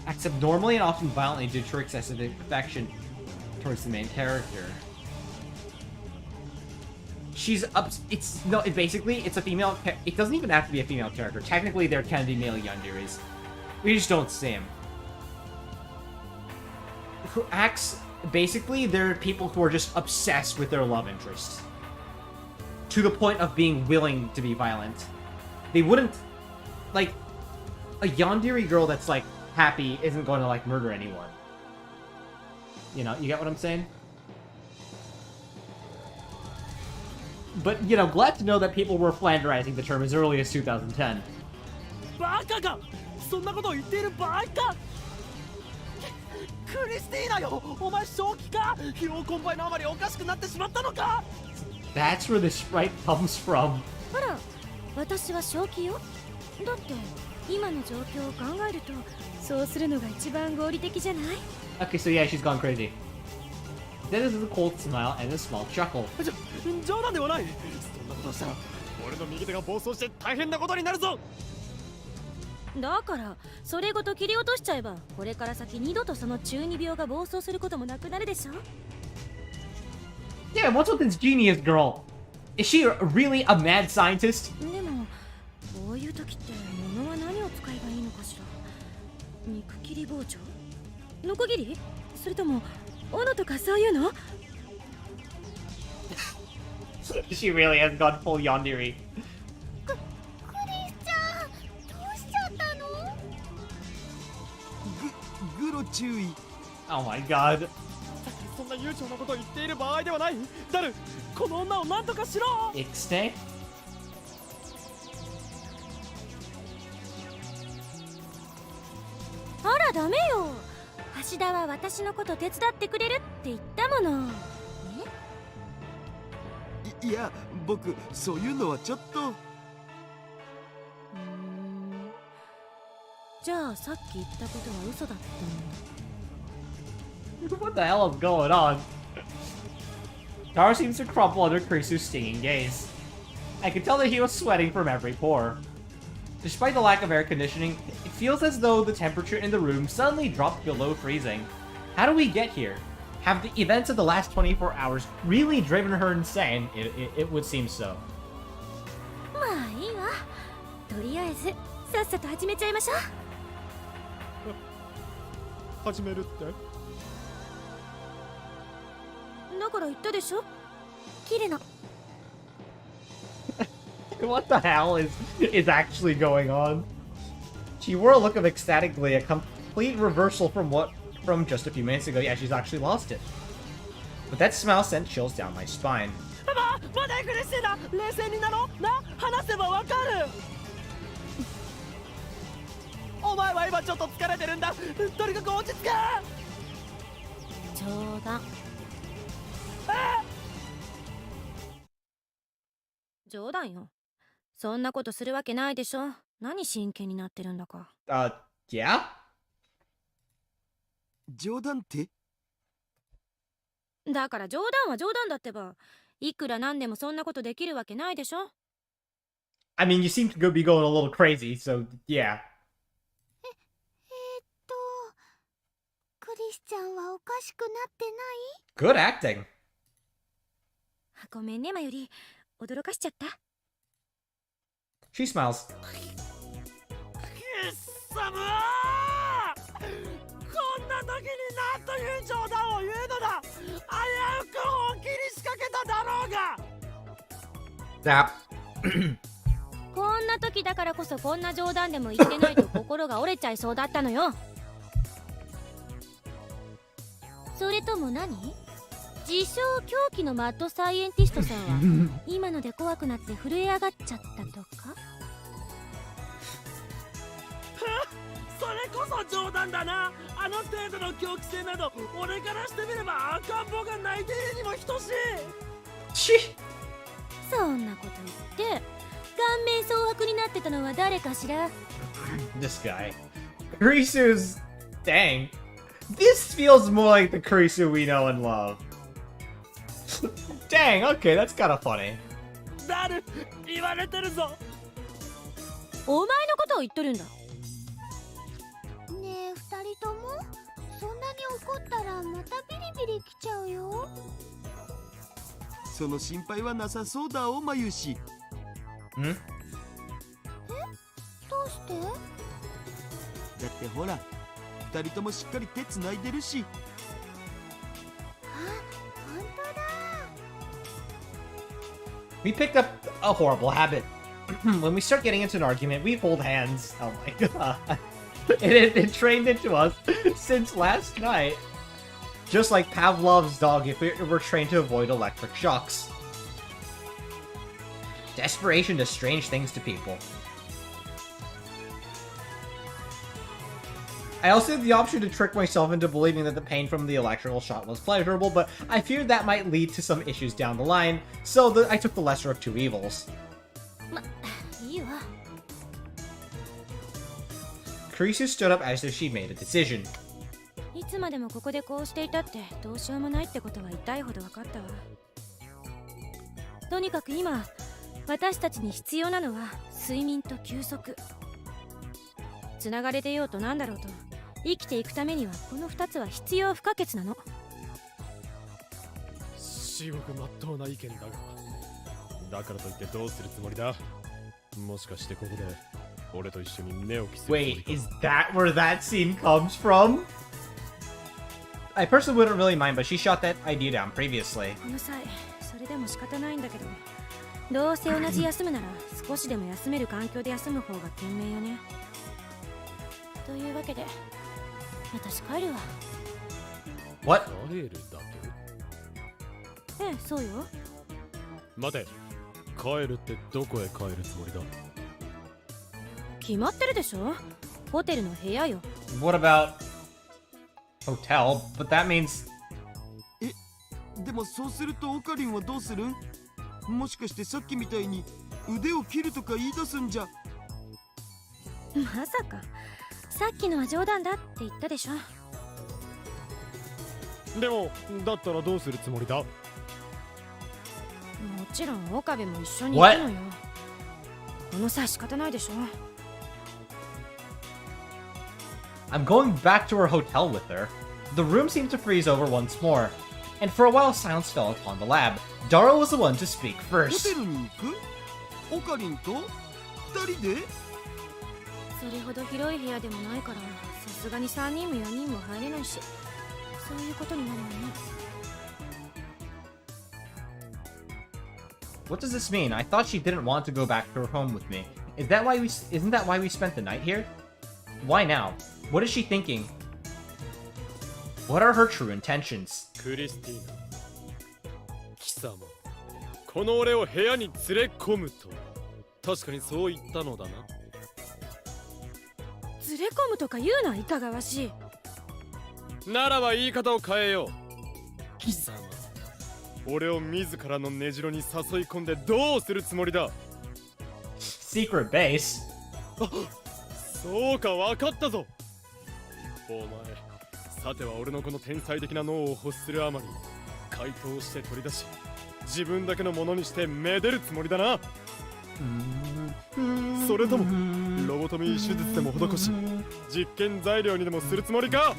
Acts abnormally and often violently due to her excessive affection towards the main character. She's up. It's no. Basically, it's a female. It doesn't even have to be a female character. Technically, there can be male yanderes. We just don't see them. Who acts. Basically, they're people who are just obsessed with their love interests. To the point of being willing to be violent. They wouldn't. Like, a yandere girl that's, like, happy isn't going to, like, murder anyone. You know, you get what I'm saying? But, you know, glad to know that people were flanderizing the term as early as 2010. バカか！そんなことを言っているバカ！クリスティーナよ、お前正気か？疲労困憊のあまりおかしくなってしまったのか？ That's where the sprite comes from. ほら私は正気よ。だって今の状況を考えるとそうするのが一番合理的じゃない？ Okay, so yeah, she's gone crazy. Then there's a cold smile and a small chuckle. 冗談ではない。そんなことをしたら俺の右手が暴走して大変なことになるぞ。だからそれごと切り落としちゃえばこれから先二度とその中二病が暴走することもなくなるでしょ。 Yeah, what's with this genius girl? Is she really a mad scientist? でもこういう時って物は何を使えばいいのかしら。肉切り包丁、ノコギリ、それとも斧とかそういうの？ She really has gone full yandere. クリスちゃん、どうしちゃったの？グロ注意。 Oh my god. そんな悠長なことを言っている場合ではない。ダル、この女を何とかしろ。 Ixnay? あらダメよ。橋田は私のこと手伝ってくれるって言ったもの。いや、僕そういうのはちょっと。じゃあさっき言ったことは嘘だったの？ What the hell is going on? Taro seems to crumple under Kurisu's stinging gaze. I could tell that he was sweating from every pore. Despite the lack of air conditioning, it feels as though the temperature in the room suddenly dropped below freezing. How do we get here? Have the events of the last 24 hours really driven her insane? It would seem so. まあいいわ。とりあえずさっさと始めちゃいましょう。始めるって？だから言ったでしょ。切るの。What the hell is actually going on? She wore a look of ecstatic glee, a complete reversal from just a few minutes ago. Yeah, she's actually lost it. But that smile sent chills down my spine. まだクリスティーナ、冷静になろう。な、話せばわかる。お前は今ちょっと疲れてるんだ。とにかく落ち着け。冗談。冗談よ。そんなことするわけないでしょ。何真剣になってるんだか。Yeah? 冗談って？だから冗談は冗談だってば。いくらなんでもそんなことできるわけないでしょ。 I mean, you seem to be going a little crazy, so yeah. クリスちゃんはおかしくなってない？ Good acting. ごめんね、まより。驚かしちゃった。She smiles. くっさむー。こんな時に何という冗談を言うのだ。危うく本気に仕掛けただろうが。Zap. こんな時だからこそこんな冗談でも言ってないと心が折れちゃいそうだったのよ。それとも何？自称狂気のマッドサイエンティストさんは今ので怖くなって震え上がっちゃったとか？それこそ冗談だな。あの程度の狂気性など俺からしてみれば赤ん坊が泣いているにも等しい。そんなこと言って顔面蒼白になってたのは誰かしら？ This guy. Kurisu's... Dang. This feels more like the Kurisu we know and love. Dang, okay, that's kind of funny. ダル、言われてるぞ。お前のことを言っとるんだ。ねえ、二人ともそんなに怒ったらまたビリビリ来ちゃうよ。その心配はなさそうだおまゆし。Hmm? どうして？だってほら、二人ともしっかり手つないでるし。あ、本当だ。We picked up a horrible habit. When we start getting into an argument, we hold hands. Oh my god. It had been trained into us since last night. Just like Pavlov's dog if we were trained to avoid electric shocks. Desperation does strange things to people. I also had the option to trick myself into believing that the pain from the electrical shot was pleasurable, but I feared that might lead to some issues down the line, so I took the lesser of two evils. いいわ。 Kurisu stood up as if she made a decision. いつまでもここでこうしていたってどうしようもないってことは痛いほど分かったわ。とにかく今、私たちに必要なのは睡眠と休息。つながれてようとなんだろうと、生きていくためにはこの2つは必要不可欠なの。至極まっとうな意見だが、だからといってどうするつもりだ？もしかしてここで俺と一緒に寝起きするつもり Wait, か？ is that where that scene comes from? I personally wouldn't really mind, but she shot that idea down previously. この際、それでも仕方ないんだけど、どうせ同じ休むなら少しでも休める環境で休む方が賢明よね。というわけで、私帰るわ。 What? 帰るだと？ええ、そうよ。待て、帰るってどこへ帰るつもりだ？決まってるでしょ。ホテルの部屋よ。 What about hotel? But that means でもそうするとオカリンはどうする？もしかしてさっきみたいに腕を切るとか言い出すんじゃ？まさか、さっきのは冗談だって言ったでしょ。でもだったらどうするつもりだ？もちろん岡部も一緒に行くのよ。この際仕方ないでしょ。 I'm going back to her hotel with her. The room seemed to freeze over once more, and for a while silence fell upon the lab. Daro was the one to speak ホ first. テルに行く？オカリンと二人で？それほど広い部屋でもないから、さすがに3人も4人も入れないし、そういうことになるわね。 What does this mean? I thought she didn't want to go back to her home with me. Isn't that why we spent the night here? Why now? What is she thinking? What are her true intentions? クリスティーナ、貴様、この俺を部屋に連れ込むと確かにそう言ったのだな。連れ込むとか言うのはいかがわしい。ならば言い方を変えよう。貴様、俺を自らの根城に誘い込んでどうするつもりだ？ Secret base? そうか、分かったぞ。お前、さては俺のこの天才的な脳を欲するあまり回答して取り出し、自分だけのものにしてめでるつもりだな。それともロボトミー手術でも施し、実験材料にでもするつもりか？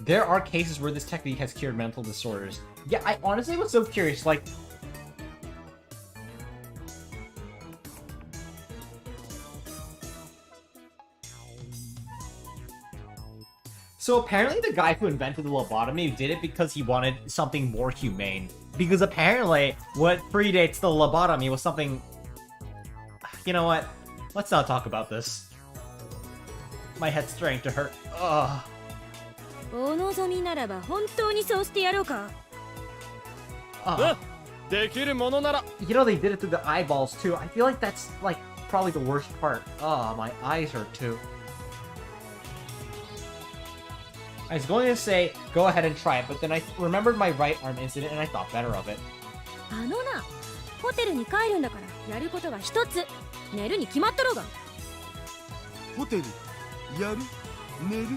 There are cases where this technique has cured mental disorders. Yeah, I honestly was so curious, like... So apparently the guy who invented the lobotomy did it because he wanted something more humane. Because apparently what predates the lobotomy was something... You know what? Let's not talk about this. My head's starting to hurt. Ugh. お望みならば本当にそうしてやろうか。できるものなら。 You know they did it through the eyeballs too. I feel like that's like probably the worst part. My eyes hurt too. I was going to say go ahead and try it, but then I remembered my right arm incident and I thought better of it. あのな、ホテルに帰るんだからやることは一つ。寝るに決まっとろうが。ホテルやる寝る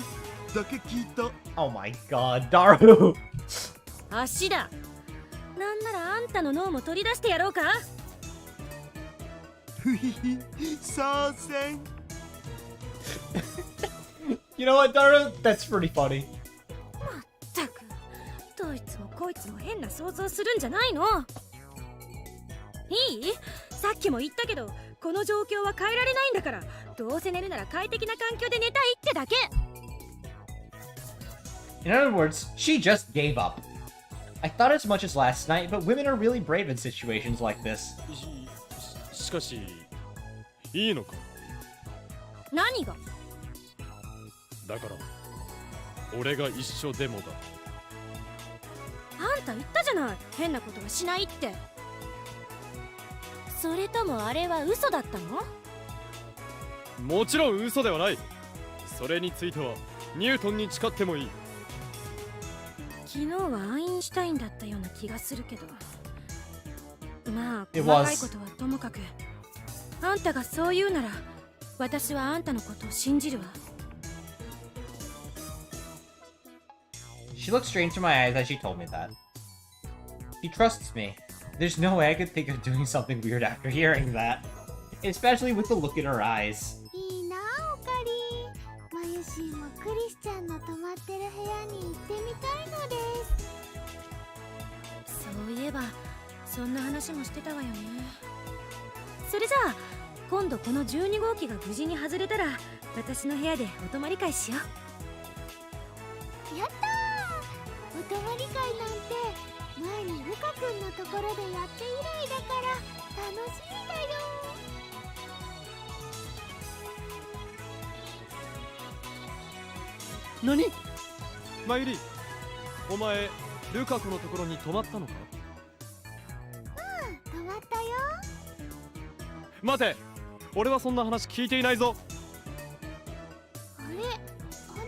だけ聞いた。 Oh my god, Daru! 足だ。なんならあんたの脳も取り出してやろうか。ふひひ、さーせん。 You know what, Daru? That's pretty funny. まったく、どいつもこいつも変な想像するんじゃないの。いい？さっきも言ったけど、この状況は変えられないんだから、どうせ寝るなら快適な環境で寝たいってだけ。 In other words, she just gave up. I thought as much as last night, but women are really brave in situations like this. しかし、いいのか？何が？だから、俺が一緒でもだ。あんた言ったじゃない。変なことはしないって。それともあれは嘘だったの？もちろん嘘ではない。それについてはニュートンに誓ってもいい。昨日はアインシュタインだったような気がするけど、まあ It 細 was. かいことはともかく、あんたがそう言うなら私はあんたのことを信じるわ。 She looked straight into my eyes as she told me that. She trusts me. There's no way I could think of doing something weird after hearing that. Especially with the look in her eyes. いいなあ、オカリン。マユシーもクリスちゃんの泊まってる部屋に行ってみたいのです。そういえばそんな話もしてたわよね。それじゃあ今度この12号機が無事に外れたら私の部屋でお泊まり会しよう。やったー。お泊まり会なんて前にルカ君のところでやって以来だから楽しみだよ。何？マユリ、お前ルカ子のところに泊まったのか？泊まったよ。待て、俺はそんな話聞いていないぞ。あれ、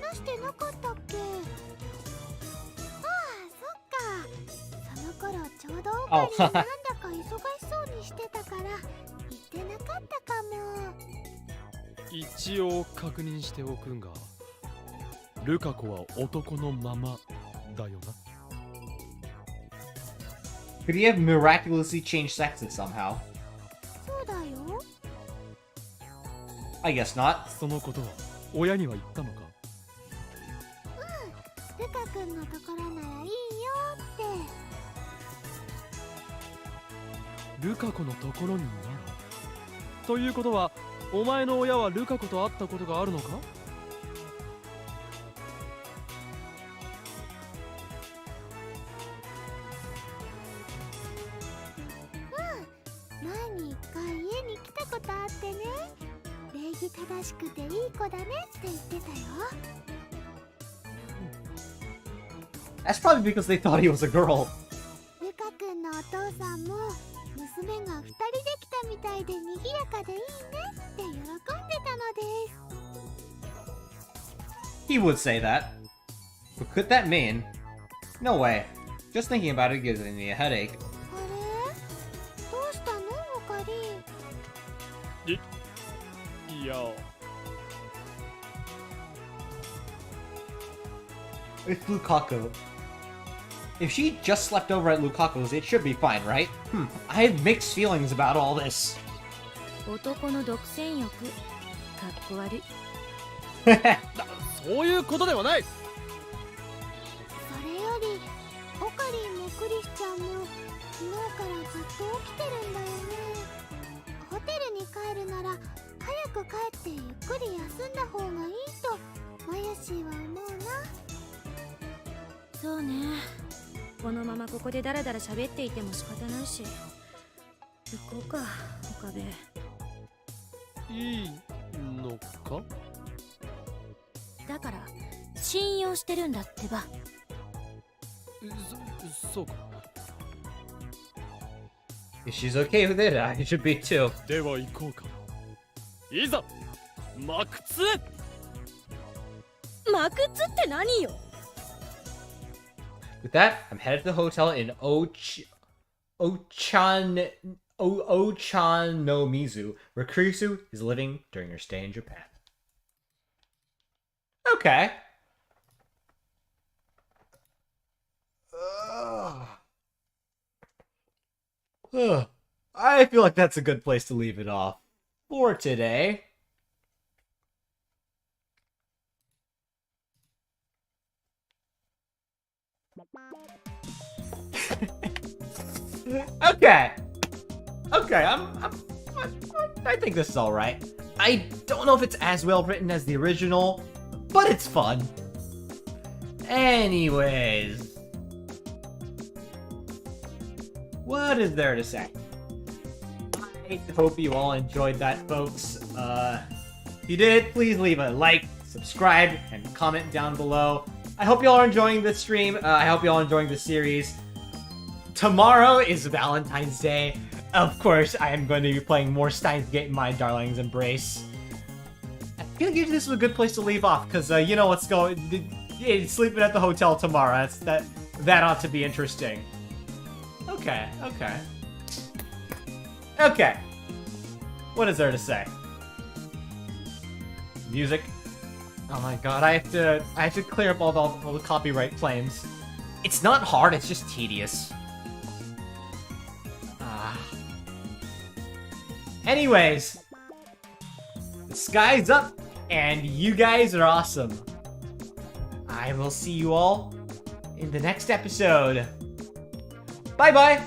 話してなかったっけ？ああ、そっか。その頃ちょうどオカリンなんだか忙しそうにしてたから言ってなかったかも。一応確認しておくんが、ルカ子は男のままだよな。Could he have miraculously changed sexes somehow? そうだよ。I guess not. そのことは親には言ったのか？ルカ君のところならいいよって。ルカ子のところになら。ということは、お前の親はルカ子と会ったことがあるのか？前に一回家に来たことあってね。礼儀正しくていい子だねって言ってたよ。That's probably because they thought he was a girl. ルカ君のお父さんも娘が2人できたみたいで賑やかでいいねって喜んでたのです。 He would say that. But could that mean? No way. Just thinking about it gives me a headache. あれ、どうしたのオカリン。いや、 It's Lukaku. If she just slept over at Lukaku's, it should be fine, right? I have mixed feelings about all this. 男の独占欲、かっこ悪い。そういうことではない。それよりオカリンもクリスちゃんも昨日からずっと起きてるんだよね。ホテルに帰るなら早く帰ってゆっくり休んだ方がいいとマヤシーは思うな。そうね、このままここでダラダラ喋っていても仕方ないし、行こうか、岡部。いいのか？だから信用してるんだってば。そうか。If she's okay with it, I should be too. では行こうか。いざマクツへ。マクツって何よ。 With that, I'm headed to the hotel in Ochanomizu, where Kurisu is living during her stay in Japan. Okay. I feel like that's a good place to leave it off for today. Okay. Okay, I think this is alright. I don't know if it's as well written as the original, but it's fun. Anyways. What is there to say? I hope you all enjoyed that, folks. If you did, please leave a like, subscribe, and comment down below. I hope you all are enjoying this stream. I hope you all are enjoying this series. Tomorrow is Valentine's Day, of course, I am going to be playing more Steins Gate My Darling's Embrace. I feel like this is a good place to leave off, because you know what's going... Sleeping at the hotel tomorrow, that ought to be interesting. Okay. Okay. What is there to say? Music. Oh my god, I have to clear up all the copyright claims. It's not hard, it's just tedious. Anyways, the sky's up, and you guys are awesome. I will see you all in the next episode. Bye-bye!